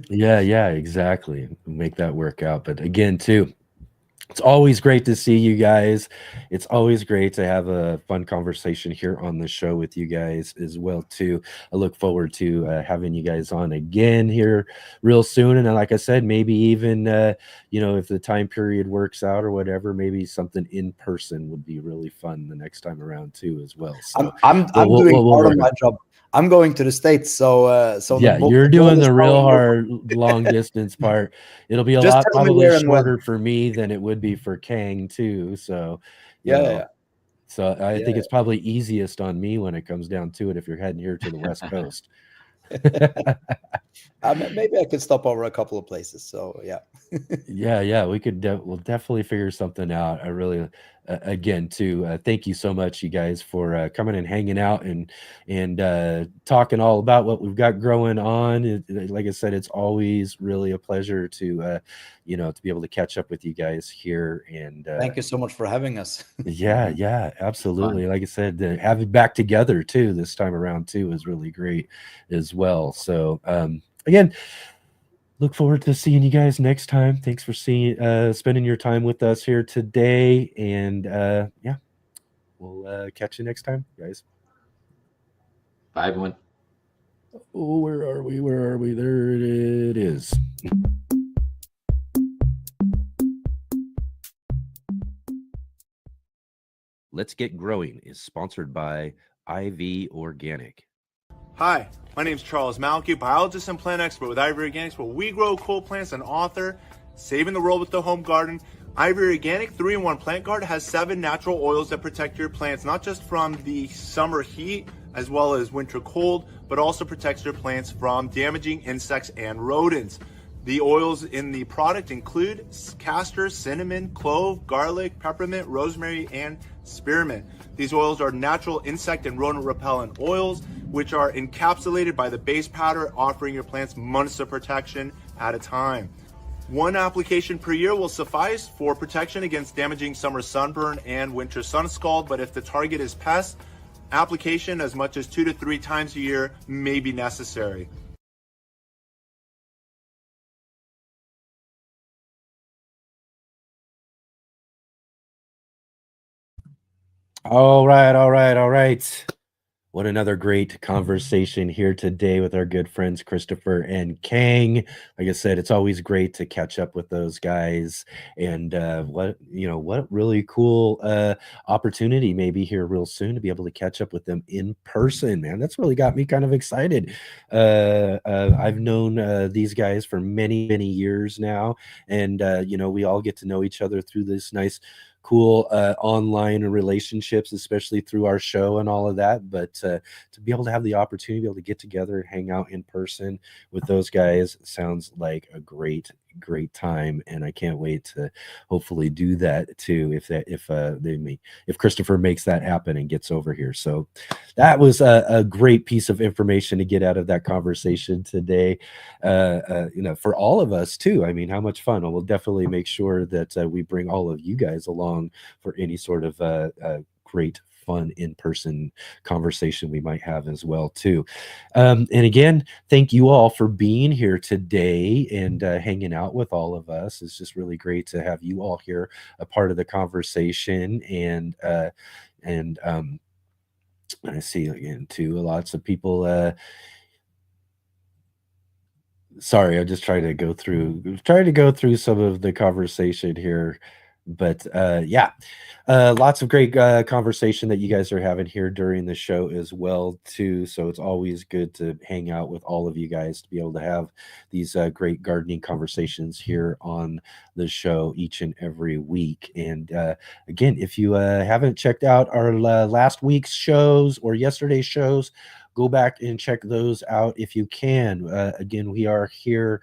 Exactly. Make that work out. But again, too, it's always great to see you guys. It's always great to have a fun conversation here on the show with you guys as well, too. I look forward to having you guys on again here real soon. And like I said, maybe even, if the time period works out or whatever, maybe something in person would be really fun the next time around, too, as well. So I'm doing part of my job. I'm going to the States, so you're doing the real hard long distance part. It'll be a lot probably shorter for me than it would be for Khang too. So so I think it's probably easiest on me when it comes down to it if you're heading here to the West Coast. Maybe I could stop over a couple of places. So we could. We'll definitely figure something out. I really, again, too. Thank you so much, you guys, for coming and hanging out and talking all about what we've got growing on. Like I said, it's always really a pleasure to to be able to catch up with you guys here. And thank you so much for having us. Absolutely. Like I said, have it back together too this time around too is really great as well. So again, look forward to seeing you guys next time. Thanks for spending your time with us here today. And we'll catch you next time, guys. Bye, everyone. Oh, where are we? There it is. Let's Get Growing is sponsored by IV Organic. Hi, my name is Charles Malky, biologist and plant expert with IV Organics, where we grow cool plants and author Saving the World with the Home Garden. IV Organic 3-in-1 Plant Guard has 7 natural oils that protect your plants, not just from the summer heat as well as winter cold, but also protects your plants from damaging insects and rodents. The oils in the product include castor, cinnamon, clove, garlic, peppermint, rosemary, and spearmint. These oils are natural insect and rodent repellent oils, which are encapsulated by the base powder, offering your plants months of protection at a time. One application per year will suffice for protection against damaging summer sunburn and winter sun scald, but if the target is pests, application as much as 2 to 3 times a year may be necessary. All right. What another great conversation here today with our good friends Christopher and Khang. Like I said, it's always great to catch up with those guys, and what really cool opportunity maybe here real soon to be able to catch up with them in person. Man, that's really got me kind of excited. I've known these guys for many years now, and we all get to know each other through this nice cool online relationships, especially through our show and all of that. But to be able to have the opportunity to be able to get together and hang out in person with those guys sounds like a great time, and I can't wait to hopefully do that too if Christopher makes that happen and gets over here. So that was a great piece of information to get out of that conversation today, for all of us too. I mean, how much fun. We'll definitely make sure that we bring all of you guys along for any sort of great fun in-person conversation we might have as well too. And again, thank you all for being here today and hanging out with all of us. It's just really great to have you all here, a part of the conversation. And I see again too lots of people sorry, I'm just trying to go through some of the conversation here. But lots of great conversation that you guys are having here during the show as well too. So it's always good to hang out with all of you guys to be able to have these great gardening conversations here on the show each and every week. And again, if you haven't checked out our last week's shows or yesterday's shows, go back and check those out if you can. Again, we are here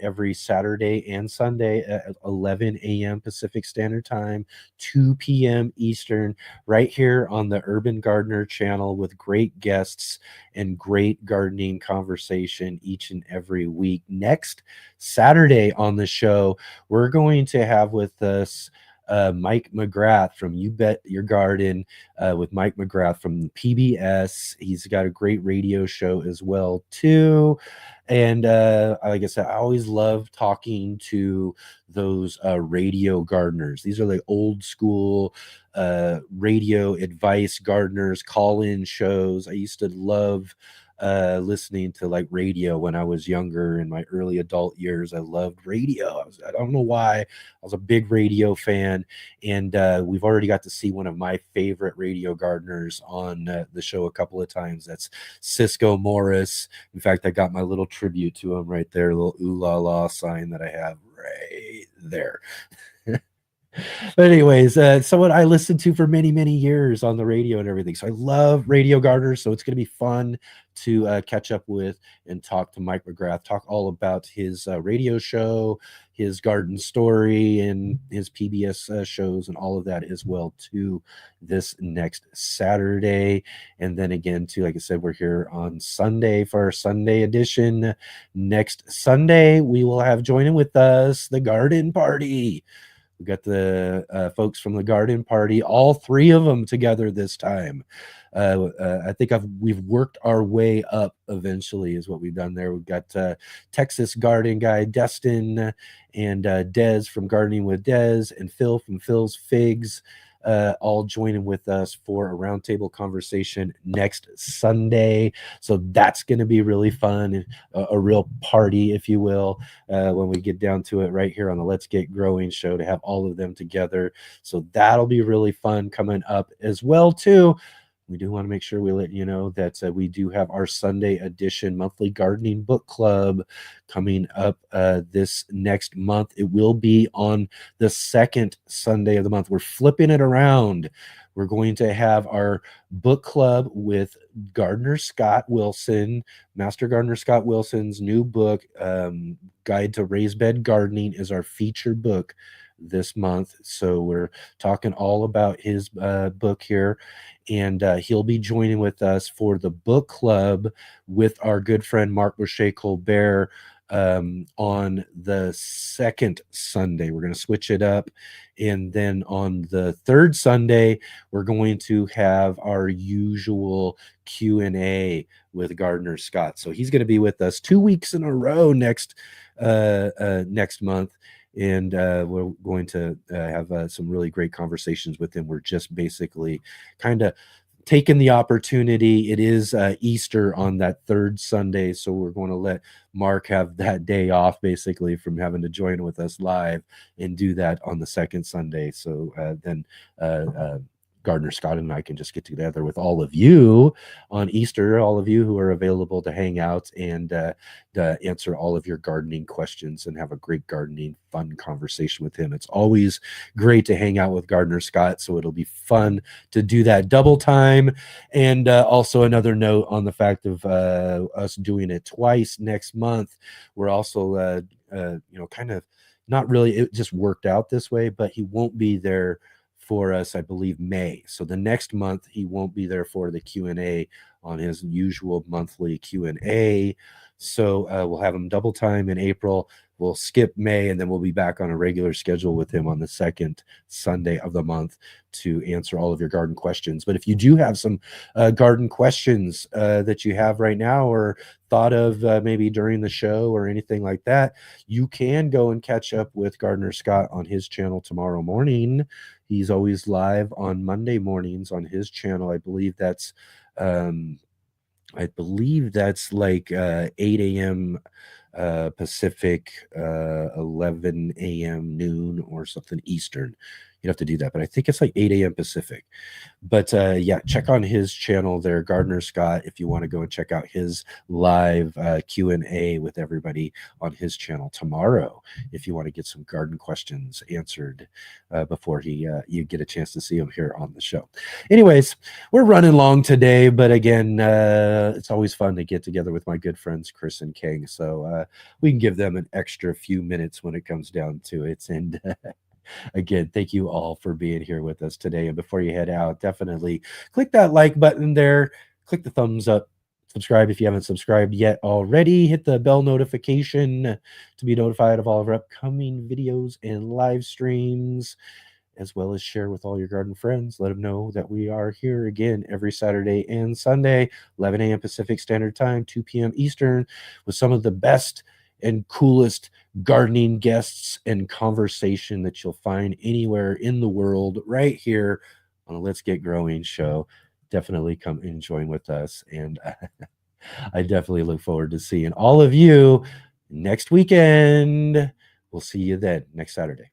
every Saturday and Sunday at 11 a.m. Pacific Standard Time, 2 p.m. Eastern, right here on the Urban Gardener channel with great guests and great gardening conversation each and every week. Next Saturday on the show, we're going to have with us Mike McGrath from You Bet Your Garden with Mike McGrath from PBS. He's got a great radio show as well too. And like I said, I always love talking to those radio gardeners. These are like old school radio advice gardeners, call-in shows. I used to love listening to like radio when I was younger in my early adult years. I loved radio. I don't know why. I was a big radio fan, and we've already got to see one of my favorite radio gardeners on the show a couple of times. That's Cisco Morris. In fact, I got my little tribute to him right there, a little ooh la la sign that I have right there. But anyways, someone I listened to for many years on the radio and everything. So I love radio gardeners. So it's going to be fun to catch up with and talk to Mike McGrath, talk all about his radio show, his garden story, and his PBS shows and all of that as well too this next Saturday. And then again too, like I said, we're here on Sunday for our Sunday edition. Next Sunday, we will have joining with us the garden party. We got the folks from the garden party, all three of them together this time. I think we've worked our way up eventually is what we've done there. We've got Texas garden guy Destin and Dez from Gardening with Dez and Phil from Phil's Figs all joining with us for a roundtable conversation next Sunday. So that's going to be really fun, a real party, if you will, when we get down to it right here on the Let's Get Growing show to have all of them together. So that'll be really fun coming up as well too. We do want to make sure we let you know that we do have our Sunday edition monthly gardening book club coming up this next month. It will be on the second Sunday of the month. We're flipping it around. We're going to have our book club with Gardener Scott Wilson, Master Gardener Scott Wilson's new book, Guide to Raised Bed Gardening, is our featured book this month. So we're talking all about his book here. And he'll be joining with us for the book club with our good friend Mark Boucher Colbert on the second Sunday. We're going to switch it up. And then on the third Sunday, we're going to have our usual Q&A with Gardner Scott. So he's going to be with us 2 weeks in a row next month. And we're going to have some really great conversations with him. We're just basically kind of taking the opportunity. It is Easter on that third Sunday, so we're going to let Mark have that day off basically from having to join with us live and do that on the second Sunday. So then Gardner Scott and I can just get together with all of you on Easter, all of you who are available to hang out and answer all of your gardening questions and have a great gardening fun conversation with him. It's always great to hang out with Gardner Scott, so it'll be fun to do that double time. And also another note on the fact of us doing it twice next month. We're also kind of not really, it just worked out this way, but he won't be there for us, I believe, May. So the next month he won't be there for the Q&A on his usual monthly Q&A. So we'll have him double time in April. We'll skip May, and then we'll be back on a regular schedule with him on the second Sunday of the month to answer all of your garden questions. But if you do have some garden questions that you have right now or thought of maybe during the show or anything like that, you can go and catch up with Gardner Scott on his channel tomorrow morning. He's always live on Monday mornings on his channel. I believe that's like 8 a.m. Pacific, 11 a.m. noon or something Eastern. You'd have to do that, but I think it's like 8 a.m. Pacific. But yeah, check on his channel there, Gardner Scott, if you want to go and check out his live Q&A with everybody on his channel tomorrow, if you want to get some garden questions answered before you get a chance to see him here on the show. Anyways, we're running long today, but again, it's always fun to get together with my good friends Chris and Khang, so we can give them an extra few minutes when it comes down to it. And again, thank you all for being here with us today. And before you head out, definitely click that like button there, click the thumbs up, subscribe if you haven't subscribed yet already, hit the bell notification to be notified of all of our upcoming videos and live streams, as well as share with all your garden friends. Let them know that we are here again every Saturday and Sunday, 11 a.m. Pacific Standard Time, 2 p.m. Eastern, with some of the best and coolest gardening guests and conversation that you'll find anywhere in the world right here on the Let's Get Growing show. Definitely come and join with us. And I definitely look forward to seeing all of you next weekend. We'll see you then next Saturday.